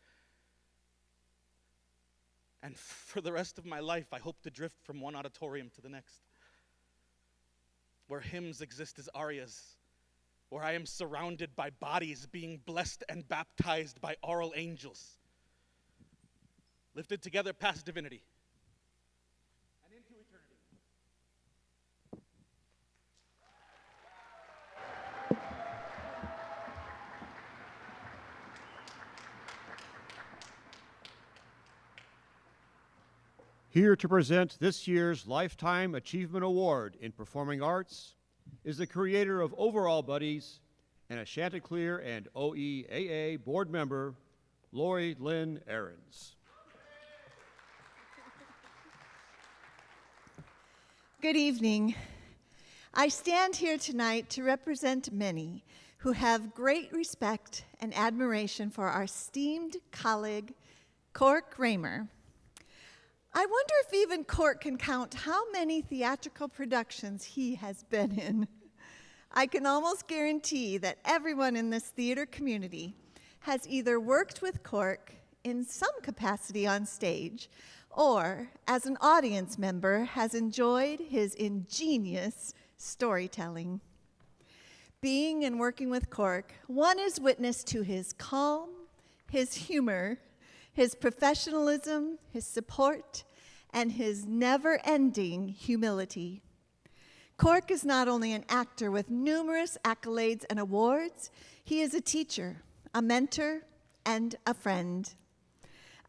And for the rest of my life, I hope to drift from one auditorium to the next, where hymns exist as arias, where I am surrounded by bodies being blessed and baptized by aural angels, lifted together past divinity and into eternity. Here to present this year's Lifetime Achievement Award in Performing Arts is the creator of Overall Buddies and a Chanticleer and OEAA board member, Lori Lynn Ahrens. Good evening. I stand here tonight to represent many who have great respect and admiration for our esteemed colleague, Cork Raymer. I wonder if even Cork can count how many theatrical productions he has been in. I can almost guarantee that everyone in this theater community has either worked with Cork in some capacity on stage or, as an audience member, has enjoyed his ingenious storytelling. Being and working with Cork, one is witness to his calm, his humor, his professionalism, his support, and his never-ending humility. Cork is not only an actor with numerous accolades and awards, he is a teacher, a mentor, and a friend.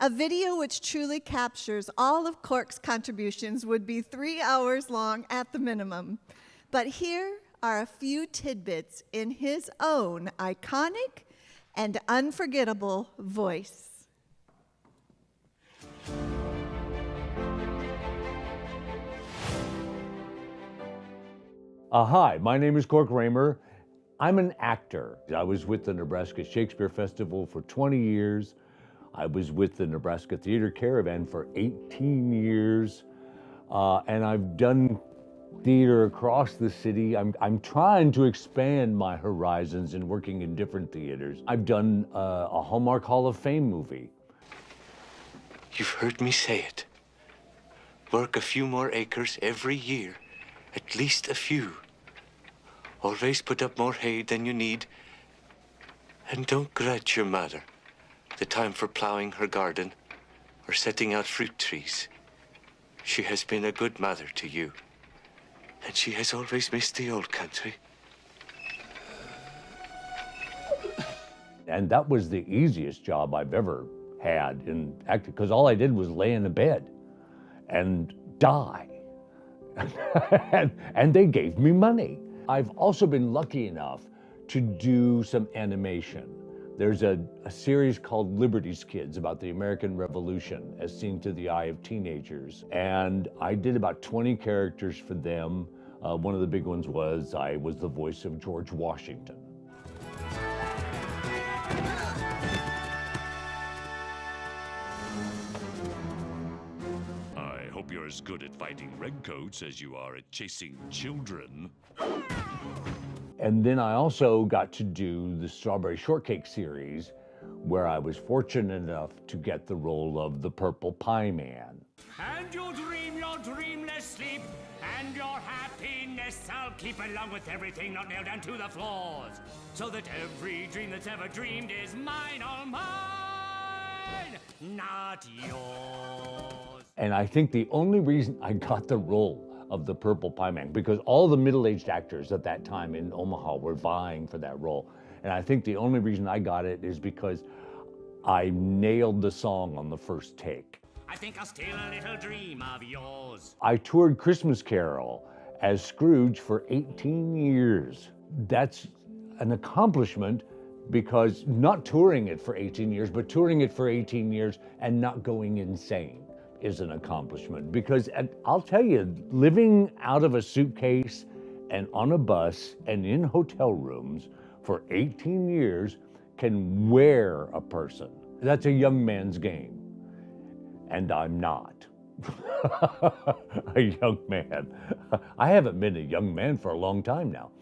A video which truly captures all of Cork's contributions would be 3 hours long at the minimum. But here are a few tidbits in his own iconic and unforgettable voice. Hi, my name is Cork Raymer. I'm an actor. I was with the Nebraska Shakespeare Festival for 20 years. I was with the Nebraska Theater Caravan for 18 years. And I've done theater across the city. I'm trying to expand my horizons and working in different theaters. I've done a Hallmark Hall of Fame movie. You've heard me say it. Work a few more acres every year, at least a few. Always put up more hay than you need. And don't grudge your mother the time for plowing her garden or setting out fruit trees. She has been a good mother to you. And she has always missed the old country. And that was the easiest job I've ever had in acting, because all I did was lay in a bed and die. And they gave me money. I've also been lucky enough to do some animation. There's a series called Liberty's Kids about the American Revolution as seen through the eye of teenagers. And I did about 20 characters for them. One of the big ones was I was the voice of George Washington. I hope you're as good at fighting redcoats as you are at chasing children. And then I also got to do the Strawberry Shortcake series, where I was fortunate enough to get the role of the Purple Pie Man. And you dream your dreamless sleep, and your happiness I'll keep along with everything not nailed down to the floors, so that every dream that's ever dreamed is mine, all mine, not yours. And I think the only reason I got the role of the Purple Pie Man, because all the middle-aged actors at that time in Omaha were vying for that role. And I think the only reason I got it is because I nailed the song on the first take. I think I'll steal a little dream of yours. I toured Christmas Carol as Scrooge for 18 years. That's an accomplishment, because not touring it for 18 years, but touring it for 18 years and not going insane is an accomplishment. Because I'll tell you, living out of a suitcase and on a bus and in hotel rooms for 18 years can wear a person. That's a young man's game. And I'm not a young man. I haven't been a young man for a long time now.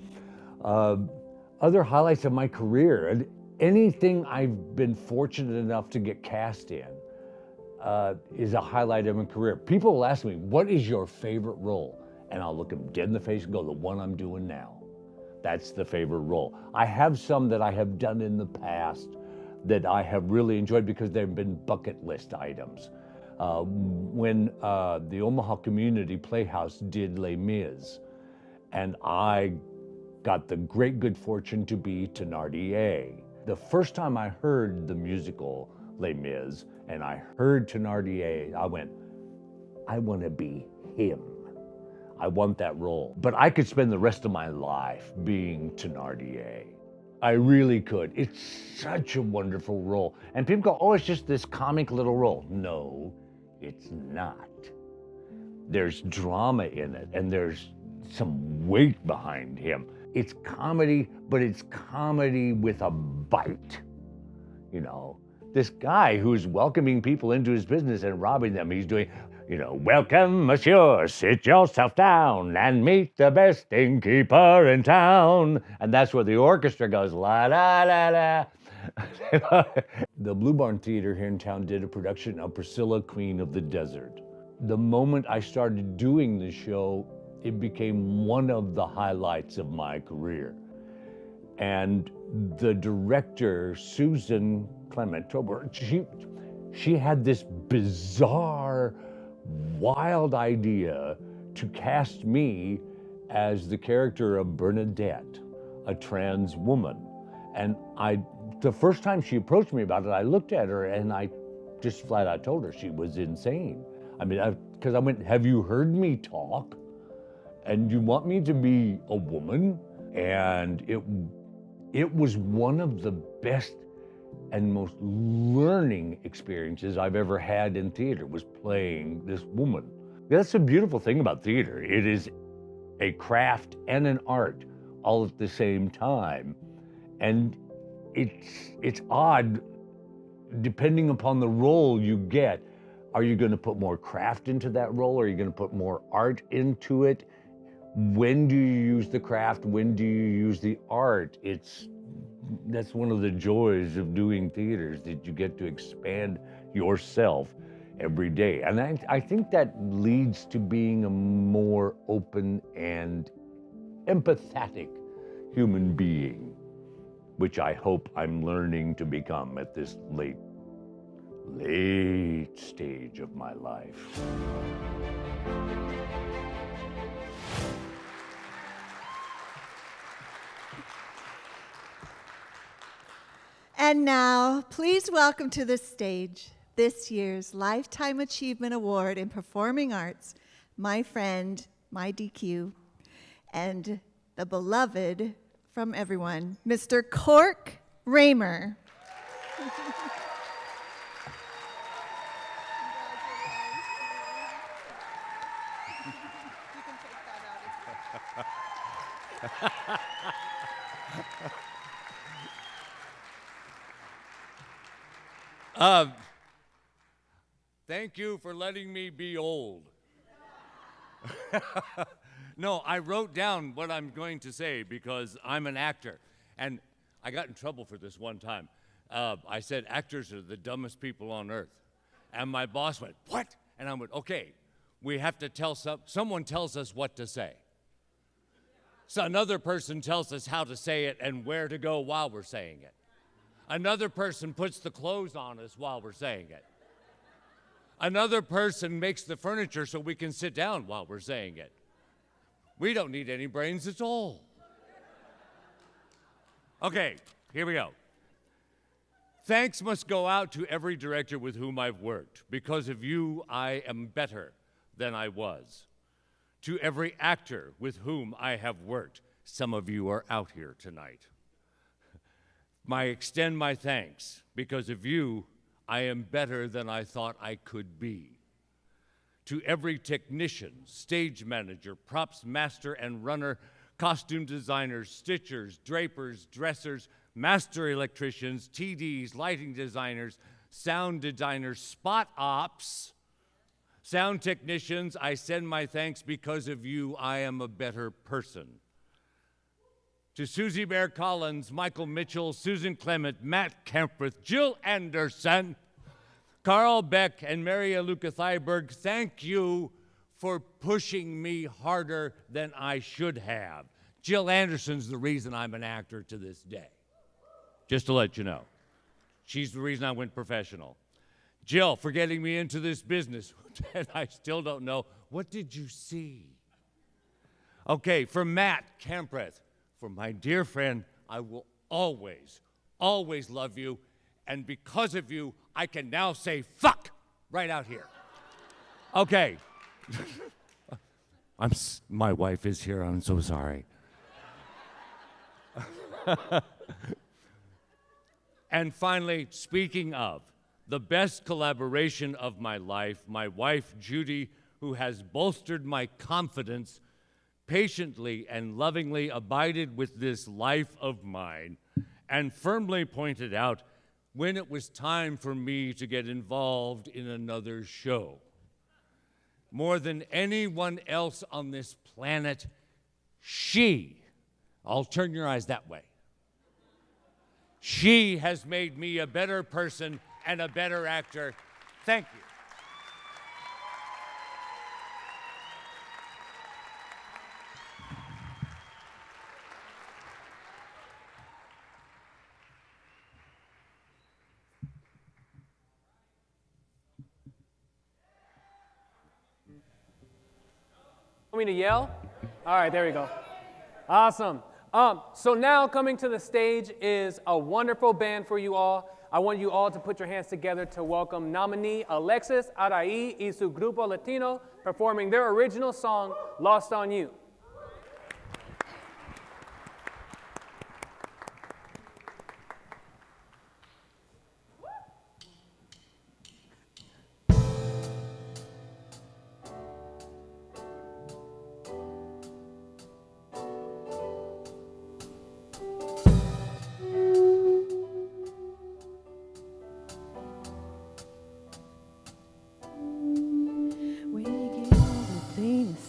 Other highlights of my career, anything I've been fortunate enough to get cast in is a highlight of my career. People will ask me, what is your favorite role? And I'll look them dead in the face and go, the one I'm doing now. That's the favorite role. I have some that I have done in the past that I have really enjoyed because they've been bucket list items. When the Omaha Community Playhouse did Les Mis, and I got the great good fortune to be Thénardier. The first time I heard the musical Les Mis, and I heard Thénardier, I went, I want to be him. I want that role. But I could spend the rest of my life being Thénardier. I really could. It's such a wonderful role. And people go, oh, it's just this comic little role. No, it's not. There's drama in it, and there's some weight behind him. It's comedy, but it's comedy with a bite. You know, this guy who's welcoming people into his business and robbing them, he's doing, you know, welcome, monsieur, sit yourself down and meet the best innkeeper in town. And that's where the orchestra goes, la, la, la, la. The Blue Barn Theater here in town did a production of Priscilla, Queen of the Desert. The moment I started doing the show, it became one of the highlights of my career. And the director, Susan Clement, she had this bizarre, wild idea to cast me as the character of Bernadette, a trans woman. And the first time she approached me about it, I looked at her and I just flat out told her she was insane. I mean, because I went, have you heard me talk? And you want me to be a woman? And it was one of the best and most learning experiences I've ever had in theater, was playing this woman. That's the beautiful thing about theater. It is a craft and an art all at the same time. And it's odd, depending upon the role you get. Are you going to put more craft into that role? Are you going to put more art into it? When do you use the craft? When do you use the art? That's one of the joys of doing theaters, that you get to expand yourself every day. And I think that leads to being a more open and empathetic human being, which I hope I'm learning to become at this late stage of my life. And now, please welcome to the stage this year's Lifetime Achievement Award in Performing Arts, my friend, my DQ, and the beloved from everyone, Mr. Cork Raymer. Thank you for letting me be old. No, I wrote down what I'm going to say because I'm an actor. And I got in trouble for this one time. I said, actors are the dumbest people on earth. And my boss went, what? And I went, okay, we have to tell someone tells us what to say. So another person tells us how to say it and where to go while we're saying it. Another person puts the clothes on us while we're saying it. Another person makes the furniture so we can sit down while we're saying it. We don't need any brains at all. Okay, here we go. Thanks must go out to every director with whom I've worked. Because of you, I am better than I was. To every actor with whom I have worked. Some of you are out here tonight. I extend my thanks. Because of you, I am better than I thought I could be. To every technician, stage manager, props master and runner, costume designers, stitchers, drapers, dressers, master electricians, TDs, lighting designers, sound designers, spot ops, sound technicians, I send my thanks. Because of you, I am a better person. To Susie Bear Collins, Michael Mitchell, Susan Clement, Matt Kemprith, Jill Anderson, Carl Beck, and Maria Luca Thyberg, thank you for pushing me harder than I should have. Jill Anderson's the reason I'm an actor to this day. Just to let you know. She's the reason I went professional. Jill, for getting me into this business, and I still don't know, what did you see? Okay, for Matt Kemprith, for my dear friend, I will always, always love you, and because of you, I can now say fuck right out here. Okay. My wife is here, I'm so sorry. And finally, speaking of the best collaboration of my life, my wife, Judy, who has bolstered my confidence, patiently and lovingly abided with this life of mine, and firmly pointed out when it was time for me to get involved in another show. More than anyone else on this planet, I'll turn your eyes that way. She has made me a better person and a better actor. Thank you. Want me to yell? All right, there we go. Awesome. So now coming to the stage is a wonderful band for you all. I want you all to put your hands together to welcome nominee Alexis Arai y su Grupo Latino performing their original song, Lost on You.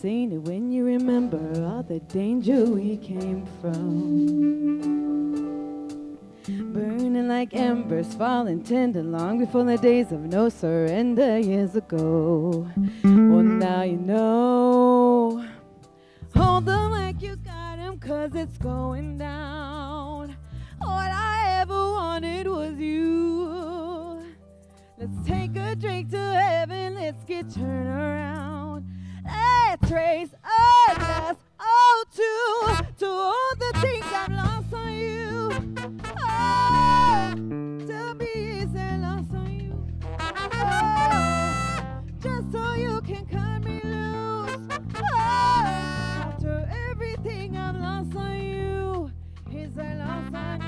Seen it when you remember all the danger we came from. Burning like embers, falling tender long before the days of no surrender years ago. Well, now you know. Hold them like you got them, 'cause it's going down. All I ever wanted was you. Let's take a drink to heaven, let's get turned around. Let's raise a glass, oh, to all the things I've lost on you. Oh, to be easy lost on you. Oh, just so you can cut me loose. Oh, after everything I've lost on you, is I lost on you.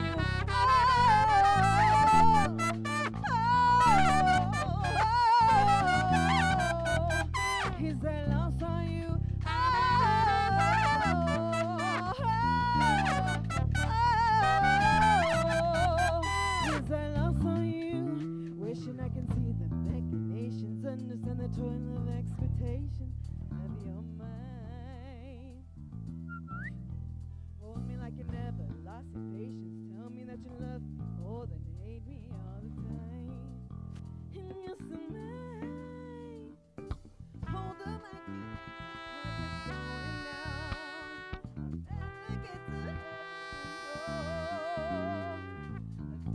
Is I lost on you? Is I lost on you? Wishing I can see the machinations, understand the toil of expectation of your mind. Hold me like you never lost your patience. Tell me that you love me more than hate me all the time. And you're so mine. Hold them like you, 'cause it's going down. Better get to heaven, oh.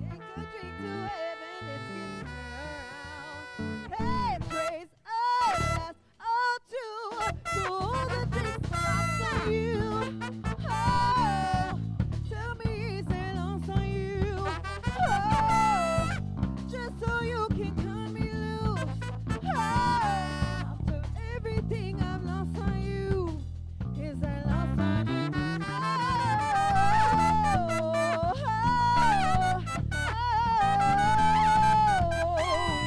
Let's take a drink to heaven, let's get turned around. Let's raise a glass, oh, to all the things lost on you. Oh, tell me is it lost on you? Oh, just so you can cut me loose. Oh, everything I've lost on you, is I lost on you.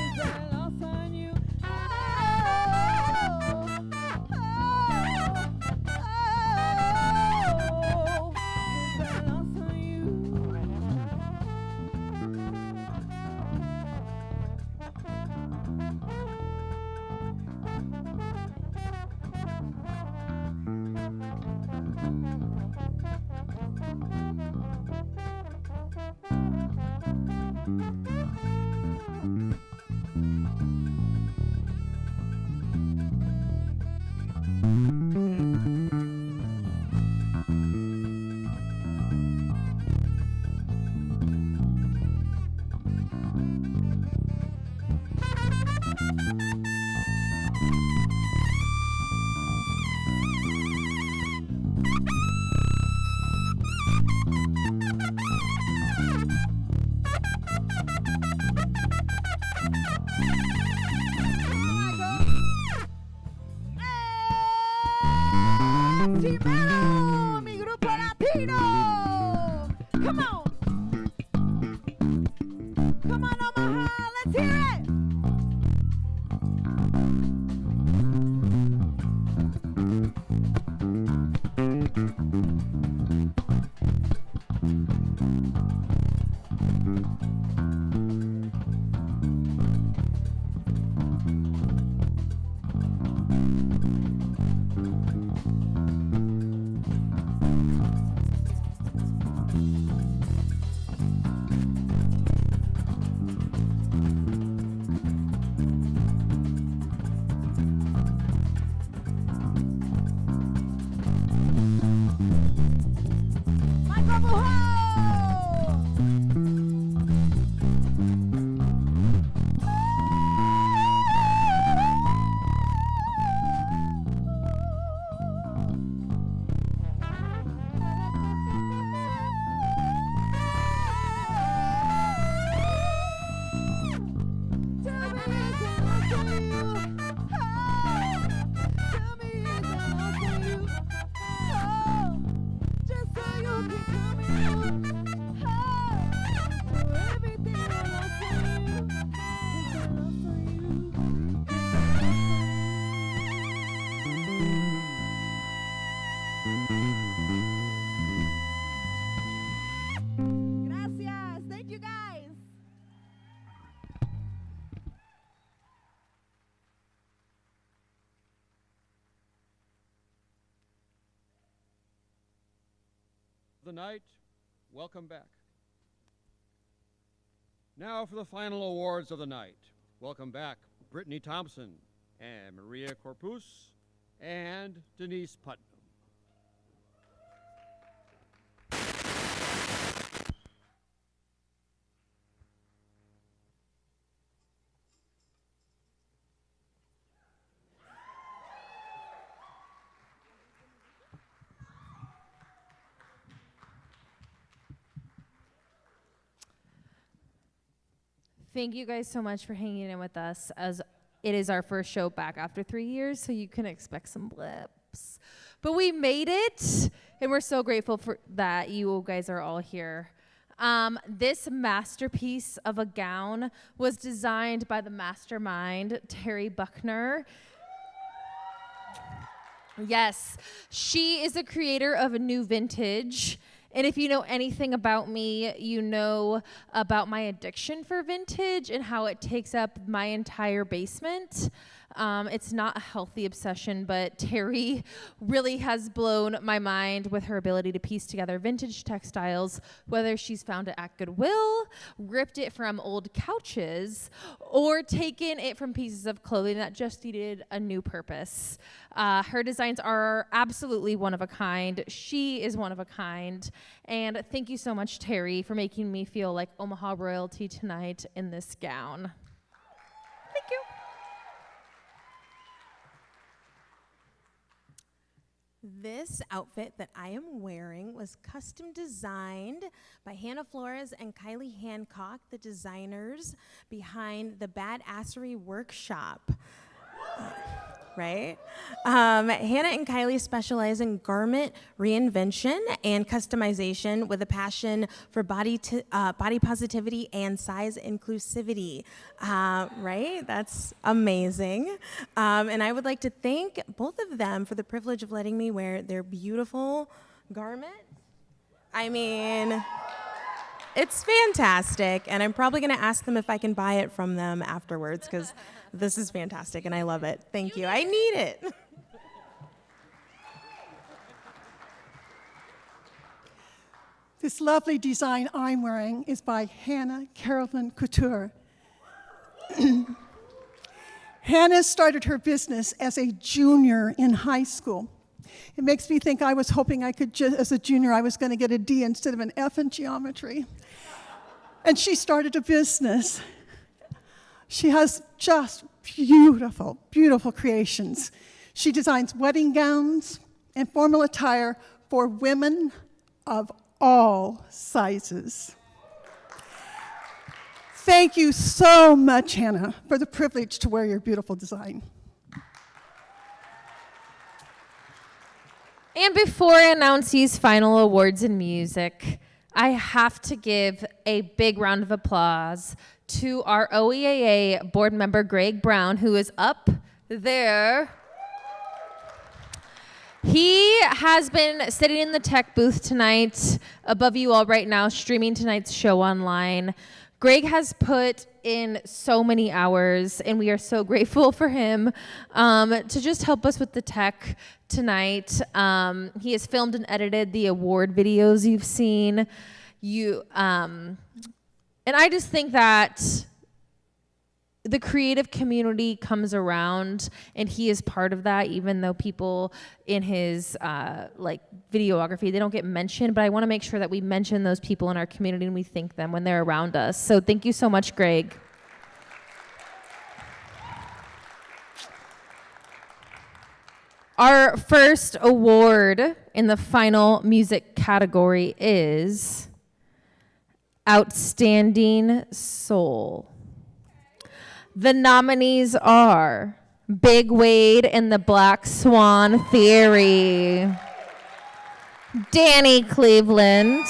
Is I lost on you. Is I lost on you. Timero, mi grupo latino. Come on. Come on, Omaha, let's hear it. Gracias. Thank you, guys. The night, welcome back. Now for the final awards of the night. Welcome back, Brittany Thompson and Maria Corpus and Denise Putnam. Thank you guys so much for hanging in with us, as it is our first show back after 3 years, so you can expect some blips. But we made it, and we're so grateful for that you guys are all here. This masterpiece of a gown was designed by the mastermind, Terry Buckner. Yes, she is the creator of a new vintage. And if you know anything about me, you know about my addiction for vintage and how it takes up my entire basement. It's not a healthy obsession, but Terry really has blown my mind with her ability to piece together vintage textiles, whether she's found it at Goodwill, ripped it from old couches, or taken it from pieces of clothing that just needed a new purpose. Her designs are absolutely one of a kind. She is one of a kind. And thank you so much, Terry, for making me feel like Omaha royalty tonight in this gown. Thank you. This outfit that I am wearing was custom designed by Hannah Flores and Kylie Hancock, the designers behind the Badassery Workshop. Right? Hannah and Kylie specialize in garment reinvention and customization with a passion for body positivity and size inclusivity. Right? That's amazing. And I would like to thank both of them for the privilege of letting me wear their beautiful garment. I mean, it's fantastic, and I'm probably going to ask them if I can buy it from them afterwards, because this is fantastic, and I love it. Thank you. I need it. This lovely design I'm wearing is by Hannah Carolyn Couture. Hannah started her business as a junior in high school. It makes me think I was hoping I could, as a junior, I was going to get a D instead of an F in geometry. And she started a business. She has just beautiful, beautiful creations. She designs wedding gowns and formal attire for women of all sizes. Thank you so much, Hannah, for the privilege to wear your beautiful design. And before I announce these final awards in music, I have to give a big round of applause to our OEAA board member, Greg Brown, who is up there. He has been sitting in the tech booth tonight, above you all right now, streaming tonight's show online. Greg has put in so many hours, and we are so grateful for him to just help us with the tech tonight. He has filmed and edited the award videos you've seen. And I just think that the creative community comes around, and he is part of that, even though people in his videography, they don't get mentioned, but I want to make sure that we mention those people in our community and we thank them when they're around us. So thank you so much, Greg. Our first award in the final music category is Outstanding Soul. The nominees are Big Wade and the Black Swan Theory, Danny Cleveland,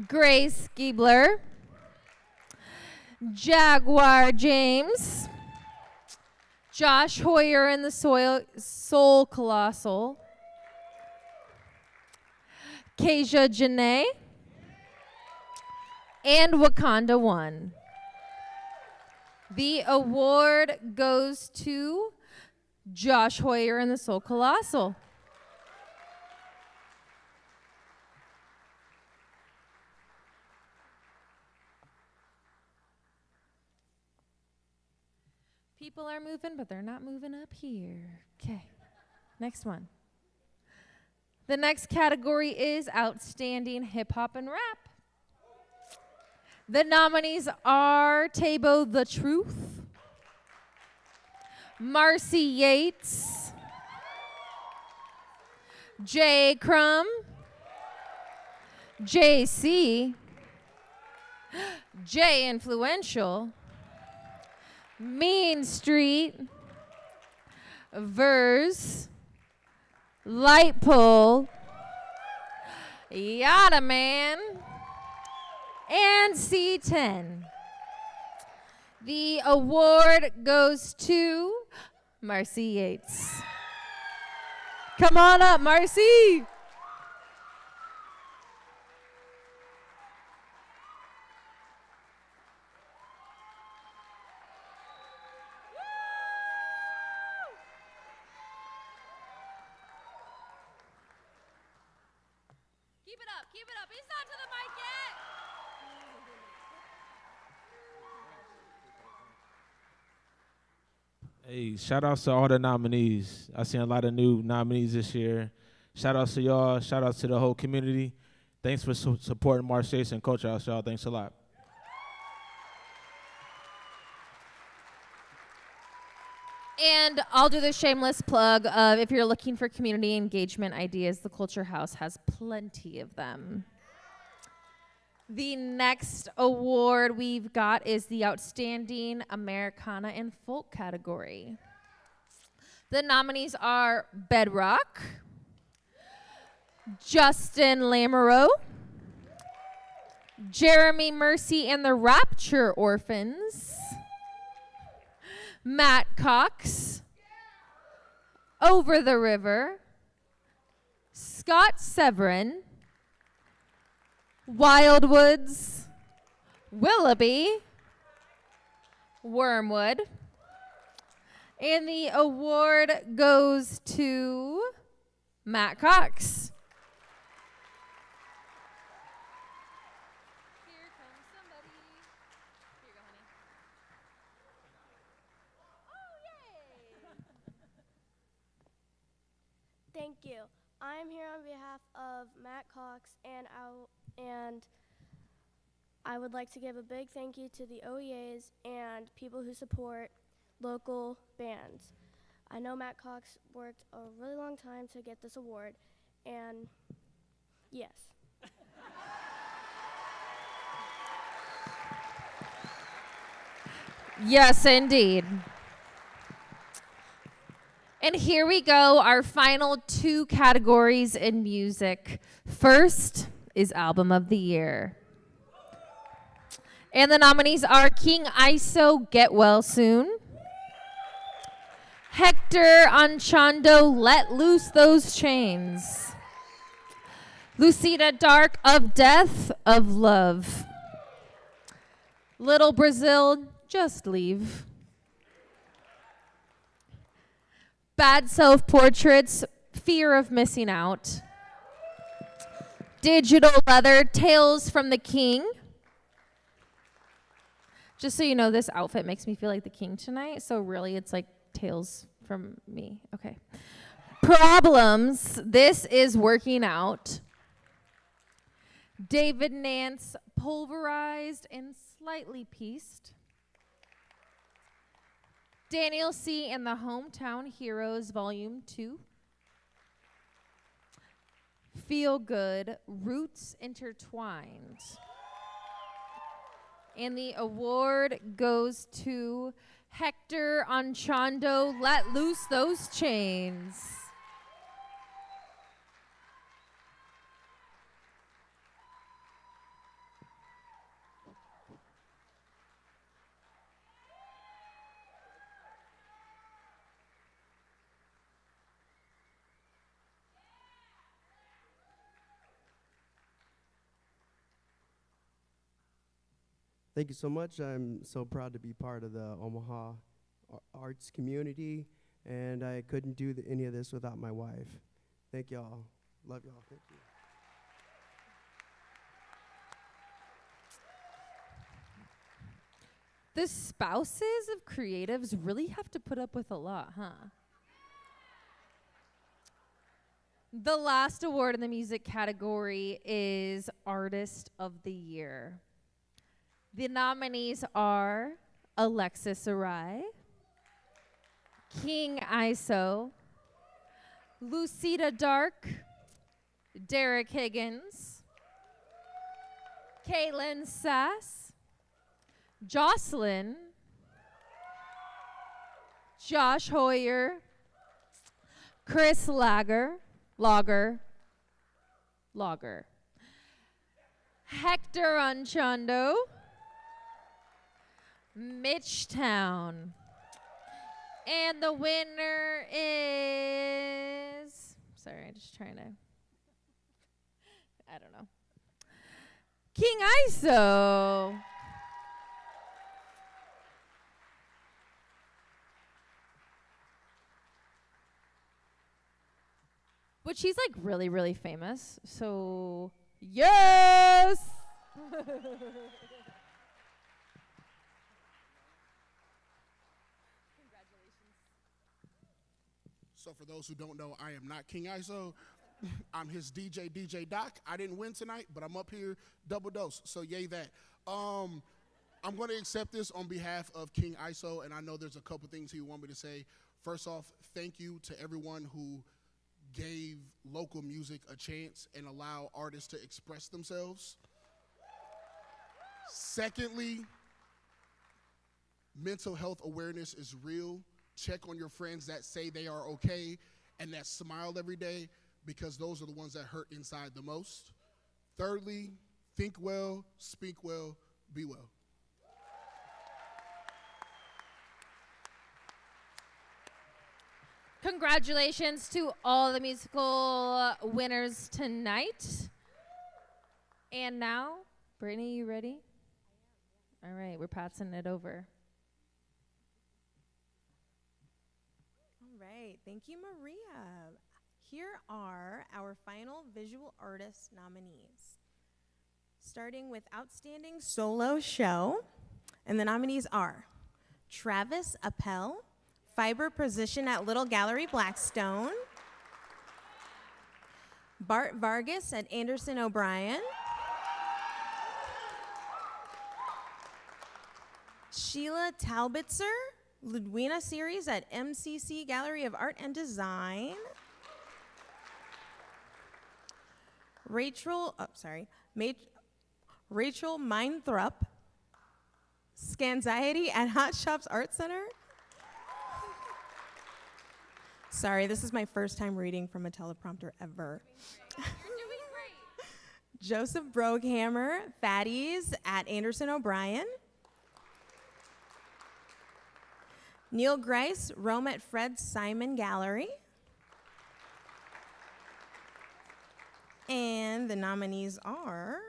Grace Giebler, Jaguar James, Josh Hoyer and the Soul Colossal, Kasia Janae, and Wakanda One. The award goes to Josh Hoyer and the Soul Colossal. People are moving, but they're not moving up here. Okay, next one. The next category is Outstanding Hip Hop and Rap. The nominees are Tabo the Truth, Marcy Yates, J. Crumb, JC, J. Influential, Mean Street, Verse, Light Pole, Yada Man, and C10. The award goes to Marcy Yates. Come on up, Marcy. Keep it up, keep it up. He's not to the mic yet. Hey, shout outs to all the nominees. I seen a lot of new nominees this year. Shout outs to y'all. Shout outs to the whole community. Thanks for supporting Marseilles and Culture House, y'all. Thanks a lot. And I'll do the shameless plug of if you're looking for community engagement ideas, the Culture House has plenty of them. The next award we've got is the Outstanding Americana and Folk category. The nominees are Bedrock, Justin Lamoureux, Jeremy Mercy and the Rapture Orphans, Matt Cox, Over the River, Scott Severin, Wildwoods, Willoughby, Wormwood, and the award goes to Matt Cox. Here comes somebody. Here you go, honey. Thank you. I'm here on behalf of Matt Cox, and I would like to give a big thank you to the OEAs and people who support local bands. I know Matt Cox worked a really long time to get this award, and yes. Yes, indeed. And here we go, our final two categories in music. First is Album of the Year. And the nominees are King ISO, Get Well Soon, Hector Anchondo, Let Loose Those Chains, Lucida Dark, Of Death, Of Love, Little Brazil, Just Leave, Bad Self-Portraits, Fear of Missing Out, Digital Leather, Tales from the King. Just so you know, this outfit makes me feel like the king tonight, so really it's like Tales from me. Okay. Problems, This Is Working Out. David Nance, Pulverized and Slightly Pieced. Daniel C. and the Hometown Heroes, Volume 2. Feel Good, Roots Intertwined. And the award goes to Hector Anchondo. Let loose those chains. Thank you so much. I'm so proud to be part of the Omaha arts community, and I couldn't do any of this without my wife. Thank y'all. Love y'all. Thank you. The spouses of creatives really have to put up with a lot, huh? The last award in the music category is Artist of the Year. The nominees are Alexis Arai, King Iso, Lucida Dark, Derek Higgins, Caitlin Sass, Jocelyn, Josh Hoyer, Chris Lager, Hector Anchondo, Mitch Town. And the winner is, sorry, I'm just trying to, I don't know. King Iso. But she's like really, really famous. So, yes! So for those who don't know, I am not King Iso. I'm his DJ Doc. I didn't win tonight, but I'm up here double dose. So yay that. I'm going to accept this on behalf of King Iso, and I know there's a couple things he want me to say. First off, thank you to everyone who gave local music a chance and allow artists to express themselves. Secondly, mental health awareness is real. Check on your friends that say they are okay and that smile every day, because those are the ones that hurt inside the most. Thirdly, think well, speak well, be well. Congratulations to all the musical winners tonight. And now, Brittany, you ready? All right, we're passing it over. All right, thank you, Maria. Here are our final visual artist nominees. Starting with Outstanding Solo Show, and the nominees are Travis Appel, Fiber Precision at Little Gallery Blackstone, Bart Vargas at Anderson O'Brien, Sheila Talbitzer, Ludwina Series at MCC Gallery of Art and Design, Rachel Meinthrup, Scanxiety at Hot Shops Art Center. Sorry, this is my first time reading from a teleprompter ever. You're doing great. Joseph Brokehammer, Fatties at Anderson O'Brien. Neil Grice, Rome at Fred Simon Gallery. And the nominees are,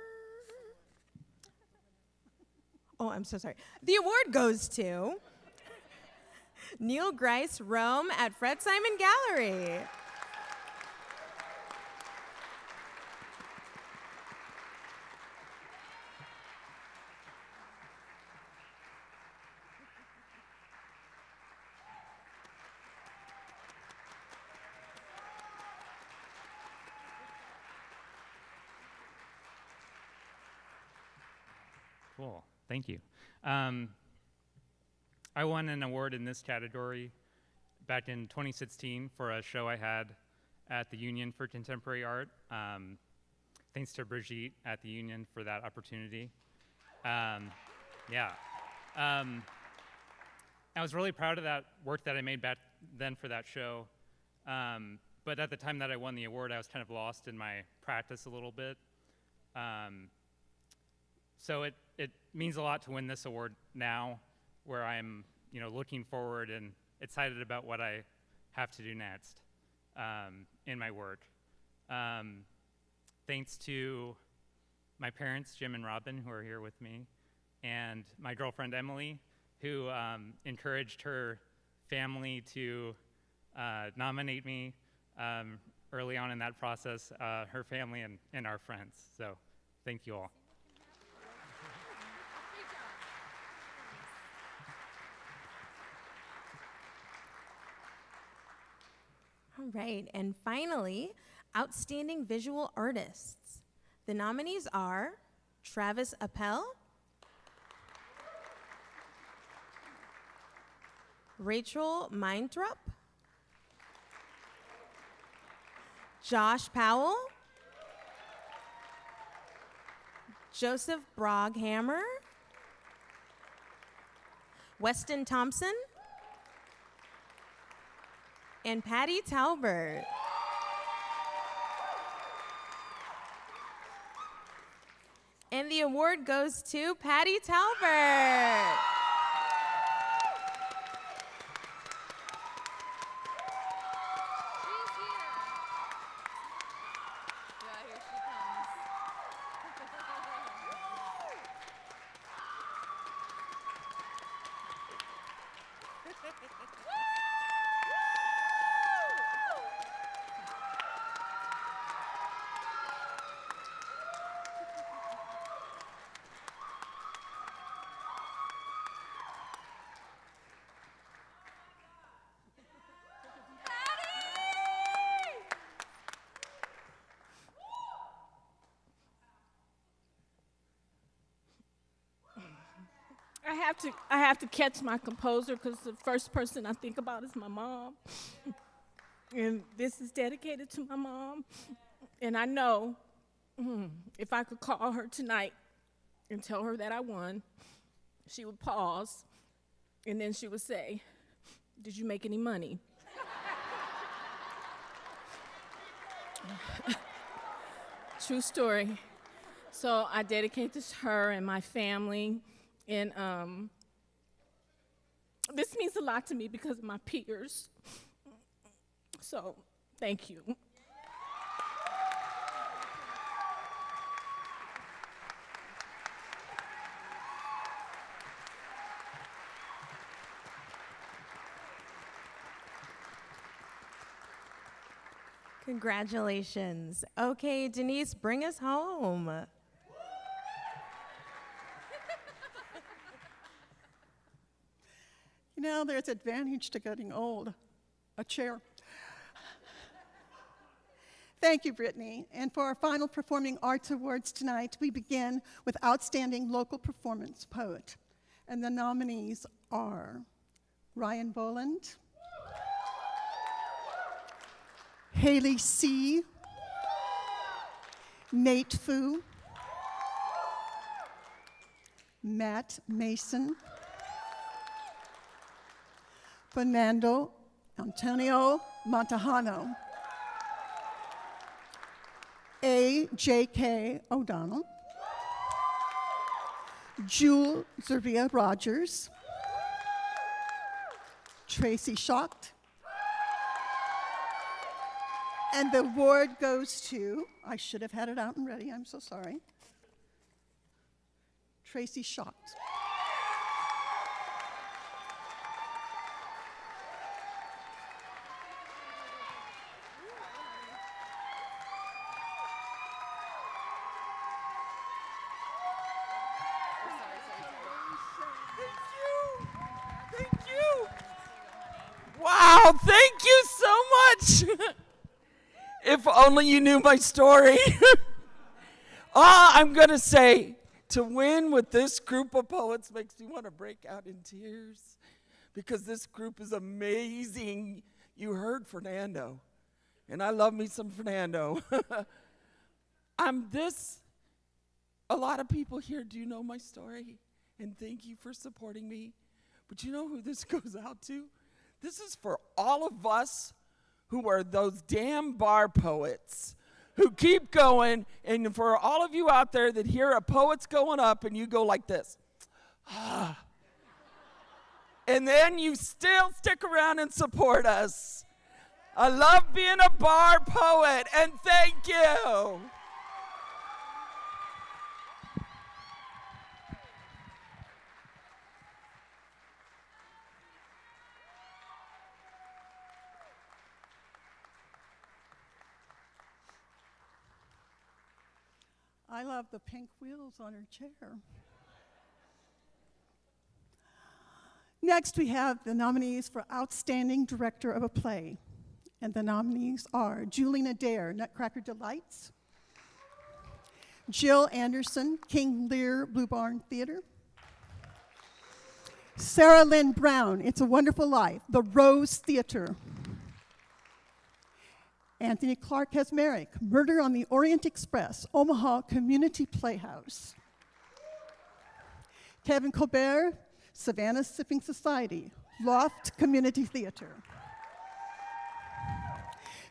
oh, I'm so sorry. The award goes to Neil Grice, Rome at Fred Simon Gallery. Cool, thank you. I won an award in this category back in 2016 for a show I had at the Union for Contemporary Art. Thanks to Brigitte at the Union for that opportunity. Yeah. I was really proud of that work that I made back then for that show. But at the time that I won the award, I was kind of lost in my practice a little bit. So it means a lot to win this award now, where I'm looking forward and excited about what I have to do next in my work. Thanks to my parents, Jim and Robin, who are here with me, and my girlfriend, Emily, who encouraged her family to nominate me early on in that process, her family and our friends. So thank you all. All right, and finally, Outstanding Visual Artists. The nominees are Travis Appel, Rachel Meintrup, Josh Powell, Joseph Broghammer, Weston Thompson, and Patty Talbert. And the award goes to Patty Talbert. I have to catch my composure because the first person I think about is my mom. And this is dedicated to my mom. And I know if I could call her tonight and tell her that I won, she would pause and then she would say, "Did you make any money?" True story. So I dedicate this to her and my family. And this means a lot to me because of my peers. So, thank you. Congratulations. Okay, Denise, bring us home. You know, there's advantage to getting old. A chair. Thank you, Brittany. And for our final Performing Arts Awards tonight, we begin with Outstanding Local Performance Poet. And the nominees are Ryan Boland, Haley C., Nate Fu, Matt Mason, Fernando Antonio Montejano, A.J.K. O'Donnell, Jewel Zervia Rogers, Tracy Schacht, and the award goes to, I should have had it out and ready, I'm so sorry, Tracy Schacht. Wow, thank you so much. If only you knew my story. I'm going to say, to win with this group of poets makes me want to break out in tears because this group is amazing. You heard Fernando, and I love me some Fernando. A lot of people here do know my story, and thank you for supporting me. But you know who this goes out to? This is for all of us who are those damn bar poets who keep going, and for all of you out there that hear a poet's going up and you go like this. And then you still stick around and support us. I love being a bar poet, and thank you. I love the pink wheels on her chair. Next, we have the nominees for Outstanding Director of a Play. And the nominees are Julian Adair, Nutcracker Delights; Jill Anderson, King Lear Blue Barn Theater; Sarah Lynn Brown, It's a Wonderful Life, The Rose Theater; Anthony Clark Kasmerick, Murder on the Orient Express, Omaha Community Playhouse; Kevin Colbert, Savannah Sipping Society, Loft Community Theater;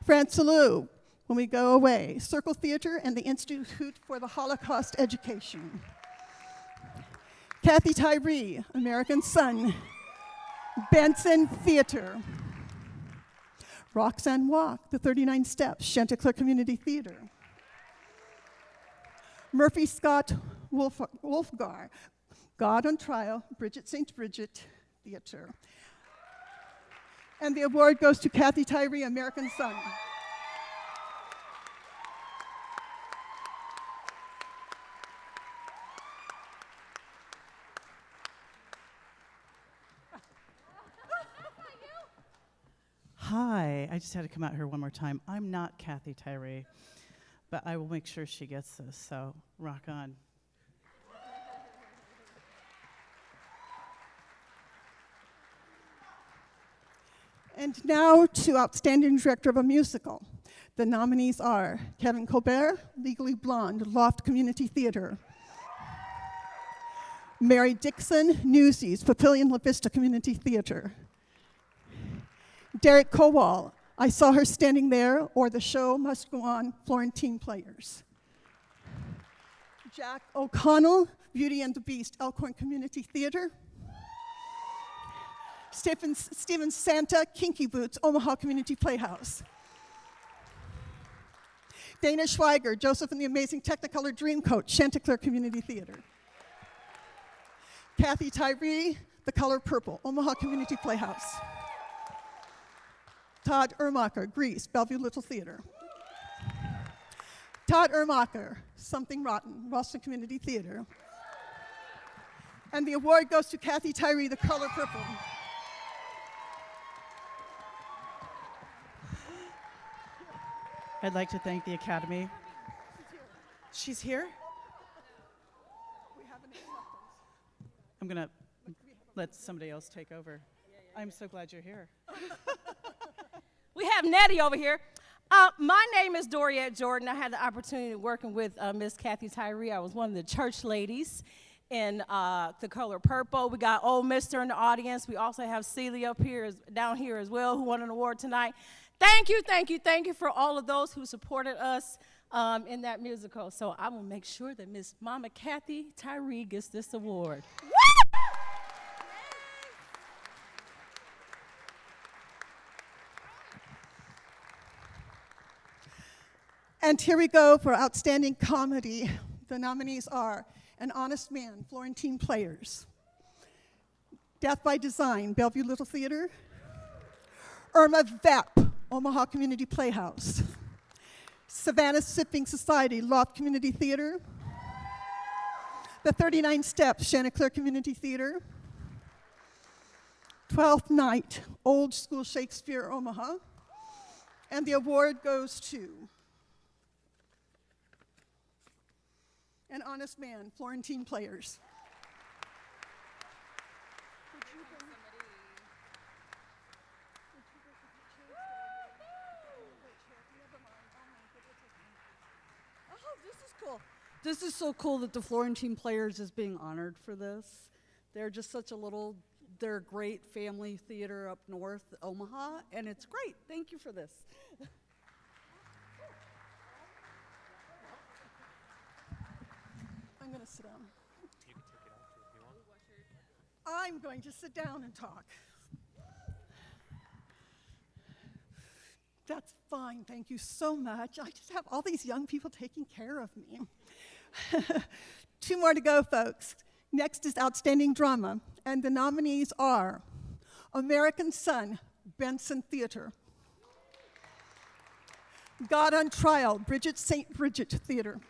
France Lou, When We Go Away, Circle Theater and the Institute for the Holocaust Education; Kathy Tyree, American Son, Benson Theater; Roxanne Walk, The 39 Steps, Chanticleer Community Theater; Murphy Scott Wolfgar, God on Trial, Bridget St. Bridget Theater. And the award goes to Kathy Tyree, American Son. Hi, I just had to come out here one more time. I'm not Kathy Tyree, but I will make sure she gets this, so rock on. And now to Outstanding Director of a Musical. The nominees are Kevin Colbert, Legally Blonde, Loft Community Theater; Mary Dixon, Newsies, Papillion La Vista Community Theater; Derek Kowal, I Saw Her Standing There, or The Show Must Go On, Florentine Players; Jack O'Connell, Beauty and the Beast, Elkhorn Community Theater; Stephen Santa, Kinky Boots, Omaha Community Playhouse; Dana Schweiger, Joseph and the Amazing Technicolor Dreamcoat, Chanticleer Community Theater; Kathy Tyree, The Color Purple, Omaha Community Playhouse; Todd Ermacher, Grease, Bellevue Little Theater; Todd Ermacher, Something Rotten, Ralston Community Theater; and the award goes to Kathy Tyree, The Color Purple. I'd like to thank the Academy. She's here? I'm going to let somebody else take over. I'm so glad you're here. We have Nettie over here. My name is Doriette Jordan. I had the opportunity of working with Miss Kathy Tyree. I was one of the church ladies in The Color Purple. We got Old Mister in the audience. We also have Celia up here, down here as well, who won an award tonight. Thank you, thank you, thank you for all of those who supported us in that musical. So I will make sure that Miss Mama Kathy Tyree gets this award. Woo! And here we go for Outstanding Comedy. The nominees are An Honest Man, Florentine Players; Death by Design, Bellevue Little Theater; Irma Vep, Omaha Community Playhouse; Savannah Sipping Society, Loft Community Theater; The 39 Steps, Chanticleer Community Theater; Twelfth Night, Old School Shakespeare, Omaha. And the award goes to An Honest Man, Florentine Players. Oh, this is cool. This is so cool that the Florentine Players is being honored for this. They're just such a little, they're a great family theater up north, Omaha, and it's great. Thank you for this. I'm going to sit down. You can take it out too if you want. I'm going to sit down and talk. That's fine, thank you so much. I just have all these young people taking care of me. 2 more to go, folks. Next is Outstanding Drama, and the nominees are American Son, Benson Theater; God on Trial, Bridget St. Bridget Theater;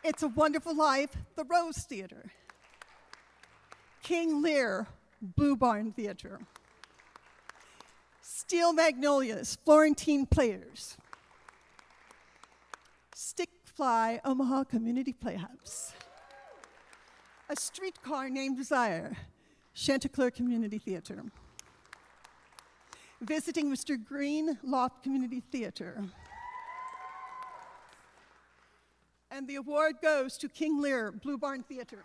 It's a Wonderful Life, the Rose Theater; King Lear, Blue Barn Theater; Steel Magnolias, Florentine Players; Stick Fly, Omaha Community Playhouse; A Streetcar Named Desire, Chanticleer Community Theater; Visiting Mr. Green, Loft Community Theater. And the award goes to King Lear, Blue Barn Theater.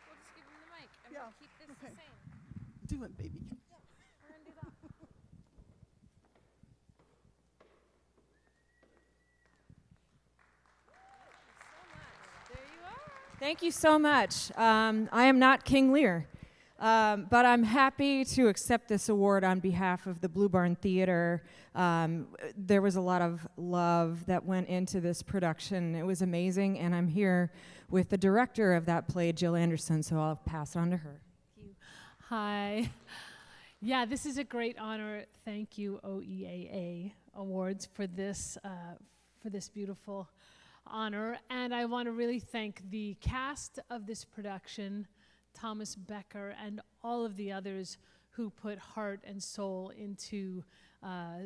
We'll just give him the mic, and Yeah, we'll keep this okay. the same. Do it, baby. We're gonna do that. There you are. Thank you so much. I am not King Lear, but I'm happy to accept this award on behalf of the Blue Barn Theater. There was a lot of love that went into this production. It was amazing, and I'm here with the director of that play, Jill Anderson, so I'll pass it on to her. Hi. Yeah, this is a great honor. Thank you, OEAA Awards, for this beautiful honor. And I want to really thank the cast of this production, Thomas Becker, and all of the others who put heart and soul into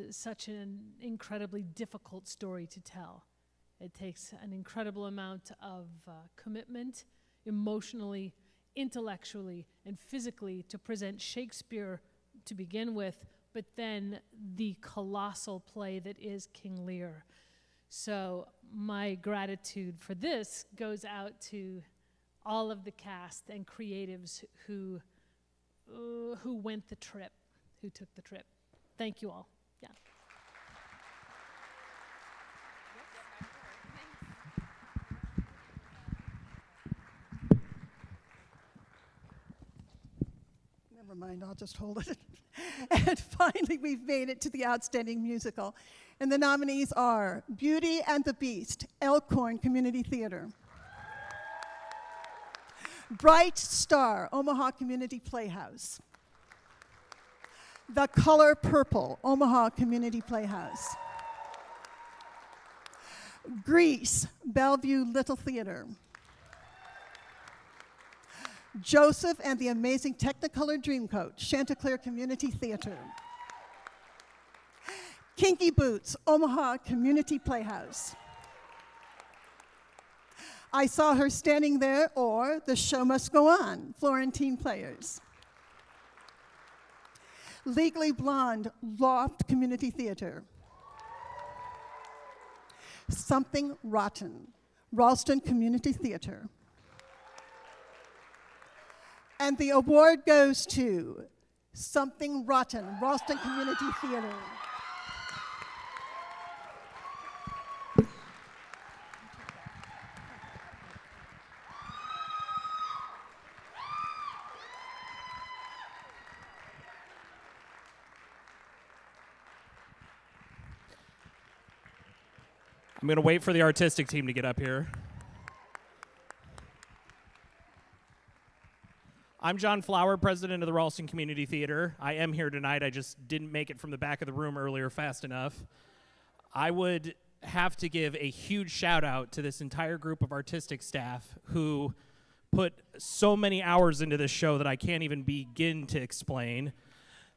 such an incredibly difficult story to tell. It takes an incredible amount of commitment, emotionally, intellectually, and physically to present Shakespeare to begin with, but then the colossal play that is King Lear. So my gratitude for this goes out to all of the cast and creatives who went the trip, who took the trip. Thank you all. Yeah. Never mind, I'll just hold it. And finally, we've made it to the Outstanding Musical. And the nominees are Beauty and the Beast, Elkhorn Community Theater; Bright Star, Omaha Community Playhouse; The Color Purple, Omaha Community Playhouse; Grease, Bellevue Little Theater; Joseph and the Amazing Technicolor Dreamcoat, Chanticleer Community Theater; Kinky Boots, Omaha Community Playhouse; I Saw Her Standing There, or The Show Must Go On, Florentine Players; Legally Blonde, Loft Community Theater; Something Rotten, Ralston Community Theater. And the award goes to Something Rotten, Ralston Community Theater. I'm going to wait for the artistic team to get up here. I'm John Flower, president of the Ralston Community Theater. I am here tonight. I just didn't make it from the back of the room earlier fast enough. I would have to give a huge shout out to this entire group of artistic staff who put so many hours into this show that I can't even begin to explain.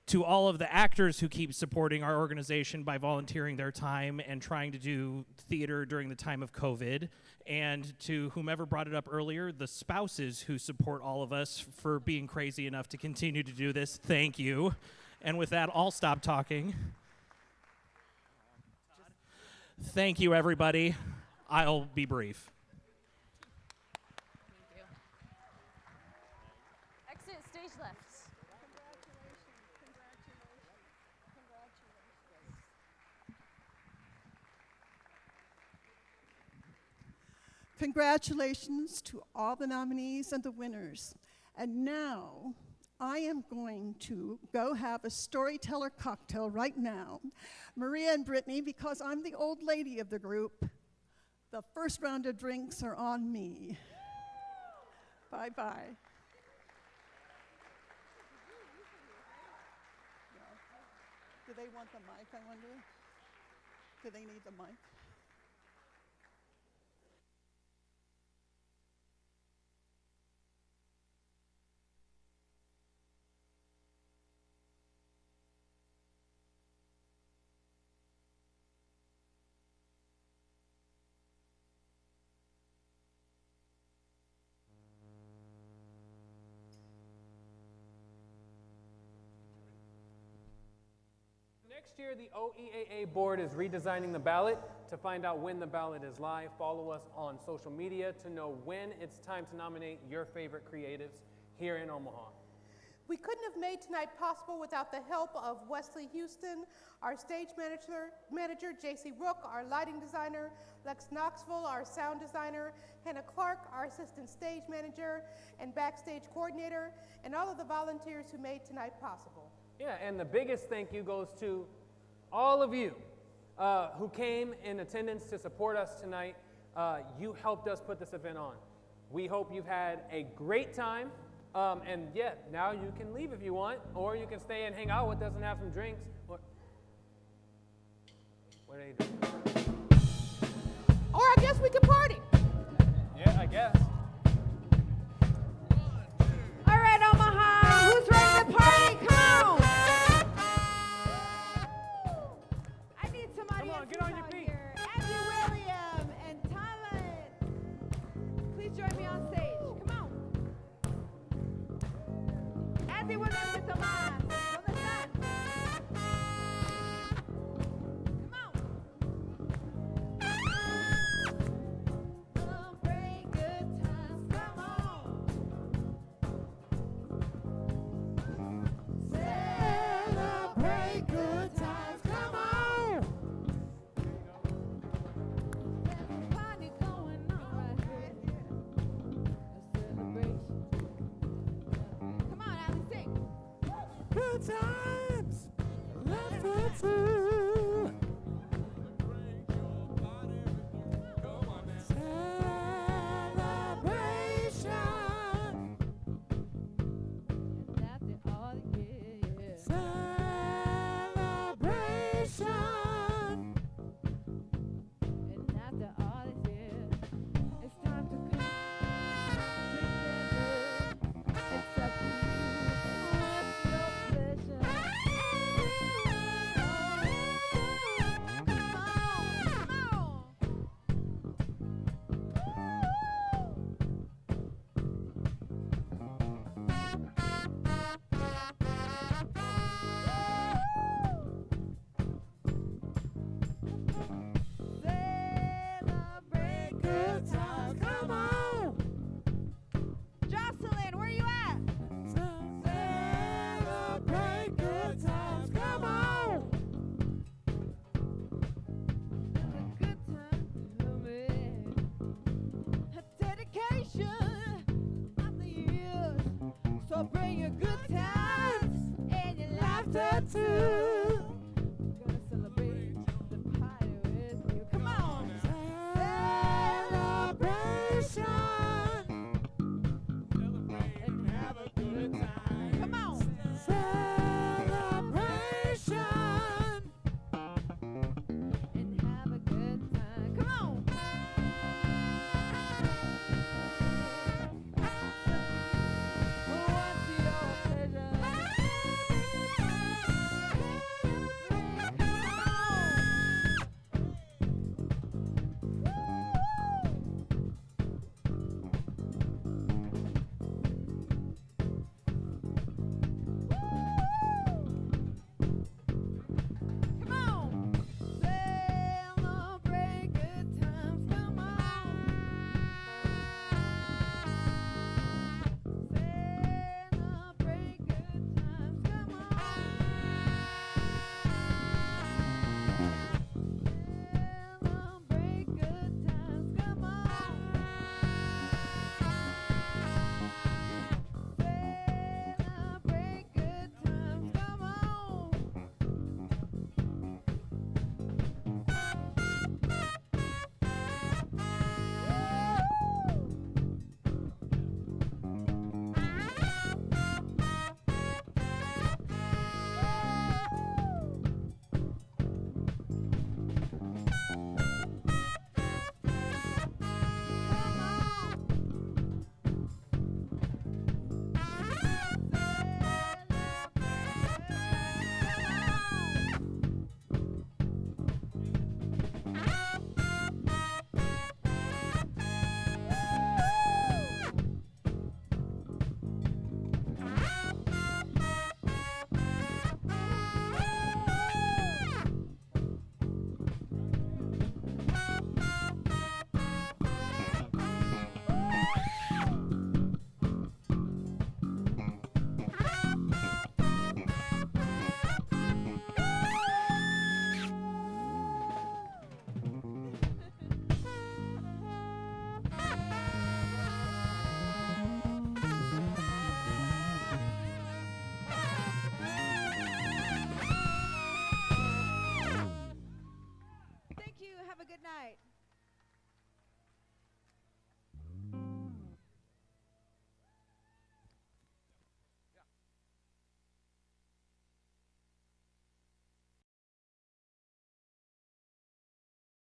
To all of the actors who keep supporting our organization by volunteering their time and trying to do theater during the time of COVID, and to whomever brought it up earlier, the spouses who support all of us for being crazy enough to continue to do this, thank you. And with that, I'll stop talking. Thank you, everybody. I'll be brief. Exit stage left. Congratulations to all the nominees and the winners. And now, I am going to go have a storyteller cocktail right now. Maria and Brittany, because I'm the old lady of the group, the first round of drinks are on me. Bye-bye. Do they want the mic, I wonder? Do they need the mic? Next year, the OEAA board is redesigning the ballot. To find out when the ballot is live, follow us on social media to know when it's time to nominate your favorite creatives here in Omaha. We couldn't have made tonight possible without the help of Wesley Houston, our stage manager J.C. Rook, our lighting designer, Lex Knoxville, our sound designer, Hannah Clark, our assistant stage manager and backstage coordinator, and all of the volunteers who made tonight possible. Yeah, and the biggest thank you goes to all of you who came in attendance to support us tonight. You helped us put this event on. We hope you've had a great time. And yeah, now you can leave if you want, or you can stay and hang out with us and have some drinks. What are you doing? Or I guess we could party. Yeah, I guess. All right, Omaha, who's ready to party? Come on. I need some audience get on your feet. here. Andy William and Thomas. Please join me on stage. Come on. Andy William and Thomas. ¿Dónde están? Come on. Celebrate good times. Come on. Celebrate good times. Come on. There's a party going on right here. A celebration. Come on, Alice, sing. Good times. Let's do. Celebration. And after all the years. Celebration. And after all the years, it's time to come together. It's up to you. What's your pleasure? Come on, come on. Celebrate good times. Come on. Jocelyn, where you at? Celebrate good times. Come on. It's a good time for me. A dedication of the years. So bring your good times and your laughter too.